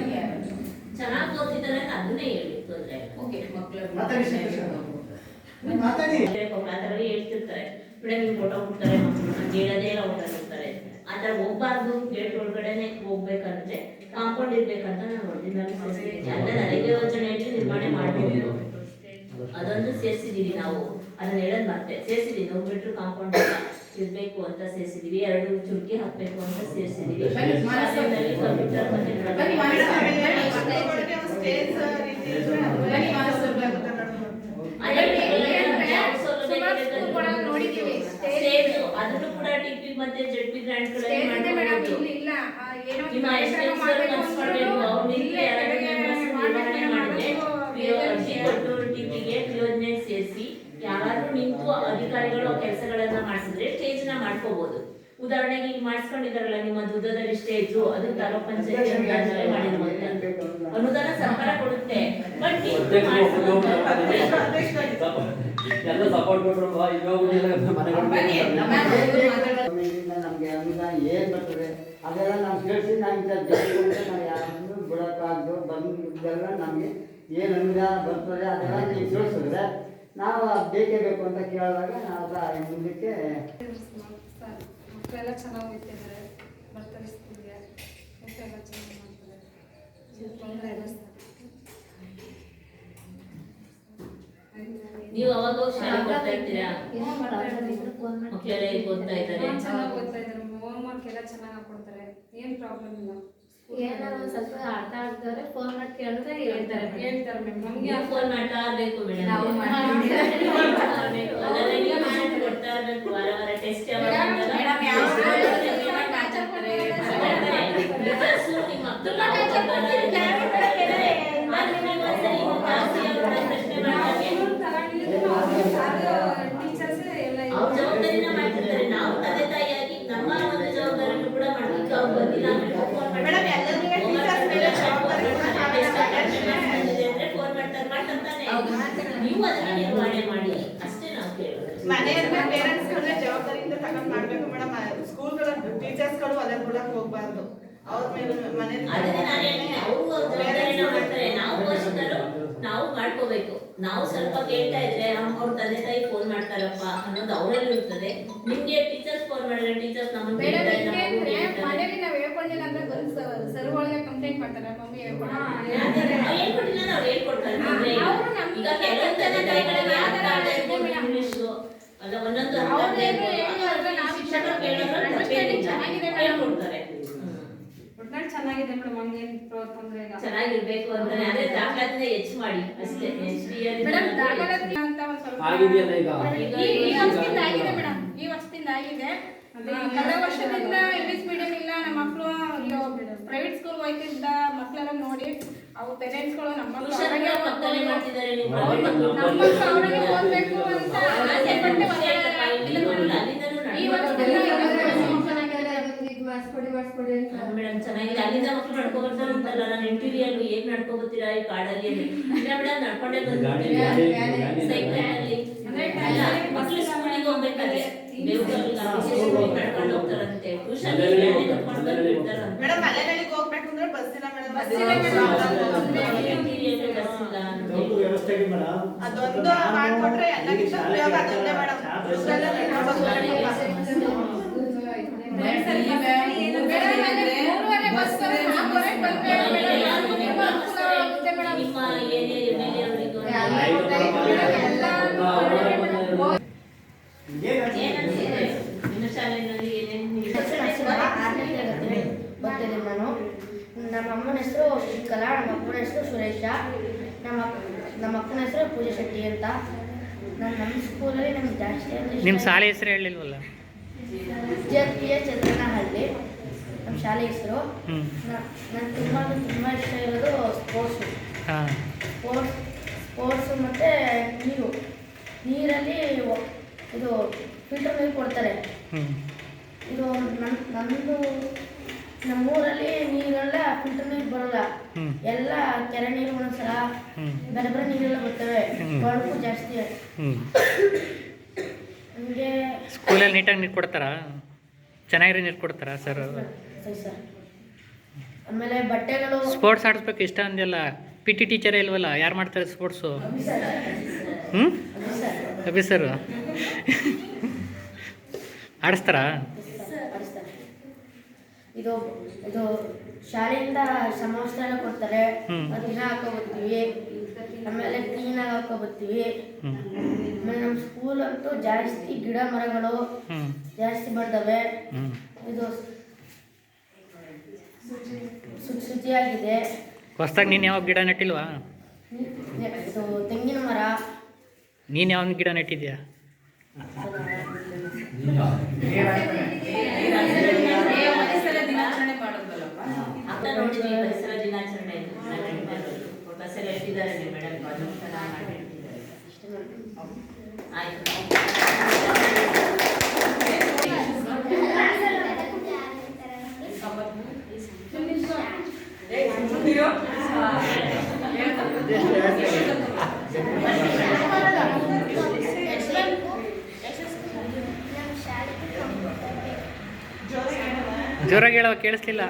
ಚೆನ್ನಾಗಿ ಓದಿದ್ದಾರೆ ಅಂತ ಅದನ್ನೇ ಹೇಳಿ, ತೊಂದ್ರೆ ಇಲ್ಲ. ಓಕೆ, ಮಕ್ಕಳು ಮಾತಾಡಿ ಶಂಕರ್. ಮಾತಾಡಿ. ಅದರಲ್ಲಿ ಹೇಳ್ತಿರ್ತಾರೆ, ಮೇಡಮ್ ನೀವು ಫೋಟೋ ಕೊಡ್ತಾರೆ ಮಕ್ಕಳು, ಹಂಗೆ ಹೇಳೋದೇ ಇಲ್ಲ, ಊಟ ಕೊಡ್ತಾರೆ. ಆ ಥರ ಹೋಗ್ಬಾರ್ದು. ಗೇಟ್ ಒಳಗಡೆನೆ ಹೋಗ್ಬೇಕಂದ್ರೆ ಕಾಂಪೌಂಡ್ ಇರ್ಬೇಕಂತ ನಾನು ಒರಿಜಿನಲ್ ಅಂದ್ರೆ ನರೇಗಾ ಯೋಜನೆಯಲ್ಲಿ ನಿರ್ಮಾಣ ಮಾಡಬಹುದು. ಅದೊಂದು ಸೇರಿಸಿದೀವಿ ನಾವು, ಅದನ್ನ ಹೇಳೋದು ಮತ್ತೆ ಸೇರಿಸಿದೀವಿ. 100 ಮೀಟರ್ ಕಾಂಪೌಂಡ್ ಇರ್ಬೇಕು ಅಂತ ಸೇರಿಸಿದೀವಿ, 2 ಚುರ್ಕಿ ಹಾಕ್ಬೇಕು ಅಂತ ಸೇರಿಸಿದೀವಿ. ಕಂಪ್ಯೂಟರ್ ಅದನ್ನು ಕೂಡ ಟಿಪಿ ಮತ್ತೆ ಜೆಡ್ಪಿ ಗ್ರಾಂಟ್ಗಳಲ್ಲಿ ಮಾಡ್ಬೋದು. ನಿಮ್ಮ ಎಸ್ಟೇಟ್ ಮಾಡ್ಬೇಕು, ಅವ್ರನ್ನಿಲ್ಲ ನಿರ್ವಹಣೆ ಮಾಡಿದ್ರೆ ಅರ್ಜಿ ಕೊಟ್ಟು ಟಿಪಿಗೆ ಯೋಜನೆ ಸೇರಿಸಿ ಯಾರಾದ್ರೂ ನಿಂತು ಅಧಿಕಾರಿಗಳು ಕೆಲಸಗಳನ್ನ ಮಾಡಿಸಿದ್ರೆ ಸ್ಟೇಜ್ ನ ಮಾಡ್ಕೋಬಹುದು. ಉದಾಹರಣೆಗೆ ಈಗ ಮಾಡಿಸ್ಕೊಂಡಿದಾರಲ್ಲ ನಿಮ್ಮ ದುದ್ದದಲ್ಲಿ ಸ್ಟೇಜು, ಅದು ತಾಲೂಕ್ ಪಂಚಾಯತ್ ಅನುದಾನದಲ್ಲೇ ಮಾಡಿರುವಂತದ್ದು. ಅನುದಾನ ಸರ್ಕಾರ ಕೊಡುತ್ತೆ, ಬಟ್ ಎಲ್ಲ ಸಪೋರ್ಟ್ ಕೊಟ್ಟರು ನಮಗೆ ಅನುದಾನ ಏನು ಬರ್ತದೆ ಅದೆಲ್ಲ ನಾವು ಕೇಳಿಸಿ ನಾವು ಯಾರನ್ನು ಬಿಡೋಕ್ಕಾಗ್ದು ಬಂದೆಲ್ಲ ನಮಗೆ ಏನು ಅನುದಾನ ಬರ್ತದೆ ಅದೆಲ್ಲ ನೀವು ತಿಳಿಸಿದ್ರೆ ನಾವು ಬೇಕೇ ಬೇಕು ಅಂತ ಕೇಳಿದಾಗ ನಾವು ಮುಂದಕ್ಕೆ ಮಕ್ಕಳೆಲ್ಲ ಚೆನ್ನಾಗಿ ಓದ್ತಿದ್ದಾರೆ, ಬರ್ತಾರೆ ಸ್ಕೂಲ್ಗೆ, ಊಟ ಎಲ್ಲ ಚೆನ್ನಾಗಿ ಮಾಡ್ತಾರೆ, ತೊಂದರೆ ಇಲ್ಲ ಸರ್. ನೀವು ಅವಾಗ ಶಾಲೆ ಬರ್ತಾ ಇರ್ತೀರಾ? ಮಕ್ಕಳೆಲ್ಲ ಈಗ ಓದ್ತಾ ಇದ್ದಾರೆ. ಚೆನ್ನಾಗಿ ಓದ್ತಾ ಇದ್ದಾರೆ, ಹೋಮ್ ವರ್ಕ್ ಎಲ್ಲ ಚೆನ್ನಾಗಿ ಹಾಕೊಡ್ತಾರೆ, ಏನು ಪ್ರಾಬ್ಲಮ್ ಇಲ್ಲ. ಏನಾದ್ರು ಒಂದು ಸ್ವಲ್ಪ ಅರ್ಥ ಆಗ್ತಾರೆ ಫೋನ್ ಮಾಡಿ ಕೇಳಿದ್ರೆ ಹೇಳ್ತಾರೆ ಹೇಳ್ತಾರೆ ಮ್ಯಾಮ್. ನಮಗೆ ನೀವು ಫೋನ್ ಮಾಡ್ತಾ ಇರ್ಬೇಕು ಮೇಡಮ್, ನಾವು ಅದನ್ನ ನೀವು ಮಾಡಿ ಕೊಡ್ತಾ ಇರ್ಬೇಕು. ವಾರ ವಾರ ಟೆಸ್ಟ್ ಯಾವಾಗ ಟೀಚರ್ಸ್ ಎಲ್ಲ ಅವ್ರ ಜವಾಬ್ದಾರಿನ ಮಾಡ್ತಿರ್ತಾರೆ. ನಾವು ತಂದೆ ತಾಯಿಯಾಗಿ ನಮ್ಮ ಒಂದು ಜವಾಬ್ದಾರಿಯನ್ನು ಕೂಡ ಮಾಡ್ಲಿಕ್ಕೆ ಅವ್ರು ಬಂದಿಲ್ಲ ಅಂದ್ರೆ ಫೋನ್ ನೀವು ಅದನ್ನ ನಿರ್ವಹಣೆ ಮಾಡಿ ಅಷ್ಟೇ ನಾವು ಕೇಳೋದು. ಮನೆಯನ್ನ ಪೇರೆಂಟ್ಸ್ ಜವಾಬ್ದಾರಿಯಿಂದ ತಗೊಂಡ್ ಮಾಡ್ಬೇಕು ಮೇಡಮ್. ಸ್ಕೂಲ್ಗಳ ಟೀಚರ್ಸ್ಗಳು ಅದ್ರ ಬಿಡಕ್ ಹೋಗ್ಬಾರ್ದು. ಅವ್ರ ಮೇಲೆ ಅದನ್ನೇ ನಾನು ಹೇಳ್ತೀನಿ, ಅವರು ಜವಾಬ್ದಾರಿನ ಮಾಡ್ತಾರೆ, ನಾವು ಪೋಷಕರು ನಾವು ಮಾಡ್ಕೋಬೇಕು. ನಾವು ಸ್ವಲ್ಪ ಕೇಳ್ತಾ ಇದ್ರೆ ಅವ್ರ ತಂದೆ ತಾಯಿ ಫೋನ್ ಮಾಡ್ತಾರಪ್ಪ ಅನ್ನೋದು ಅವರಲ್ಲಿ ಇರ್ತದೆ. ನಿಮ್ಗೆ ಟೀಚರ್ಸ್ ಫೋನ್ ಮಾಡಿದ್ರೆ ಟೀಚರ್ಸ್ ನಮ್ಮನ್ನ ಮನೇಲಿ ನಾವು ಹೇಳ್ಕೊಂಡಿಲ್ಲ ಅಂದ್ರೆ ಬಂದು ಸರ್ ಒಳಗೆ ಕಂಪ್ಲೇಂಟ್ ಮಾಡ್ತಾರೆ, ಮಮ್ಮಿ ಹೇಳ್ಕೊಟ್ಟಿಲ್ಲ ಅವ್ರು ಹೇಳ್ಕೊಡ್ತಾರೆ. ಈಗ ಕೆಲವೊಂದು ತಂದೆ ತಾಯಿಗಳಿಗೆ ಅರ್ಥ ಆಗದೆ ಇರ್ಬೋದು ಇಂಗ್ಲಿಷು, ಅಲ್ಲ ಒಂದೊಂದು ಅರ್ಥ ಆಗದೆ ಇರ್ಬೋದು. ಶಿಕ್ಷಕರು ಕೇಳಿದ್ರೆ ಹೇಳ್ಕೊಡ್ತಾರೆ. ಒಟ್ನಲ್ಲಿ ಚೆನ್ನಾಗಿದೆ ಮೇಡಮ್, ಹಂಗೇನು ತೊಂದರೆ ಇಲ್ಲ. ಚೆನ್ನಾಗಿರ್ಬೇಕು ಅಂತಾನೆ ಅದೇ ದಾಖಲಾತಿನ ಹೆಚ್ಚು ಮಾಡಿ ಅಷ್ಟೇ. ಮೇಡಮ್ ದಾಖಲಾತಿ ಅಂತ ಒಂದು ಸ್ವಲ್ಪ ಆಗಿದೆಯಲ್ಲ ಈಗ? ಈ ವರ್ಷದಿಂದ ಆಗಿದೆ ಮೇಡಮ್, ಈ ವರ್ಷದಿಂದ ಆಗಿದೆ. ಕಳೆದ ವರ್ಷದಿಂದ ಇಂಗ್ಲಿಷ್ ಮೀಡಿಯಂ ಇಲ್ಲ, ನಮ್ಮ ಮಕ್ಕಳು ಪ್ರೈವೇಟ್ ಸ್ಕೂಲ್ ಹೋಗ್ತಿದ್ದ ಮಕ್ಕಳೆಲ್ಲ ನೋಡಿ ಅವ್ರ ಪೇರೆಂಟ್ಸ್ಗಳು ನಮ್ಮ ಮಕ್ಕಳು ಅವರಿಗೆ ಓದ್ಬೇಕು ಅಂತ ಆಸೆ ಪಟ್ಟು ಈ ವರ್ಷದಿಂದ ಮೇಡಮ್ ಚೆನ್ನಾಗಿದೆ. ಅಲ್ಲಿಂದ ಮಕ್ಕಳು ನಡ್ಕೊಂಡ್ ಬರ್ತಾರೆ ಅಂತಲ್ಲ, ನಾನು ಇಂಟೀರಿಯರ್ ಹೇಗ್ ನಡ್ಕೊಂಡ್ ಬರ್ತೀರಾ ಈ ಕಾಡಲ್ಲಿ? ಇಲ್ಲ ಮೇಡಮ್ ನಡ್ಕೊಂಡೇ ಬಂದ್ಬಿಡ್ತೀವಿ ಸೈಕಲಲ್ಲಿ. ಮಕ್ಕಳು ಸ್ಕೂಲಿಗೆ ಹೋಗ್ಬೇಕಾದ್ರೆ ನಡ್ಕೊಂಡು ಹೋಗ್ತಾರಂತೆ, ಟ್ಯೂಷನ್ ನಡ್ಕೊಂಡು ಬಂದ್ಬಿಡ್ತಾರಂತೆ. ಮೇಡಮ್ ಮಲೆಗಳಿಗೆ ಹೋಗ್ಬೇಕು ಅಂದ್ರೆ ಬಸ್ ಇಲ್ಲ ಮೇಡಮ್. ಇಂಟೀರಿಯರ್ ಬಸ್ ಇಲ್ಲ ಲೋಕಲ್ ವ್ಯವಸ್ಥೆಗೆ ಮೇಡಮ್ ಅದೊಂದು ಮಾಡ್ಕೊಟ್ರೆ ಎಲ್ಲರಿಗೂ ಉಪಯೋಗ ಅದೊಂದೇ ಮೇಡಮ್. ನಿಮ್ಮ ಏರಿಯಾ ಎಮ್ಎಲ್ಎ ಅವರಿಗೂ ಏನಂತಿದೆ ನಿಮ್ಮ ಶಾಲೆಯಲ್ಲಿ ಏನೇನು ಇದ್ದೀನಿ ನಾನು. ನಮ್ಮ ಅಮ್ಮನ ಹೆಸರು ಶ್ರೀಕಲಾ, ನಮ್ಮ ಅಪ್ಪನ ಹೆಸರು ಸುರೇಶ, ನಮ್ಮ ಅಪ್ಪನ ಹೆಸರು ಪೂಜಾ ಶೆಟ್ಟಿ ಅಂತ. ನಮ್ಮ ಸ್ಕೂಲಲ್ಲಿ ನಮ್ಗೆ ಜಾಸ್ತಿ ನಿಮ್ಮ ಶಾಲೆ ಹೆಸರು ಹೇಳಿಲ್ವಲ್ಲ? JPA ಚಂದ್ರನಹಳ್ಳಿ ನಮ್ಮ ಶಾಲೆ ಹೆಸರು. ನಾನು ತುಂಬ ಇಷ್ಟ ಇರೋದು ಸ್ಪೋರ್ಟ್ಸು. ಸ್ಪೋರ್ಟ್ಸು ಮತ್ತು ನೀರಲ್ಲಿ ಇದು ಫಿಲ್ಟರ್ ನೀರು ಕೊಡ್ತಾರೆ. ಇದು ನಮ್ಮದು ನಮ್ಮೂರಲ್ಲಿ ನೀರೆಲ್ಲ ಫಿಲ್ಟರ್ ನೀರು ಬರೋಲ್ಲ, ಎಲ್ಲ ಕೆರೆ ನೀರು ಒಂದೊಂದ್ಸಲ ಬೇರೆ ಬೇರೆ ನೀರೆಲ್ಲ ಬರ್ತವೆ, ಕೊಳಕು ಜಾಸ್ತಿ. ನಮಗೆ ಸ್ಕೂಲಲ್ಲಿ ನೀಟಾಗಿ ನೀರು ಕೊಡ್ತಾರಾ? ಚೆನ್ನಾಗಿರೋ ನೀರು ಕೊಡ್ತಾರಾ ಸರ್? ಸರ್ ಆಮೇಲೆ ಬಟ್ಟೆಗಳು ಸ್ಪೋರ್ಟ್ಸ್ ಆಡಿಸ್ಬೇಕು ಇಷ್ಟ ಅಂದೆಲ್ಲ. PT ಟೀಚರೇ ಇಲ್ವಲ್ಲ, ಯಾರು ಮಾಡ್ತಾರೆ ಸ್ಪೋರ್ಟ್ಸು? ಅಭಿ ಸರ್ ಆಡಿಸ್ತಾರಾ? ಇದು ಇದು ಶಾಲೆಯಿಂದ ಸಮವಸ್ತ್ರ ಎಲ್ಲ ಕೊಡ್ತಾರೆ, ದಿನ ಹಾಕೋಬರ್ತೀವಿ, ಆಮೇಲೆ ಕ್ಲೀನಾಗಿ ಹಾಕೋಬರ್ತೀವಿ. ಆಮೇಲೆ ನಮ್ಮ ಸ್ಕೂಲ್ ಅಂತೂ ಜಾಸ್ತಿ ಗಿಡ ಮರಗಳು ಜಾಸ್ತಿ ಬರ್ತವೆ. ಇದು ಶುಚಿಯಾಗಿದೆ. ಹೊಸ್ದಾಗಿ ನೀನು ಯಾವ ಗಿಡ ನೆಟ್ಟಿಲ್ವಾ? ಇದು ತೆಂಗಿನ ಮರ. ನೀನು ಯಾವ ಗಿಡ ನೆಟ್ಟಿದ್ಯಾ? ಪರಿಸರ ದಿನಾಚರಣೆ ಮಾಡೋದಲ್ಲಪ್ಪ. ಅಂತ ನೋಡಿದ್ವಿ, ಪರಿಸರ ದಿನಾಚರಣೆ ಬಸ್ ಎಲ್ಲ ಇಟ್ಟಿದ್ದಾರೆ ಮೇಡಮ್, ಪ್ರಾಜೆಕ್ಟ್ ಚೆನ್ನಾಗಿ ಮಾಡಿಟ್ಟಿದ್ದಾರೆ. ಆಯ್ತು. ಜೋರಾಗಿ ಹೇಳೋ, ಕೇಳಿಸ್ಲಿಲ್ಲ.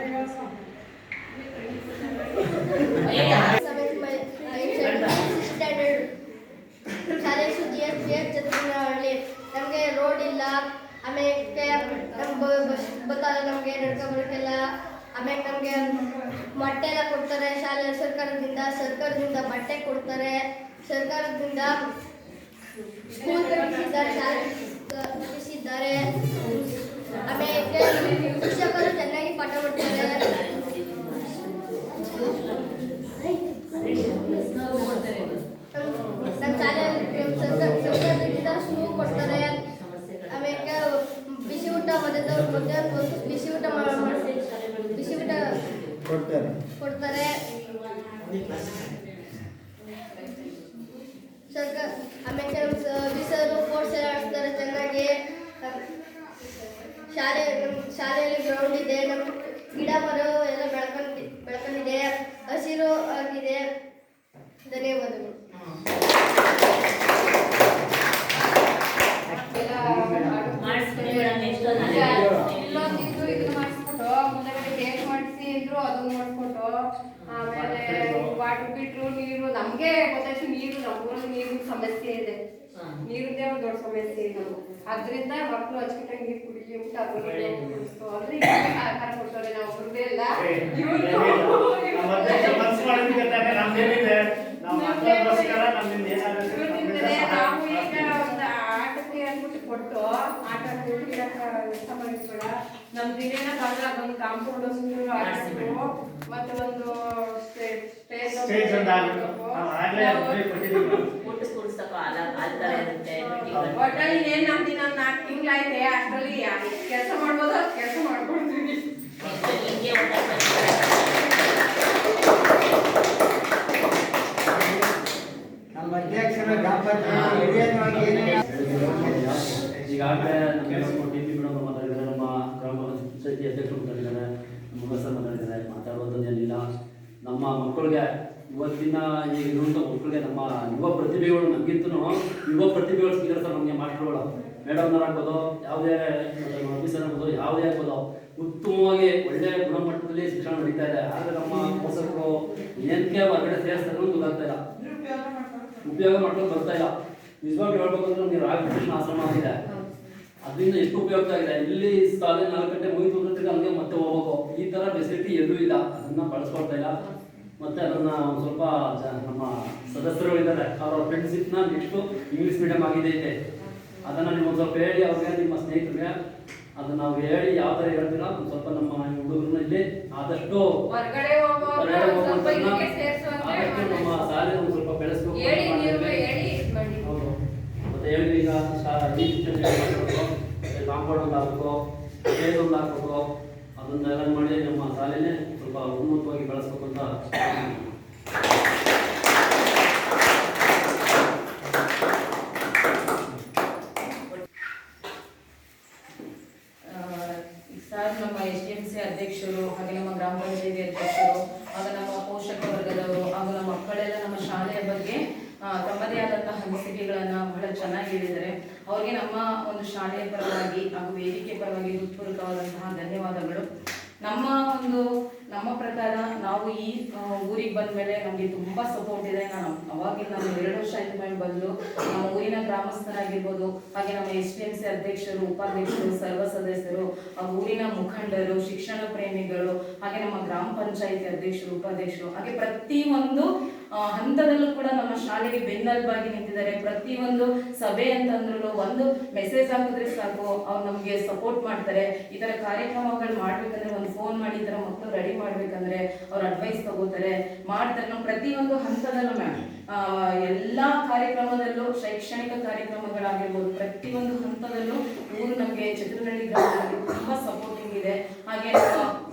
ಶಾಲೆ ಚಂದ್ರನಹಳ್ಳಿ. ನಮಗೆ ರೋಡ್ ಇಲ್ಲ, ಆಮೇಲೆ ಬಸ್ ಬತ್ತಲ್ಲ, ನಮಗೆ ನಡ್ಕೊಬರ್ಕೆಲ್ಲ. ಆಮೇಲೆ ನಮಗೆ ಮೊಟ್ಟೆ ಎಲ್ಲ ಕೊಡ್ತಾರೆ ಶಾಲೆ ಸರ್ಕಾರದಿಂದ ಬಟ್ಟೆ ಕೊಡ್ತಾರೆ. ಸರ್ಕಾರದಿಂದ ಸ್ಕೂಲ್ ಕಟ್ಟಿಸಿದ್ದಾರೆ, ಶಾಲೆ ಕಟ್ಟಿಸಿದ್ದಾರೆ. ಆಮೇಲೆ ಶಿಕ್ಷಕರು ಚೆನ್ನಾಗಿ ಪಾಠ ಮಾಡ್ತಾರೆ. ನಮ್ಮ ಶಾಲೆಯಲ್ಲಿ ಸರ್ಕಾರದಿಂದ ಶೂ ಕೊಡ್ತಾರೆ. ಆಮೇಲೆ ಬಿಸಿ ಊಟ ಮಧ್ಯಾಹ್ನ ಬಿಸಿ ಊಟ ಕೊಡ್ತಾರೆ. ಸರ್ಕಾರ ಆಮೇಲೆ ಬಿಸರು ಸ್ಪೋರ್ಟ್ಸ್ ಎಲ್ಲ ಆಡ್ತಾರೆ ಚೆನ್ನಾಗಿ. ಶಾಲೆಯಲ್ಲಿ ಗ್ರೌಂಡ್ ಇದೆ, ನಮ್ಮ ಗಿಡ ಮರ ಎಲ್ಲ ಬೆಳ್ಕೊಂಡಿದೆ, ಹಸಿರು ಆಗಿದೆ. ಧನ್ಯವಾದಗಳು. ಇಲ್ಲೊಂದಿದ್ದು ಇದನ್ನ ಮಾಡಿಸ್ಬಿಟ್ಟು ಮುಂದಗಡೆ ಕೇಕ್ ಮಾಡಿಸಿ ಇದ್ರು ಅದನ್ನ ಮಾಡಿಸ್ಬಿಟ್ಟು, ಆಮೇಲೆ ವಾಟರ್ ಬಿಟ್ರು ನೀರು. ನಮ್ಗೆ ಗೊತ್ತಾಯ್ತು ನೀರು, ನಮ್ಮೂರಲ್ಲಿ ನೀರಿನ ಸಮಸ್ಯೆ ಇದೆ, ನೀರಿದ್ದೇ ಒಂದು ದೊಡ್ಡ ಸಮಸ್ಯೆ ಇದೆ. ಅದರಿಂದ ಮಕ್ಕಳು ಅಚ್ಚುಕಟ್ಟಾಗಿ ನೀರು ಕುಡಿಯುತ್ತೆ. ಅಂದ್ರೆ ಕರ್ಕೊಡ್ತಾರೆ, ನಾವು ಒಬ್ಬರದೇ ಇಲ್ಲ. ನಾವು ಈಗ ಒಂದು ಆಟಕ್ಕೆ ಅಂದ್ಬಿಟ್ಟು ಕೊಟ್ಟು ಆಟ ಇಷ್ಟ ಮಾಡಿಸ್ಬೇಡ. ನಮ್ದು ಇದೇನ ಬಂದ್ರೆ ಅದೊಂದು ಕಾಂಪೌಂಡ್ ಹಾಕಿಸ್ಬೇಕು, ಮತ್ತೆ ಒಂದು ಒಟ್ಟಲ್ಲಿ ಏನ್ ನಮ್ದು ಇನ್ನೊಂದು 4 ತಿಂಗಳಾಯ್ತೆ. ಅಷ್ಟರಲ್ಲಿ ಕೆಲಸ ಮಾಡ್ಬೋದು, ಕೆಲಸ ಮಾಡ್ಕೊಡ್ತೀವಿ. ನಮ್ಮ ಅಧ್ಯಕ್ಷರು ದಾಂಪತ್ಯ ಈಗಾಗಲೇ ನಮ್ಮ ಟಿ ಪಿ ಮೇಡಮ್ ಮಾತಾಡಿದ್ದಾರೆ, ನಮ್ಮ ಗ್ರಾಮ ಪಂಚಾಯತಿ ಅಧ್ಯಕ್ಷರು ಮಾತಾಡಿದ್ದಾರೆ, ನಮ್ಮ ಸರ್ ಮಾತಾಡಿದ್ದಾರೆ. ಮಾತಾಡೋದೇನಿಲ್ಲ, ನಮ್ಮ ಮಕ್ಕಳಿಗೆ ಇವತ್ತಿನ ಈಗಿರುವಂಥ ಮಕ್ಕಳಿಗೆ ನಮ್ಮ ಯುವ ಪ್ರತಿಭೆಗಳು ನಮಗಿಂತೂ ಯುವ ಪ್ರತಿಭೆಗಳು ಸಿಗ್ತಾರೆ ನಮಗೆ ಮಾಸ್ಟರ್ಗಳು, ಮೇಡಮ್ನವರಾಗ್ಬೋದು, ಯಾವುದೇ ಆಫೀಸರ್ ಆಗ್ಬೋದು, ಯಾವುದೇ ಆಗ್ಬೋದು, ಉತ್ತಮವಾಗಿ ಒಳ್ಳೆಯ ಗುಣಮಟ್ಟದಲ್ಲಿ ಶಿಕ್ಷಣ ನಡೀತಾ ಇದೆ. ಆದರೆ ನಮ್ಮ ಪೋಷಕರು ಏನಕ್ಕೆ ಹೊರಗಡೆ ಸೇರಿಸ್ತಾರೆ ಗೊತ್ತಾಗ್ತಾ ಇಲ್ಲ, ಉಪಯೋಗ ಮಾಡ್ಕೊಂಡು ಬರ್ತಾ ಇಲ್ಲ. ನಿಜವಾಗಿ ಹೇಳ್ಬೇಕು ಅಂದ್ರೆ ನಮಗೆ ರಾಮಕೃಷ್ಣ ಆಶ್ರಮ ಆಗಿದೆ, ಅದರಿಂದ ಎಷ್ಟು ಉಪಯೋಗ ಆಗಿದೆ. ಇಲ್ಲಿ ಸಾಲೆ 4 ಗಂಟೆ ಮುಗಿದು ಹಂಗೆ ಮತ್ತೆ ಹೋಗ್ಬೇಕು, ಈ ಥರ ಫೆಸಿಲಿಟಿ ಎಲ್ಲೂ ಇಲ್ಲ, ಅದನ್ನು ಬಳಸ್ಕೊಳ್ತಾ ಇಲ್ಲ. ಮತ್ತು ಅದನ್ನು ಸ್ವಲ್ಪ ನಮ್ಮ ಸದಸ್ಯರು ಇದ್ದಾರೆ, ಅವರ ಫ್ರೆಂಡ್ಶಿಪ್ನ ನೆಕ್ಸ್ಟು ಇಂಗ್ಲೀಷ್ ಮೀಡಿಯಮ್ ಆಗಿದೆ ಇದೆ, ಅದನ್ನು ನೀವು ಒಂದು ಸ್ವಲ್ಪ ಹೇಳಿ ಅವ್ರಿಗೆ, ನಿಮ್ಮ ಸ್ನೇಹಿತರಿಗೆ ಅದನ್ನು ನಾವು ಹೇಳಿ ಯಾವ ಥರ ಹೇಳ್ತೀರಾ ಒಂದು ಸ್ವಲ್ಪ ನಮ್ಮ ಹುಡುಗರನ್ನ ಇಲ್ಲಿ ಆದಷ್ಟು ಹೊರಗಡೆ ಹೋಗೋರು ಸ್ವಲ್ಪ ಇದಕ್ಕೆ ಸೇರ್ಸು ಅಂದ್ರೆ ಆದಷ್ಟು ನಮ್ಮ ಶಾಲೆ ಒಂದು ಸ್ವಲ್ಪ ಬೆಳೆಸಬೇಕು ಹೇಳಿ ನೀವು ಹೇಳಿ ಇದ್ ಮಾಡಿ. ಹೌದು. ಮತ್ತೆ ಹೇಳಿದ್ರೆ ಈಗ ಕಾಂಪೌಂಡ್ ಒಂದು ಹಾಕಬೇಕು, ಸ್ಟೇಜ್ ಒಂದು ಹಾಕಬೇಕು, ಅದನ್ನೆಲ್ಲ ಮಾಡಿ ನಮ್ಮ ಶಾಲೆನೇ ಸ್ವಲ್ಪ ಉನ್ನತವಾಗಿ ಬೆಳೆಸ್ಬೇಕು ಅಂತ ಸರ್, ನಮ್ಮ SDMC ಅಧ್ಯಕ್ಷರು ಹಾಗೆ ನಮ್ಮ ಗ್ರಾಮ ಪಂಚಾಯತಿ ಅಧ್ಯಕ್ಷರು ಆಗ ನಮ್ಮ ಪೋಷಕ ವರ್ಗದವರು ಹಾಗೂ ನಮ್ಮ ಮಕ್ಕಳೆಲ್ಲ ನಮ್ಮ ಶಾಲೆಯ ಬಗ್ಗೆ ತಮ್ಮದೇ ಆದಂತಹ ಅನಿಸಿಕೆಗಳನ್ನ ಬಹಳ ಚೆನ್ನಾಗಿ ಹೇಳಿದ್ದಾರೆ. ಅವರಿಗೆ ನಮ್ಮ ಒಂದು ಶಾಲೆಯ ಪರವಾಗಿ ಹಾಗೂ ವೇದಿಕೆ ಪರವಾಗಿ ಹೃತ್ಪೂರ್ವಕವಾದಂತಹ ಧನ್ಯವಾದಗಳು. ನಮ್ಮ ಪ್ರಕಾರ ನಾವು ಈ ಊರಿಗೆ ಬಂದ ಮೇಲೆ ನಮಗೆ ತುಂಬಾ ಸಪೋರ್ಟ್ ಇದೆ. ಅವಾಗಿಂದ ನಾನು 2 ವರ್ಷ ಆಯ್ತು ಮೇಲೆ ಬಂದು ನಮ್ಮ ಊರಿನ ಗ್ರಾಮಸ್ಥರಾಗಿರ್ಬೋದು, ಹಾಗೆ ನಮ್ಮ SDMC ಅಧ್ಯಕ್ಷರು, ಉಪಾಧ್ಯಕ್ಷರು, ಸರ್ವ ಸದಸ್ಯರು, ಆ ಊರಿನ ಮುಖಂಡರು, ಶಿಕ್ಷಣ ಪ್ರೇಮಿಗಳು, ಹಾಗೆ ನಮ್ಮ ಗ್ರಾಮ ಪಂಚಾಯತಿ ಅಧ್ಯಕ್ಷರು, ಉಪಾಧ್ಯಕ್ಷರು, ಹಾಗೆ ಪ್ರತಿಯೊಂದು ಹಂತದಲ್ಲೂ ಕೂಡ ನಮ್ಮ ಶಾಲೆಗೆ ಬೆನ್ನೆಲುಬಾಗಿ ನಿಂತಿದ್ದಾರೆ. ಪ್ರತಿಯೊಂದು ಸಭೆ ಅಂತಂದ್ರೂ ಒಂದು ಮೆಸೇಜ್ ಹಾಕಿದ್ರೆ ಸಾಕು, ಅವ್ರು ನಮಗೆ ಸಪೋರ್ಟ್ ಮಾಡ್ತಾರೆ. ಈ ತರ ಕಾರ್ಯಕ್ರಮಗಳು ಮಾಡ್ಬೇಕಂದ್ರೆ ಒಂದು ಫೋನ್ ಮಾಡಿ ಈ ತರ ಮಕ್ಕಳು ರೆಡಿ ಮಾಡ್ಬೇಕಂದ್ರೆ ಅವ್ರ ಅಡ್ವೈಸ್ ತಗೋತಾರೆ, ಮಾಡ್ತಾರೆ. ನಾವು ಪ್ರತಿಯೊಂದು ಹಂತದಲ್ಲೂ ಎಲ್ಲಾ ಕಾರ್ಯಕ್ರಮದಲ್ಲೂ, ಶೈಕ್ಷಣಿಕ ಕಾರ್ಯಕ್ರಮಗಳಾಗಿರ್ಬೋದು, ಪ್ರತಿಯೊಂದು ಹಂತದಲ್ಲೂ ಊರು ನಮಗೆ ಚತುರ್ನಳ್ಳಿ ಗ್ರಾಮದಲ್ಲಿ ತುಂಬಾ ಸಪೋರ್ಟಿಂಗ್ ಇದೆ. ಹಾಗೆ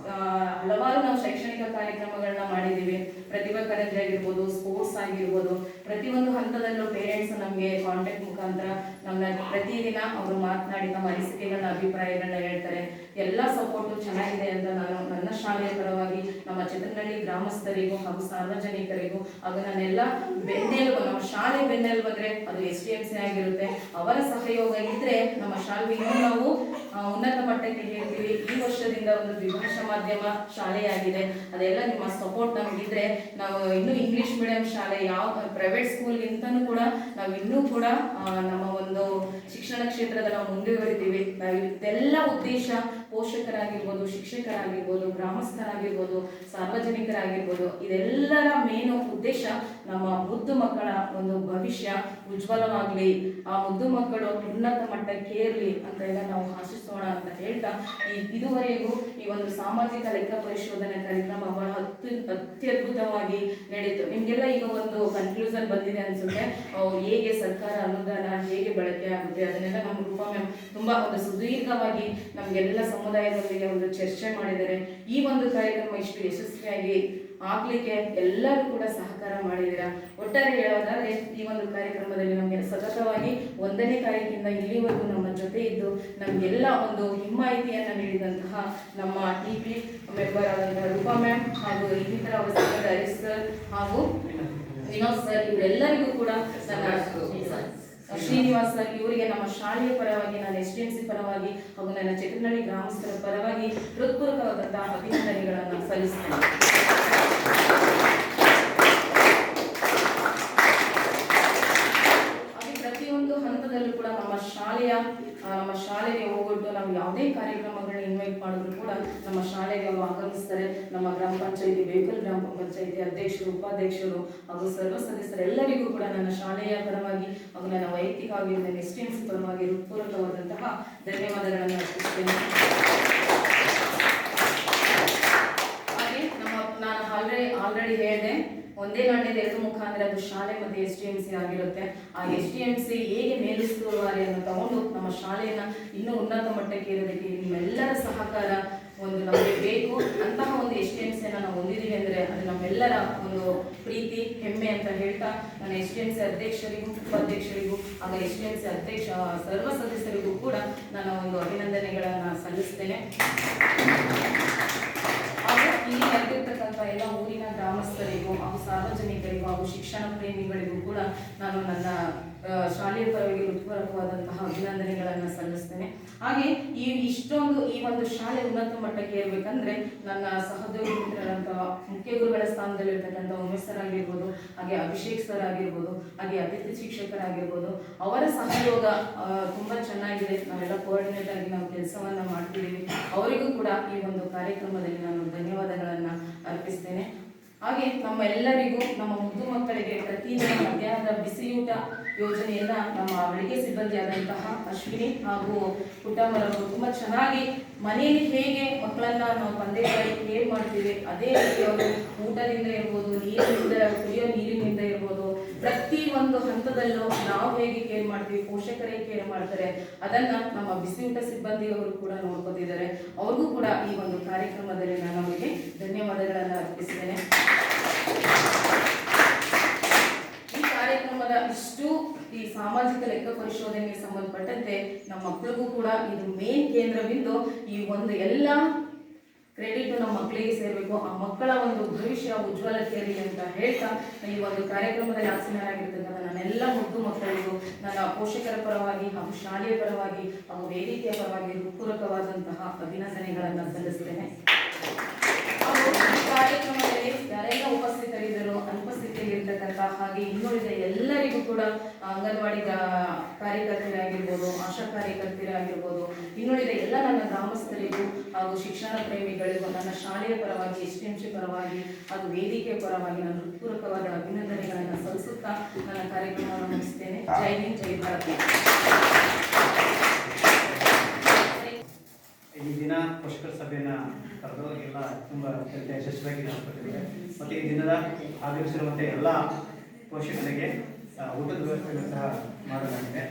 ಹಲವಾರು ನಾವು ಶೈಕ್ಷಣಿಕ ಕಾರ್ಯಕ್ರಮಗಳನ್ನ ಮಾಡಿದ್ದೀವಿ. ಪ್ರತಿಭಾ ಕಾರಂಜಿ ಆಗಿರ್ಬೋದು, ಸ್ಪೋರ್ಟ್ಸ್ ಆಗಿರ್ಬೋದು, ಪ್ರತಿಯೊಂದು ಹಂತದಲ್ಲೂ ಪೇರೆಂಟ್ಸ್ ನಮಗೆ ಕಾಂಟ್ಯಾಕ್ಟ್ ಮುಖಾಂತರ ನಮ್ಮನ್ನ ಪ್ರತಿದಿನ ಅವರು ಮಾತನಾಡಿ ತಮ್ಮ ಅನಿಸಿಕೆಗಳನ್ನ, ಅಭಿಪ್ರಾಯಗಳನ್ನ ಹೇಳ್ತಾರೆ. ಎಲ್ಲ ಸಪೋರ್ಟು ಚೆನ್ನಾಗಿದೆ ಅಂತ ನಾನು ನನ್ನ ಶಾಲೆಯ ಪರವಾಗಿ ನಮ್ಮ ಚತುರ್ನಳ್ಳಿ ಗ್ರಾಮಸ್ಥರಿಗೂ ಹಾಗೂ ಸಾರ್ವಜನಿಕರಿಗೂ ಹಾಗೂ ನನ್ನೆಲ್ಲ ಬೆನ್ನೆಲುಬು, ನಮ್ಮ ಶಾಲೆ ಬೆನ್ನೆಲುಬು ಬಂದ್ರೆ ಅದು SDMC ಆಗಿರುತ್ತೆ. ಅವರ ಸಹಯೋಗ ಇದ್ರೆ ನಮ್ಮ ಶಾಲೆಗೆ ಇನ್ನೂ ನಾವು ಉನ್ನತ ಮಟ್ಟಕ್ಕೆ ಹೇಳ್ತೀವಿ. ಈ ವರ್ಷದಿಂದ ಒಂದು ದ್ವಿಭಾಷಾ ಮಾಧ್ಯಮ ಶಾಲೆಯಾಗಿದೆ. ಅದೆಲ್ಲ ನಿಮ್ಮ ಸಪೋರ್ಟ್ ನಮಗಿದ್ರೆ ನಾವು ಇನ್ನೂ ಇಂಗ್ಲಿಷ್ ಮೀಡಿಯಂ ಶಾಲೆ, ಯಾವ ಪ್ರೈವೇಟ್ ಸ್ಕೂಲ್ಗಿಂತನೂ ಕೂಡ ನಾವು ಇನ್ನೂ ಕೂಡ ನಮ್ಮ ಒಂದು ಶಿಕ್ಷಣ ಕ್ಷೇತ್ರದಲ್ಲಿ ನಾವು ಮುಂದುವರಿತೀವಿ. ನಾವು ಇದೆಲ್ಲ ಉದ್ದೇಶ ಪೋಷಕರಾಗಿರ್ಬೋದು, ಶಿಕ್ಷಕರಾಗಿರ್ಬೋದು, ಗ್ರಾಮಸ್ಥರಾಗಿರ್ಬೋದು, ಸಾರ್ವಜನಿಕರಾಗಿರ್ಬೋದು, ಇದೆಲ್ಲರ ಮೇನು ಉದ್ದೇಶ ನಮ್ಮ ಮುದ್ದು ಮಕ್ಕಳ ಒಂದು ಭವಿಷ್ಯ ಉಜ್ವಲವಾಗ್ಲಿ, ಆ ಮುದ್ದು ಮಕ್ಕಳು ಉನ್ನತ ಮಟ್ಟಕ್ಕೆ ಏರ್ಲಿ ಅಂತ ಎಲ್ಲ ನಾವು ಆಶಿಸೋಣ ಅಂತ ಹೇಳ್ತಾ, ಇದುವರೆಗೂ ಈ ಒಂದು ಸಾಮಾಜಿಕ ಲೆಕ್ಕ ಪರಿಶೋಧನೆ ಕಾರ್ಯಕ್ರಮ ಬಹಳ ಅತ್ಯದ್ಭುತವಾಗಿ ನಡೀತು. ನಿಮ್ಗೆಲ್ಲ ಈಗ ಒಂದು ಕನ್ಕ್ಲೂಷನ್ ಬಂದಿದೆ ಅನ್ಸುತ್ತೆ. ಹೇಗೆ ಸರ್ಕಾರ ಅನುದಾನ ಹೇಗೆ ಬಳಕೆ ಆಗುತ್ತೆ ಅದನ್ನೆಲ್ಲ ನಮ್ಮ ರೂಪಾ ಮ್ಯಾಮ್ ತುಂಬಾ ಒಂದು ಸುದೀರ್ಘವಾಗಿ ನಮ್ಗೆಲ್ಲ ಸಮುದಾಯದೊಂದಿಗೆ ಒಂದು ಚರ್ಚೆ ಮಾಡಿದ್ದಾರೆ. ಈ ಒಂದು ಕಾರ್ಯಕ್ರಮ ಇಷ್ಟು ಯಶಸ್ವಿಯಾಗಿ ಆಗ್ಲಿಕ್ಕೆ ಎಲ್ಲರೂ ಕೂಡ ಸಹಕಾರ ಮಾಡಿದ್ದೀರಾ. ಒಟ್ಟಾರೆ ಹೇಳೋದಾದ್ರೆ ಈ ಒಂದು ಕಾರ್ಯಕ್ರಮದಲ್ಲಿ ನಮಗೆ ಸತತವಾಗಿ 1ನೇ ತಾರೀಕಿಂದ ಇಲ್ಲಿವರೆಗೂ ನಮ್ಮ ಜೊತೆ ಇದ್ದು ನಮಗೆಲ್ಲ ಒಂದು ಹಿಮ್ಮಾಹಿತಿಯನ್ನ ನೀಡಿದಂತಹ ನಮ್ಮ TP ಮೆಂಬರ್ ಆದಂತಹ ರೂಪಾ ಮ್ಯಾಮ್ ಹಾಗೂ ಇನ್ನಿತರ ಅವಸರದ ಹರೀಶ್ ಸರ್ ಹಾಗೂ ವಿನೋದ್ ಸರ್, ಇವರೆಲ್ಲರಿಗೂ ಕೂಡ ಶ್ರೀನಿವಾಸ್ ಸರ್, ಇವರಿಗೆ ನಮ್ಮ ಶಾಲೆಯ ಪರವಾಗಿ, ನನ್ನ SDMC ಪರವಾಗಿ ಹಾಗೂ ನನ್ನ ಚತುರ್ನಳ್ಳಿ ಗ್ರಾಮಸ್ಥರ ಪರವಾಗಿ ಹೃತ್ಪೂರ್ವಕವಾದಂತಹ ಅಭಿನಂದನೆಗಳನ್ನು ಸಲ್ಲಿಸ್ತೇನೆ. ಹಾಗೆ ಪ್ರತಿಯೊಂದು ಹಂತದಲ್ಲೂ ಕೂಡ ನಮ್ಮ ಶಾಲೆಗೆ ಹೋಗ್ಬಿಟ್ಟು ನಾವು ಯಾವುದೇ ಕಾರ್ಯಕ್ರಮಗಳನ್ನ ಇನ್ವೈಟ್ ಮಾಡಿದ್ರು ಕೂಡ ನಮ್ಮ ಶಾಲೆಗೆ ಅವರು ಆಗಮಿಸ್ತಾರೆ. ನಮ್ಮ ಗ್ರಾಮ ಪಂಚಾಯತಿ, ಬೇಕಲ್ ಗ್ರಾಮ ಪಂಚಾಯತಿ ಅಧ್ಯಕ್ಷರು, ಉಪಾಧ್ಯಕ್ಷರು ಹಾಗೂ ಸರ್ವ ಸದಸ್ಯರೆಲ್ಲರಿಗೂ ಕೂಡ ನನ್ನ ಶಾಲೆಯ ಪರವಾಗಿ ಹಾಗೂ ನನ್ನ ವೈಯಕ್ತಿಕವಾಗಿ ನನ್ನ SDMC ಪರವಾಗಿ ಹೃತ್ಪೂರ್ವಕವಾದಂತಹ ಧನ್ಯವಾದಗಳನ್ನು ಅರ್ಪಿಸುತ್ತೇನೆ. ಹಾಗೆ ನಾನು ಆಲ್ರೆಡಿ ಹೇಳಿದೆ, ಒಂದೇ ನಾಣ್ಯದ 2 ಮುಖ ಅಂದ್ರೆ ಅದು ಶಾಲೆ ಮತ್ತೆ SDMC ಆಗಿರುತ್ತೆ. ಆ SDMC ಹೇಗೆ ಮೇಲುಸ್ತುವಾರಿಯನ್ನು ತಗೊಂಡು ನಮ್ಮ ಶಾಲೆಯನ್ನ ಇನ್ನೂ ಉನ್ನತ ಮಟ್ಟಕ್ಕೆ ಇರೋದಕ್ಕೆ ನಿಮ್ಮೆಲ್ಲರ ಸಹಕಾರ ಒಂದು ನಮಗೆ ಬೇಕು. ಅಂತಹ ಒಂದು SDMC ನಾವು ಹೊಂದಿದ್ದೀವಿ ಅಂದ್ರೆ ಅದು ನಮ್ಮೆಲ್ಲರ ಒಂದು ಪ್ರೀತಿ, ಹೆಮ್ಮೆ ಅಂತ ಹೇಳ್ತಾ ನಾನು SDMC ಅಧ್ಯಕ್ಷರಿಗೂ, ಉಪಾಧ್ಯಕ್ಷರಿಗೂ ಹಾಗೂ SDMC ಅಧ್ಯಕ್ಷ ಸರ್ವ ಸದಸ್ಯರಿಗೂ ಕೂಡ ನಾನು ಒಂದು ಅಭಿನಂದನೆಗಳನ್ನ ಸಲ್ಲಿಸ್ತೇನೆ. ಇಲ್ಲಿ ನಡೆದಿರ್ತಕ್ಕಂಥ ಎಲ್ಲ ಊರಿನ ಗ್ರಾಮಸ್ಥರಿಗೂ ಹಾಗೂ ಸಾರ್ವಜನಿಕರಿಗೂ ಹಾಗೂ ಶಿಕ್ಷಣ ಪ್ರೇಮಿಗಳಿಗೂ ಕೂಡ ನಾನು ನನ್ನ ಶಾಲೆಯ ಪರವಾಗಿ ಹೃತ್ಪೂರ್ವಕವಾದಂತಹ ಅಭಿನಂದನೆಗಳನ್ನು ಸಲ್ಲಿಸ್ತೇನೆ. ಹಾಗೆ ಈ ಒಂದು ಶಾಲೆ ಉನ್ನತ ಮಟ್ಟಕ್ಕೆ ಏರ್ಬೇಕಂದ್ರೆ ನನ್ನ ಸಹೋದ್ಯೋಗಿ ಮಿತ್ರರಂತಹ ಮುಖ್ಯ ಗುರುಗಳ ಸ್ಥಾನದಲ್ಲಿರ್ತಕ್ಕಂಥ ಉಮೇಶ್ ಸರ್ ಆಗಿರ್ಬೋದು, ಹಾಗೆ ಅಭಿಷೇಕ್ ಸರ್ ಆಗಿರ್ಬೋದು, ಹಾಗೆ ಅತಿಥಿ ಶಿಕ್ಷಕರಾಗಿರ್ಬೋದು, ಅವರ ಸಹಯೋಗ ತುಂಬಾ ಚೆನ್ನಾಗಿದೆ. ನಾವೆಲ್ಲ ಕೋಆರ್ಡಿನೇಟ್ ಆಗಿ ನಾವು ಕೆಲಸವನ್ನ ಮಾಡ್ತಿದ್ದೀವಿ. ಅವರಿಗೂ ಕೂಡ ಈ ಒಂದು ಕಾರ್ಯಕ್ರಮದಲ್ಲಿ ನಾನು ಧನ್ಯವಾದಗಳನ್ನ ಅರ್ಪಿಸ್ತೇನೆ. ಹಾಗೆ ನಮ್ಮೆಲ್ಲರಿಗೂ, ನಮ್ಮ ಮುದ್ದು ಮಕ್ಕಳಿಗೆ ಪ್ರತಿದಿನ ಮಧ್ಯಾಹ್ನದ ಬಿಸಿಯೂಟ ಯೋಜನೆಯನ್ನ ನಮ್ಮ ಅಡುಗೆ ಸಿಬ್ಬಂದಿಯಾದಂತಹ ಅಶ್ವಿನಿ ಹಾಗೂ ಪುಟ್ಟಮ್ಮರವರು ತುಂಬ ಚೆನ್ನಾಗಿ ಮನೆಯಲ್ಲಿ ಹೇಗೆ ಮಕ್ಕಳನ್ನ ನಾವು ತಂದೆ ತಾಯಿ ಕೇರ್ ಮಾಡ್ತೀವಿ ಅದೇ ರೀತಿ ಅವರು ಊಟದಿಂದ ಇರ್ಬೋದು, ನೀರಿನಿಂದ, ಕುಡಿಯೋ ನೀರಿನಿಂದ ಇರ್ಬೋದು, ಪ್ರತಿ ಒಂದು ಹಂತದಲ್ಲೂ ನಾವು ಹೇಗೆ ಕೇರ್ ಮಾಡ್ತೀವಿ, ಪೋಷಕರೇ ಕೇರ್ ಮಾಡ್ತಾರೆ, ಅದನ್ನ ನಮ್ಮ ಬಿಸಿ ಊಟ ಸಿಬ್ಬಂದಿಯವರು ಕೂಡ ನೋಡ್ಕೊತಿದ್ದಾರೆ. ಅವ್ರಿಗೂ ಕೂಡ ಈ ಒಂದು ಕಾರ್ಯಕ್ರಮದಲ್ಲಿ ನಾನು ಅವರಿಗೆ ಧನ್ಯವಾದಗಳನ್ನು ಅರ್ಪಿಸ್ತೇನೆ. ಈ ಕಾರ್ಯಕ್ರಮದ ಈ ಸಾಮಾಜಿಕ ಲೆಕ್ಕ ಪರಿಶೋಧನೆಗೆ ಸಂಬಂಧಪಟ್ಟಂತೆ ನಮ್ಮ ಮಕ್ಕಳಿಗೂ ಕೂಡ ಇದು ಮೇನ್ ಕೇಂದ್ರ ಬಿಂದು. ಈ ಒಂದು ಎಲ್ಲ ಕ್ರೆಡಿಟ್ ನಮ್ಮ ಮಕ್ಕಳಿಗೆ ಸೇರಬೇಕು, ಆ ಮಕ್ಕಳ ಒಂದು ಭವಿಷ್ಯ ಉಜ್ವಲತೆ ಇರಲಿ ಅಂತ ಹೇಳ್ತಾ ಈ ಒಂದು ಕಾರ್ಯಕ್ರಮದಲ್ಲಿ ಆಸೀನರಾಗಿರ್ತಕ್ಕಂಥ ನನ್ನೆಲ್ಲ ಮುದ್ದು ಮಕ್ಕಳಿಗೂ ನನ್ನ ಪೋಷಕರ ಪರವಾಗಿ ಹಾಗೂ ಶಾಲೆಯ ಪರವಾಗಿ ಹಾಗೂ ವೇದಿಕೆಯ ಪರವಾಗಿ ಹೃತ್ಪೂರ್ವಕವಾದಂತಹ ಅಭಿನಂದನೆಗಳನ್ನು ಸಲ್ಲಿಸ್ತೇನೆ. ಹಾಗೂ ಈ ಕಾರ್ಯಕ್ರಮದಲ್ಲಿ ಯಾರೆಲ್ಲ ಉಪಸ್ಥಿತರಿದ್ದರು, ಅನುಪಸ್ಥಿತಿಯಲ್ಲಿರ್ತಕ್ಕಂಥ ಹಾಗೆ ಇನ್ನುಳಿದ ಎಲ್ಲರಿಗೂ ಕೂಡ ಅಂಗನವಾಡಿ ಕಾರ್ಯಕರ್ತರಾಗಿರ್ಬೋದು, ಆಶಾ ಕಾರ್ಯಕರ್ತರಾಗಿರ್ಬೋದು, ಇನ್ನುಳಿದ ಎಲ್ಲ ನನ್ನ ಗ್ರಾಮಸ್ಥರಿಗೂ ಹಾಗೂ ಶಿಕ್ಷಣ ಪ್ರೇಮಿಗಳಿಗೂ ನನ್ನ ಶಾಲೆಯ ಪರವಾಗಿ, STMC ಪರವಾಗಿ ಹಾಗೂ ವೇದಿಕೆಯ ಪರವಾಗಿ ನಾನು ಹೃತ್ಪೂರ್ವಕವಾದ ಅಭಿನಂದನೆಗಳನ್ನು ಸಲ್ಲಿಸುತ್ತಾ ನನ್ನ ಕಾರ್ಯಕ್ರಮವನ್ನು ಮುಗಿಸ್ತೇನೆ. ಜೈ ಹಿಂದ್, ಜೈ ಭಾರತ್. ಈ ದಿನ ಪೋಷಕರ ಸಭೆಯನ್ನು ಕರೆದು ಎಲ್ಲ ತುಂಬ ಅತ್ಯಂತ ಯಶಸ್ವಿಯಾಗಿ ನಡೆಸ್ಕೊಟ್ಟಿದ್ದಾರೆ. ಮತ್ತು ಈ ದಿನದ ಆಗಮಿಸಿರುವಂಥ ಎಲ್ಲ ಪೋಷಕರಿಗೆ ಊಟದ ವ್ಯವಸ್ಥೆಯನ್ನು ಸಹ ಮಾಡಲಾಗಿದೆ.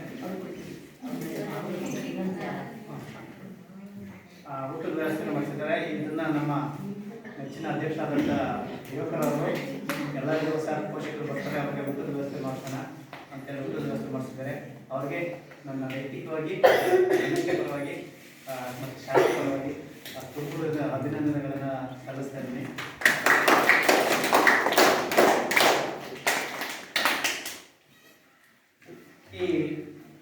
ಊಟದ ವ್ಯವಸ್ಥೆಯನ್ನು ಮಾಡಿಸಿದ್ದಾರೆ. ಇದನ್ನು ನಮ್ಮ ನೆಚ್ಚಿನ ಅಧ್ಯಕ್ಷರಾದಂಥ ಯುವಕರವರು ಎಲ್ಲರಿಗೂ ಸಹ ಪೋಷಕರು ಬರ್ತಾರೆ, ಅವರಿಗೆ ಊಟದ ವ್ಯವಸ್ಥೆ ಮಾಡ್ಸೋಣ ಅಂತೇಳಿ ಊಟದ ವ್ಯವಸ್ಥೆ ಮಾಡಿಸಿದ್ದಾರೆ. ಅವರಿಗೆ ನನ್ನ ವೈಯಕ್ತಿಕವಾಗಿ, ಪರವಾಗಿ ಮತ್ತು ಶಾಲೆ ಪರವಾಗಿ ತುಂಬ ಅಭಿನಂದನೆಗಳನ್ನು ಸಲ್ಲಿಸ್ತಾ ಇದ್ದೀನಿ. ಈ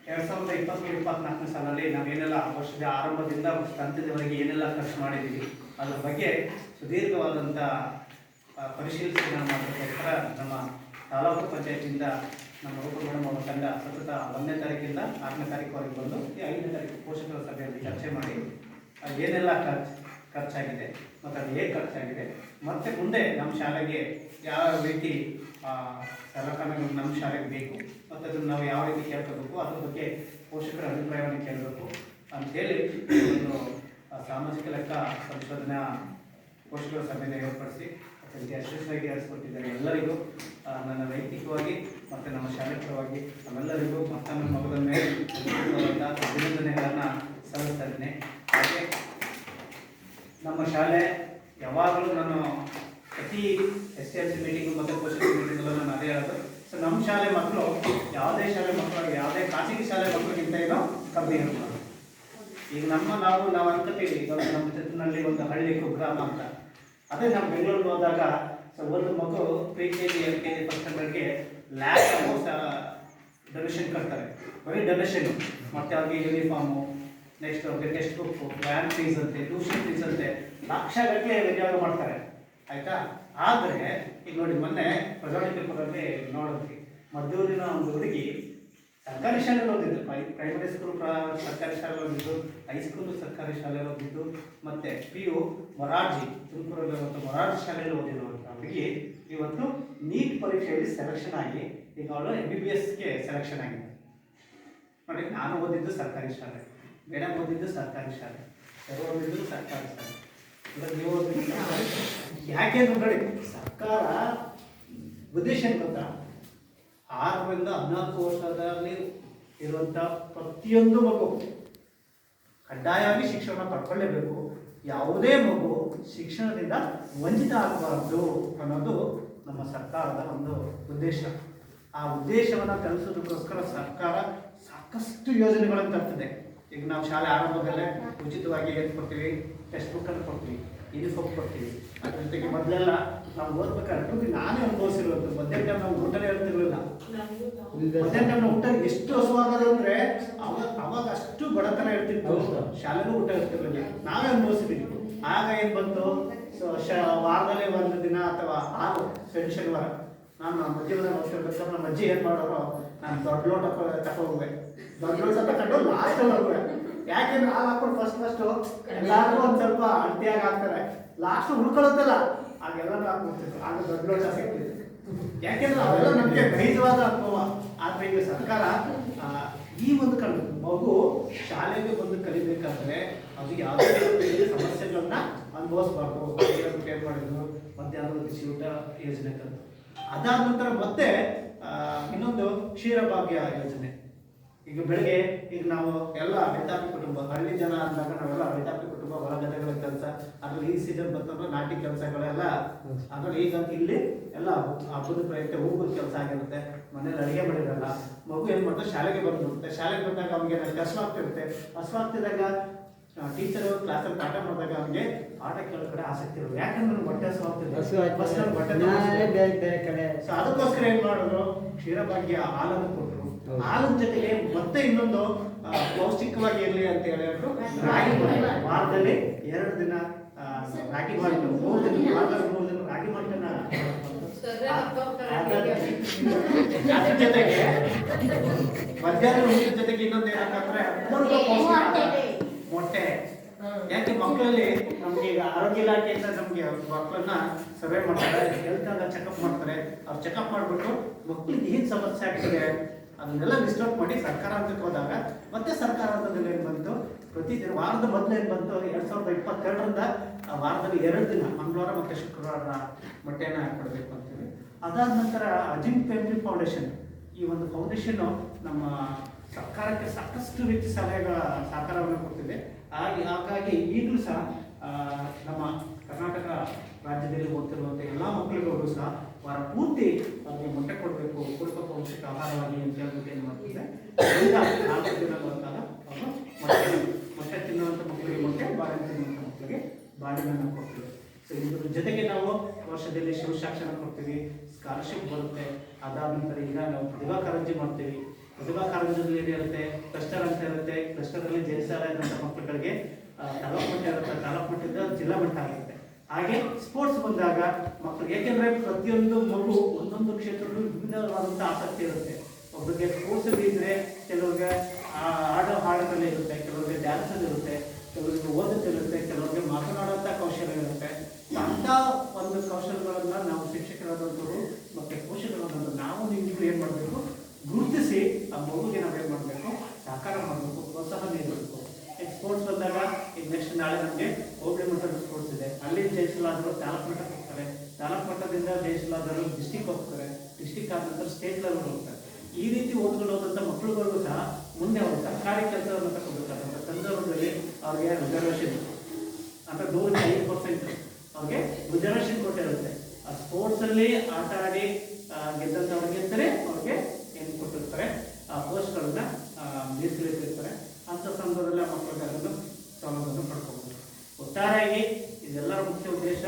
2023-24ನೇ ಸಾಲಲ್ಲಿ ನಾವೇನೆಲ್ಲ ವರ್ಷದ ಆರಂಭದಿಂದ ಅಂತ್ಯದವರೆಗೆ ಏನೆಲ್ಲ ಖರ್ಚು ಮಾಡಿದ್ದೀವಿ ಅದ್ರ ಬಗ್ಗೆ ಸುದೀರ್ಘವಾದಂಥ ಪರಿಶೀಲನೆ ಮಾಡೋದಕ್ಕೋಸ್ಕರ ನಮ್ಮ ತಾಲೂಕು ಪಂಚಾಯತಿಯಿಂದ ನಮ್ಮ ರೂಪುಗೌಡ ಅವರ ತಂಡ ಸತತ 1ನೇ ತಾರೀಕಿಂದ 4ನೇ ತಾರೀಕುವರೆಗೆ ಬಂದು ಈ 5ನೇ ತಾರೀಕು ಪೋಷಕರ ಸಭೆಯಲ್ಲಿ ಚರ್ಚೆ ಮಾಡಿ ಏನೆಲ್ಲ ಖರ್ಚಾಗಿದೆ ಮತ್ತು ಅದು ಹೇಗೆ ಖರ್ಚಾಗಿದೆ ಮತ್ತು ಮುಂದೆ ನಮ್ಮ ಶಾಲೆಗೆ ಯಾವ ರೀತಿ ಸಲಕರಣೆಗಳು ನಮ್ಮ ಶಾಲೆಗೆ ಬೇಕು ಮತ್ತು ಅದನ್ನು ನಾವು ಯಾವ ರೀತಿ ಕೇಳ್ಕೋಬೇಕು, ಅದ್ರ ಬಗ್ಗೆ ಪೋಷಕರ ಅಭಿಪ್ರಾಯವನ್ನು ಕೇಳಬೇಕು ಅಂಥೇಳಿ ಒಂದು ಸಾಮಾಜಿಕ ಲೆಕ್ಕ ಸಂಶೋಧನಾ ಪೋಷಕರ ಸಭೆಯನ್ನು ಏರ್ಪಡಿಸಿ ಅದಕ್ಕೆ ಯಶಸ್ವಿಯಾಗಿ ನಡೆಸಿಕೊಟ್ಟಿದ್ದಾರೆ. ಎಲ್ಲರಿಗೂ ನನ್ನ ವೈಯಕ್ತಿಕವಾಗಿ ಮತ್ತು ನಮ್ಮ ಶಾಲೆ ಪರವಾಗಿ ನಮ್ಮೆಲ್ಲರಿಗೂ ಮತ್ತೊಮ್ಮೆ ಮಗದೊಮ್ಮೆ ಅಭಿನಂದನೆಗಳನ್ನು ಸಲ್ಲಿಸ್ತಾ ಇದ್ದೀನಿ. ಹಾಗೆ ನಮ್ಮ ಶಾಲೆ ಯಾವಾಗಲೂ ನಾನು ಪ್ರತಿ STMC ಮೀಟಿಂಗು ಮತ್ತು ಪೋಷಕರ ಮೀಟಿಂಗಲ್ಲೂ ನಾನು ಅದೇ ಹೇಳೋದು. ಸೊ ನಮ್ಮ ಶಾಲೆ ಮಕ್ಕಳು ಯಾವುದೇ ಶಾಲೆ ಮಕ್ಕಳು, ಯಾವುದೇ ಖಾಸಗಿ ಶಾಲೆ ಮಕ್ಕಳಿಗಿಂತ ಏನೋ ಕಮ್ಮಿ ಇರ್ಬೋದು. ಈಗ ನಾವು ಅನ್ಕೋತೀವಿ ನಮ್ಮ ಚಿತ್ರನಲ್ಲಿ ಒಂದು ಹಳ್ಳಿ ಕುಗ್ರಾಮ ಅಂತ. ಅದೇ ನಾವು ಬೆಂಗಳೂರಿಗೆ ಹೋದಾಗ ಒಂದು ಮಗು PKG LKG ಫಸ್ಟ್ ಸ್ಟ್ಯಾಂಡರ್ಡ್ಗೆ ಲ್ಯಾಕ್ ಡೊನೇಷನ್ ಕಟ್ತಾರೆ, ಬರೀ ಡೊನೇಷನ್. ಮತ್ತು ಅವ್ರಿಗೆ ಯೂನಿಫಾರ್ಮು, ನೆಕ್ಸ್ಟ್ ಅವ್ರಿಗೆ ಟೆಕ್ಸ್ಟ್ ಬುಕ್ಕು, ವ್ಯಾನ್ ಫೀಸ್ ಅಂತೆ, ಟ್ಯೂಷನ್ ಫೀಸ್ ಅಂತೆ, ಲಕ್ಷಗಟ್ಟಲೆ ವಿನಿಯೋಗ ಮಾಡ್ತಾರೆ. ಆಯಿತಾ? ಆದರೆ ಈಗ ನೋಡಿ, ಮೊನ್ನೆ ಪ್ರಜಾವಾಣಿ ಪೇಪರಲ್ಲಿ ನೋಡಿದ್ವಿ, ಮದ್ದೂರಿನ ಒಂದು ಹುಡುಗಿ ಸರ್ಕಾರಿ ಶಾಲೆಗೆ ಓದಿದ್ದು, ಪ್ರೈಮರಿ ಸ್ಕೂಲ್ ಸರ್ಕಾರಿ ಶಾಲೆ ಓದಿದ್ದು, ಹೈಸ್ಕೂಲು ಸರ್ಕಾರಿ ಶಾಲೆಯಲ್ಲಿ ಓದಿದ್ದು, ಮತ್ತು PU ಮೊರಾರ್ಜಿ ತುಮಕೂರಲ್ಲಿರುವಂಥ ಮೊರಾರ್ಜಿ ಶಾಲೆಯಲ್ಲಿ ಓದಿರುವಂಥ ಹುಡುಗಿ ಇವತ್ತು ನೀಟ್ ಪರೀಕ್ಷೆಯಲ್ಲಿ ಸೆಲೆಕ್ಷನ್ ಆಗಿ ಈಗ ಅವಳು MBBSಗೆ ಸೆಲೆಕ್ಷನ್ ಆಗಿದೆ. ನೋಡಿ, ನಾನು ಓದಿದ್ದು ಸರ್ಕಾರಿ ಶಾಲೆ, ಮೇಡಮ್ ಓದಿದ್ದು ಸರ್ಕಾರಿ ಶಾಲೆ, ಸರ್ ಓದಿದ್ದು ಸರ್ಕಾರಿ ಶಾಲೆ, ಇವಾಗ ನೀವು ಓದಿದ್ದು ಯಾಕೆ ನೋಡಿ, ಸರ್ಕಾರ ಉದ್ದೇಶ ಏನು ಗೊತ್ತಾ? 6ರಿಂದ 14 ವರ್ಷದಲ್ಲಿ ಇರುವಂಥ ಪ್ರತಿಯೊಂದು ಮಗು ಕಡ್ಡಾಯವಾಗಿ ಶಿಕ್ಷಣ ಪಡ್ಕೊಳ್ಳೇಬೇಕು. ಯಾವುದೇ ಮಗು ಶಿಕ್ಷಣದಿಂದ ವಂಚಿತ ಆಗಬಾರದು ಅನ್ನೋದು ನಮ್ಮ ಸರ್ಕಾರದ ಒಂದು ಉದ್ದೇಶ. ಆ ಉದ್ದೇಶವನ್ನು ತಲುಪಿಸೋದಕ್ಕೋಸ್ಕರ ಸರ್ಕಾರ ಸಾಕಷ್ಟು ಯೋಜನೆಗಳನ್ನು ತರ್ತದೆ. ಈಗ ನಾವು ಶಾಲೆ ಆರಂಭದಲ್ಲೇ ಉಚಿತವಾಗಿ ಏನು ಕೊಡ್ತೀವಿ, ಟೆಕ್ಸ್ಟ್ ಬುಕ್ಕನ್ನು ಕೊಡ್ತೀವಿ, ಯೂನಿಫಾರ್ಮ್ ಕೊಡ್ತೀವಿ. ಅದ್ರ ಜೊತೆಗೆ ಮೊದಲೆಲ್ಲ ನಾವು ಓದ್ಬೇಕಾದ್ರೆ ನಾನೇ ಅನುಭವಿಸಿರುವಂಥ ಮಧ್ಯಾಹ್ನ ಟೈಮ್ ನಾವು ಊಟನೇ ಇರ್ತಿರ್ಲಿಲ್ಲ. ಮಧ್ಯಾಹ್ನ ಟೈಮ್ ನಾವು ಊಟ ಎಷ್ಟು ಹಸುವಾಗೋದು ಅಂದರೆ ಅವಾಗ ಅಷ್ಟು ಬಡತನ ಇರ್ತಿತ್ತು, ಶಾಲೆಗೂ ಊಟ ಇರ್ತಿರ್ಲಿಲ್ಲ. ನಾವೇ ಅನುಭವಿಸಿದ್ವಿ. ಆಗ ಏನು ಬಂತು, ವಾರದಲ್ಲಿ ಒಂದು ದಿನ ಅಥವಾ 6 ಶನಿವಾರ ನಾನು ಮಧ್ಯದಲ್ಲಿ ಹೋಗ್ತಿರ್ಬೇಕಾದ್ರೆ ನಮ್ಮ ಅಜ್ಜಿ ಏನು ಮಾಡೋರು, ನಾನು ದೊಡ್ಡ ಲೋಟ ತಗೊಂಡ್ವೆ, ದೊಡ್ಡ ಲೋಟ ತಗೊಂಡು ಲಾಸ್ಟಲ್ಲಿ ಹೋಗುವೆ. ಯಾಕೆಂದ್ರೆ ಹಾಲು ಹಾಕೊಂಡು ಫಸ್ಟು ಎಲ್ಲಾರು ಒಂದು ಸ್ವಲ್ಪ ಅಳತೆಯಾಗಿ ಹಾಕ್ತಾರೆ, ಲಾಸ್ಟ್ ಉಳ್ಕೊಳ್ಳುತ್ತಲ್ಲ ಆಗೆಲ್ಲರೂ ಹಾಕ್ಬಿಡ್ತಿತ್ತು. ಆಗ ದೊಡ್ಡ ಲೋಟ ಸಿಗ್ತಿತ್ತು. ಯಾಕೆಂದ್ರೆ ಅವೆಲ್ಲ ನಮಗೆ ನೈಜವಾದ ಅನುಭವ. ಆದ್ರೆ ಈಗ ಸರ್ಕಾರ ಈ ಒಂದು ಮಗು ಶಾಲೆಗೆ ಬಂದು ಕಲಿಬೇಕಾದ್ರೆ ಅದು ಯಾವುದೇ ರೀತಿಯ ಸಮಸ್ಯೆಗಳನ್ನ ಅನುಭವಿಸ್ಬಾರ್ದು. ಏನ್ ಮಾಡಿದ್ರು ಮಧ್ಯಾಹ್ನದ ಬಿಸಿಯೂಟ ಯೋಜನೆ ತಂದು, ಅದಾದ ನಂತರ ಮತ್ತೆ ಇನ್ನೊಂದು ಕ್ಷೀರಭಾಗ್ಯ ಯೋಜನೆ. ಈಗ ಬೆಳಗ್ಗೆ ಈಗ ನಾವು ಎಲ್ಲ ರೈತಾಪಿ ಕುಟುಂಬ, ಹಳ್ಳಿ ಜನ ಅಂದಾಗ ನಾವೆಲ್ಲ ರೈತಾಪಿ ಕುಟುಂಬ, ಹೊಲ ಗದ್ದೆಗಳ ಕೆಲಸ, ಅದ್ರಲ್ಲಿ ಈ ಸೀಸನ್ ಬಂತಂದ್ರೆ ನಾಟಿ ಕೆಲಸಗಳೆಲ್ಲ, ಅದ್ರಲ್ಲಿ ಈಗ ಇಲ್ಲಿ ಎಲ್ಲ ಹಬ್ಬದ ಪ್ರಯುಕ್ತ ಹೂಗುದ ಕೆಲಸ ಆಗಿರುತ್ತೆ, ಮನೇಲಿ ಅಡುಗೆ ಮಾಡಿರಲ್ಲ, ಮಗು ಏನ್ ಮಾಡ್ತಾರೆ ಶಾಲೆಗೆ ಬಂದ್ಬಿಡುತ್ತೆ. ಶಾಲೆಗೆ ಬಂದಾಗ ಅವ್ನಿಗೆ ಹಸುವಾಗ್ತಿರುತ್ತೆ. ಹಸುವಾಗ್ತಿದಾಗ ಟೀಚರ್ ಕ್ಲಾಸಲ್ಲಿ ಪಾಠ ಮಾಡಿದಾಗ ಅವ್ನಿಗೆ ಆಟ ಕೇಳೋ ಕಡೆ ಆಸಕ್ತಿ ಇರೋದು. ಯಾಕಂದ್ರೆ ಹೊಟ್ಟೆ ಕಡೆ. ಸೊ ಅದಕ್ಕೋಸ್ಕರ ಏನ್ ಮಾಡಿದ್ರು, ಕ್ಷೀರಭಾಗ್ಯ ಹಾಲನ್ನು ಕೊಟ್ಟರು. ಹಾಲಿನ ಜೊತೆಗೆ ಮತ್ತೆ ಇನ್ನೊಂದು ಪೌಷ್ಟಿಕವಾಗಿ ಇರಲಿ ಅಂತ ಹೇಳಿದ್ರು ರಾಗಿ ಮಾಲ್ಟ್. ವಾರದಲ್ಲಿ 2 ದಿನ ರಾಗಿ ಮಾಲ್ಟ್, 3 ದಿನ, ವಾರದಲ್ಲಿ 3 ದಿನ ರಾಗಿ ಮಾಲ್ಟನ್ನ ಅದ್ರ ಜೊತೆಗೆ ಮಧ್ಯಾಹ್ನ ಊಟದ ಜೊತೆಗೆ ಇನ್ನೊಂದು ಏನಂತಂದ್ರೆ ಮೊಟ್ಟೆ. ಯಾಕೆ ಮಕ್ಕಳಲ್ಲಿ ನಮ್ಗೆ ಈಗ ಆರೋಗ್ಯ ಇಲಾಖೆಯಿಂದ ನಮ್ಗೆ ಮಕ್ಕಳನ್ನ ಸರ್ವೆ ಮಾಡ್ತಾರೆ, ಹೆಲ್ತ್ ಅನ್ನ ಚೆಕಪ್ ಮಾಡ್ತಾರೆ. ಅವ್ರು ಚೆಕಪ್ ಮಾಡ್ಬಿಟ್ಟು ಮಕ್ಕಳಿಗೆ ಏನ್ ಸಮಸ್ಯೆ ಆಗ್ತದೆ ಅದನ್ನೆಲ್ಲ ಲಿಸ್ಟ್ ಔಟ್ ಮಾಡಿ ಸರ್ಕಾರ ಹಂತಕ್ಕೆ ಹೋದಾಗ ಮತ್ತೆ ಸರ್ಕಾರ ಹಂತದಲ್ಲಿ ಏನ್ ಬಂತು, ಪ್ರತಿದಿನ ವಾರದ ಮೊದಲು ಏನ್ ಬಂತು 2022ರಿಂದ ವಾರದಲ್ಲಿ 2 ದಿನ ಮಂಗಳವಾರ ಮತ್ತೆ ಶುಕ್ರವಾರ ಮೊಟ್ಟೆನ ಕೊಡಬೇಕು ಅಂತೇಳಿ. ಅದಾದ ನಂತರ ಅಜಿಮ್ ಫ್ಯಾಮಿಲಿ ಫೌಂಡೇಶನ್, ಈ ಒಂದು ಫೌಂಡೇಶನ್ ನಮ್ಮ ಸರ್ಕಾರಕ್ಕೆ ಸಾಕಷ್ಟು ರೀತಿ ಸಲಹೆಗಳ ಸಹಕಾರವನ್ನು ಕೊಡ್ತಿದೆ. ಹಾಗಾಗಿ ಈಗಲೂ ಸಹ ನಮ್ಮ ಕರ್ನಾಟಕ ರಾಜ್ಯದಲ್ಲಿ ಓದ್ತಿರುವಂಥ ಎಲ್ಲ ಮಕ್ಕಳಿಗೂ ಸಹ ವಾರ ಪೂರ್ತಿ ಅವ್ರಿಗೆ ಮೊಟ್ಟೆ ಕೊಡಬೇಕು, ಪೂರಕ ಪೌಷ್ಟಿಕ ಆಹಾರವಾಗಿ ಅಂತ ಹೇಳ್ಬಿಟ್ಟು ಏನು ಮಾಡ್ತಿದೆ, 4 ದಿನ ಬಂದಾಗ ಅವರು ಮೊಟ್ಟೆ ತಿನ್ನುವಂಥ ಮಕ್ಕಳಿಗೆ ಮೊಟ್ಟೆ, ಬಾಳೆಹಣ್ಣು ತಿನ್ನುವಂಥ ಮಕ್ಕಳಿಗೆ ಬಾಳೆಹಣ್ಣನ್ನು ಕೊಡ್ತೀವಿ. ಸೊ ಇದ್ರ ಜೊತೆಗೆ ನಾವು ವರ್ಷದಲ್ಲಿ ಶಿವಸಾಕ್ಷರ ಕೊಡ್ತೀವಿ, ಸ್ಕಾಲರ್ಶಿಪ್ ಬರುತ್ತೆ. ಅದಾದ ನಂತರ ಈಗ ನಾವು ಪ್ರತಿಭಾ ಕಾರಂಜಿ ಮಾಡ್ತೀವಿ. ಪ್ರತಿಭಾ ಕಾರಂಜಿಯಲ್ಲಿ ಏನಿರುತ್ತೆ, ಕ್ಲಸ್ಟರ್ ಅಂತ ಇರುತ್ತೆ. ಕ್ಲಸ್ಟರಲ್ಲಿ ಜಯಶಾಲೆದಂಥ ಮಕ್ಕಳುಗಳಿಗೆ ತಾಲೂಕು ಮಟ್ಟ ಇರುತ್ತೆ, ತಾಲೂಕು ಮಟ್ಟದಿಂದ ಜಿಲ್ಲಾ ಮಟ್ಟ ಆಗುತ್ತೆ. ಹಾಗೆ ಸ್ಪೋರ್ಟ್ಸ್ ಬಂದಾಗ ಮಕ್ಕಳು, ಯಾಕೆಂದ್ರೆ ಪ್ರತಿಯೊಂದು ಮಗು ಒಂದೊಂದು ಕ್ಷೇತ್ರದಲ್ಲೂ ವಿಭಿನ್ನವಾದಂಥ ಆಸಕ್ತಿ ಇರುತ್ತೆ. ಒಬ್ಬರಿಗೆ ಸ್ಪೋರ್ಟ್ಸ್ ಅಲ್ಲಿ ಇದ್ರೆ, ಕೆಲವ್ರಿಗೆ ಆಡೋ ಹಾಡುಗಳಲ್ಲಿ ಇರುತ್ತೆ, ಕೆಲವರಿಗೆ ಡ್ಯಾನ್ಸ್ ಅಲ್ಲಿ ಇರುತ್ತೆ, ಕೆಲವರಿಗೆ ಓದೋದಿರುತ್ತೆ, ಕೆಲವರಿಗೆ ಮಾತನಾಡುವಂಥ ಕೌಶಲ್ಯ ಇರುತ್ತೆ. ಅಂಥ ಒಂದು ಕೌಶಲ್ಯಗಳನ್ನ ನಾವು ಶಿಕ್ಷಕರಾದಂಥವ್ರು ಮತ್ತೆ ಪೋಷಕರಾದಂಥವ್ರು ನಾವು ನೀವು ಏನ್ ಮಾಡಬೇಕು, ಗುರುತಿಸಿ ಆ ಮಗುಗೆ ನಾವೇನ್ ಮಾಡಬೇಕು, ಸಹಕಾರ ಮಾಡಬೇಕು, ಪ್ರೋತ್ಸಾಹ ನೀಡಬೇಕು. ಈಗ ಸ್ಪೋರ್ಟ್ಸ್ ಬಂದಾಗ ಈಗ ನೆಕ್ಸ್ಟ್ ನಾಳೆ ನಮಗೆ ಹೋಬಳಿ ಮಟ್ಟದ ಸ್ಪೋರ್ಟ್ಸ್ ಇದೆ, ಅಲ್ಲಿ ಜಯಿಸಲಾದರೂ ತಾಲೂಕು ಮಟ್ಟಕ್ಕೆ ಹೋಗ್ತಾರೆ, ತಾಲೂಕು ಮಟ್ಟದಿಂದ ಜಯಿಸಲಾದರೂ ಡಿಸ್ಟಿಕ್ ಹೋಗ್ತಾರೆ, ಡಿಸ್ಟಿಕ್ ಆದ ನಂತರ ಸ್ಟೇಟ್ ಲೆವೆಲ್ ಹೋಗ್ತಾರೆ. ಈ ರೀತಿ ಓದ್ಕೊಂಡು ಹೋದಂಥ ಮಕ್ಕಳುಗಳಿಗೂ ಸಹ ಮುಂದೆ ಅವರು ಸರ್ಕಾರಿ ಕೆಲಸವನ್ನು ತಗೋಬೇಕಾದಂಥ ಸಂದರ್ಭದಲ್ಲಿ ಅವ್ರಿಗೆ ರಿಸರ್ವೇಷನ್ ಅಂದ್ರೆ 105% ಅವ್ರಿಗೆ ರಿಸರ್ವೇಷನ್ ಕೊಟ್ಟಿರುತ್ತೆ. ಆ ಸ್ಪೋರ್ಟ್ಸ್ ಅಲ್ಲಿ ಆಟ ಆಡಿ ಗೆದ್ದಂಥವ್ರಿಗೆ ಅಂತಾರೆ ಅವ್ರಿಗೆ ಏನು ಕೊಟ್ಟಿರ್ತಾರೆ, ಆ ಪೋಸ್ಟ್ಗಳನ್ನ ಮೀಸಲಿಟ್ಟಿರ್ತಾರೆ. ಅಂಥ ಸಂದರ್ಭದಲ್ಲಿ ಆ ಮಕ್ಕಳಿಗೆ ಅದನ್ನು ಸೌಲಭ್ಯವನ್ನು ಪಡ್ಕೋಬಹುದು. ಒಟ್ಟಾರೆಯಾಗಿ ಇದೆಲ್ಲರ ಮುಖ್ಯ ಉದ್ದೇಶ,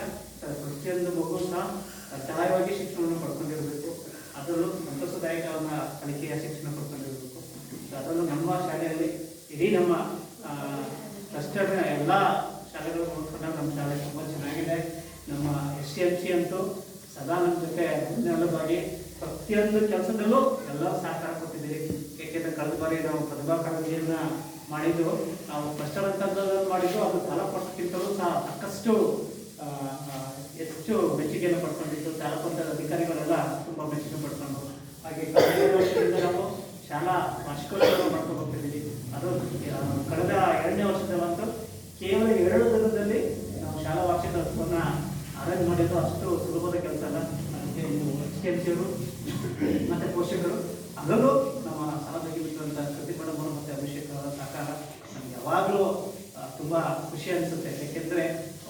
ಪ್ರತಿಯೊಂದು ಮಗು ಸಹ ಕಡ್ಡಾಯವಾಗಿ ಶಿಕ್ಷಣವನ್ನು ಪಡ್ಕೊಂಡಿರಬೇಕು. ಅದರಲ್ಲೂ ಸಂತೋಷದಾಯಕವಾದ ಕಲಿಕೆಯ ಶಿಕ್ಷಣ ಪಡ್ಕೊಂಡಿರಬೇಕು. ಅದರಲ್ಲೂ ನಮ್ಮ ಶಾಲೆಯಲ್ಲಿ ಇಡೀ ನಮ್ಮ ಕ್ಲಸ್ಟರ್ನ ಎಲ್ಲ ಶಾಲೆಗಳು ನೋಡ್ಕೊಂಡಾಗ ನಮ್ಮ ಶಾಲೆ ತುಂಬ ಚೆನ್ನಾಗಿದೆ. ನಮ್ಮ SCMC ಅಂತೂ ಸದಾ ನಮ್ಮ ಜೊತೆ ಬೆನ್ನೆಲುಬಾಗಿ ಪ್ರತಿಯೊಂದು ಕೆಲಸದಲ್ಲೂ ಎಲ್ಲರೂ ಸಹಕಾರ ಕೊಟ್ಟಿದ್ದೀರಿ. ಏಕೆಂದರೆ ಕಳೆದ ಬಾರಿ ನಾವು ಪ್ರತಿಭಾ ಕಾರಂಜಿಯನ್ನ ಮಾಡಿದ್ದು, ನಾವು ಕ್ಲಸ್ಟರ್ ಅಂತ ಮಾಡಿದ್ದು, ಅದು ತಾಲೂಕು ಮಟ್ಟಕ್ಕಿಂತಲೂ ಸಹ ಸಾಕಷ್ಟು ಹೆಚ್ಚು ಮೆಚ್ಚುಗೆಯನ್ನು ಪಡ್ಕೊಂಡಿದ್ದು. ತಾಲೂಕು ಮಟ್ಟದ ಅಧಿಕಾರಿಗಳೆಲ್ಲ ತುಂಬ ಮೆಚ್ಚುಗೆ ಪಡ್ಕೊಂಡು, ಹಾಗೆ ಕಳೆದ ವರ್ಷದಿಂದ ನಾವು ಶಾಲಾ ವಾರ್ಷಿಕೋತ್ಸವ ಮಾಡ್ಕೊಂಡು ಹೋಗ್ತಿದ್ದೀವಿ. ಅದು ಕಳೆದ 2ನೇ ವರ್ಷದಲ್ಲಂತೂ ಕೇವಲ 2 ದಿನದಲ್ಲಿ ನಾವು ಶಾಲಾ ವಾರ್ಷಿಕೋತ್ಸವನ ಅರೇಂಜ್ ಮಾಡಿದ್ದು ಅಷ್ಟು ಸುಲಭದ ಕೆಲಸ ಅಲ್ಲ. ಅದಕ್ಕೆ SCMC ಅವರು ಮತ್ತು ಪೋಷಕರು, ಅದರಲ್ಲೂ ನಮ್ಮ ಸಹೋದ್ಯೋಗಿ ಮಿತ್ರರಂತ ಕೃತಿ ಮೇಡಮ್ ಮತ್ತು ಅಭಿಷೇಕ್ ಅವರ ಸಹಕಾರ ನಮ್ಗೆ ಯಾವಾಗಲೂ ತುಂಬ ಖುಷಿ ಅನಿಸುತ್ತೆ. ಏಕೆಂದರೆ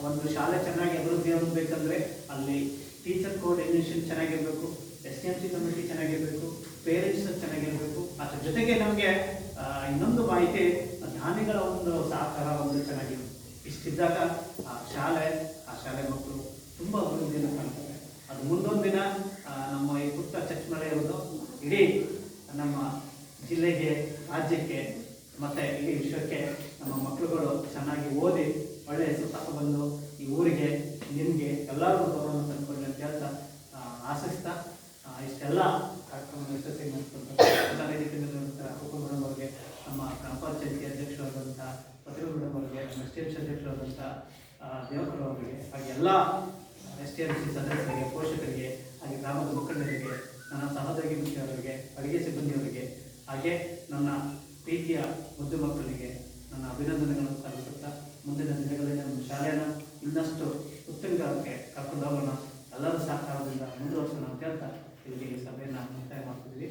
ಒಂದು ಶಾಲೆ ಚೆನ್ನಾಗಿ ಅಭಿವೃದ್ಧಿ ಹೊಂದಬೇಕಂದ್ರೆ ಅಲ್ಲಿ ಟೀಚರ್ ಕೋಆರ್ಡಿನೇಷನ್ ಚೆನ್ನಾಗಿರಬೇಕು, SCMC ಕಮಿಟಿ ಚೆನ್ನಾಗಿರಬೇಕು, ಪೇರೆಂಟ್ಸ್ ಚೆನ್ನಾಗಿರಬೇಕು. ಅದ್ರ ಜೊತೆಗೆ ನಮಗೆ ಇನ್ನೊಂದು ಮಾಹಿತಿ, ದಾನಿಗಳ ಒಂದು ಸಹಕಾರ ಒಂದು ಚೆನ್ನಾಗಿರುತ್ತೆ. ಇಷ್ಟಿದ್ದಾಗ ಆ ಶಾಲೆ ಮಕ್ಕಳು ತುಂಬ ಅಭಿವೃದ್ಧಿಯನ್ನು ಕಾಣ್ತಾರೆ. ಅದು ಮುಂದೊಂದು ದಿನ ನಮ್ಮ ಈ ಪುಟ್ಟ ಚಚ್ಮಳೆ ಇರೋದು ಇಡೀ ನಮ್ಮ ಜಿಲ್ಲೆಗೆ, ರಾಜ್ಯಕ್ಕೆ ಮತ್ತು ಇಡೀ ವಿಶ್ವಕ್ಕೆ ನಮ್ಮ ಮಕ್ಕಳುಗಳು ಚೆನ್ನಾಗಿ ಓದಿ ಒಳ್ಳೆಯ ಹೆಸರು ಬಂದು ಈ ಊರಿಗೆ, ನಿಮಗೆ ಎಲ್ಲರಿಗೂ ಗೌರವ ತಂದುಕೊಳ್ಳಿ ಅಂತ ಹೇಳ್ತಾ ಆಶಿಸ್ತಾ ಇಷ್ಟೆಲ್ಲ ಕಾರ್ಯಕ್ರಮವನ್ನು ಯಶಸ್ವಿ ಮಾಡಿಕೊಂಡು ಮೇಡಮ್ ಅವರಿಗೆ, ನಮ್ಮ ಗ್ರಾಮ ಪಂಚಾಯತಿ ಅಧ್ಯಕ್ಷರಾದಂಥ ಪ್ರತಿಭಾ ಮೇಡಮ್ ಅವರಿಗೆ, ನಮ್ಮ STMC ಅಧ್ಯಕ್ಷರಾದಂಥ ದೇವಕರು ಅವರಿಗೆ, ಹಾಗೆ ಎಲ್ಲ STMC ಸದಸ್ಯರಿಗೆ, ಪೋಷಕರಿಗೆ ಹಾಗೆ ಗ್ರಾಮದ ಮುಖಂಡರಿಗೆ, ನನ್ನ ಸಹೋದ್ಯೋಗಿ ಮುಖ್ಯರವರಿಗೆ, ಅಡುಗೆ ಸಿಬ್ಬಂದಿಯವರಿಗೆ, ಹಾಗೆ ನನ್ನ ಪ್ರೀತಿಯ ಮುದ್ದು ಮಕ್ಕಳಿಗೆ ನನ್ನ ಅಭಿನಂದನೆಗಳನ್ನು ಸಲ್ಲಿಸುತ್ತಾ ಮುಂದಿನ ದಿನಗಳಲ್ಲಿ ನಮ್ಮ ಶಾಲೆಯನ್ನು ಇನ್ನಷ್ಟು ಉತ್ತುಂಗಕ್ಕೆ ಕರ್ಕೊಂಡು ಹೋಗೋಣ, ಎಲ್ಲರ ಸಹಕಾರದಿಂದ ಮುಂದುವರಿಸೋಣ ಅಂತ ಹೇಳ್ತಾ ಇಲ್ಲಿಗೆ ಸಭೆಯನ್ನು ಮುಕ್ತಾಯ ಮಾಡ್ತಿದ್ವಿ.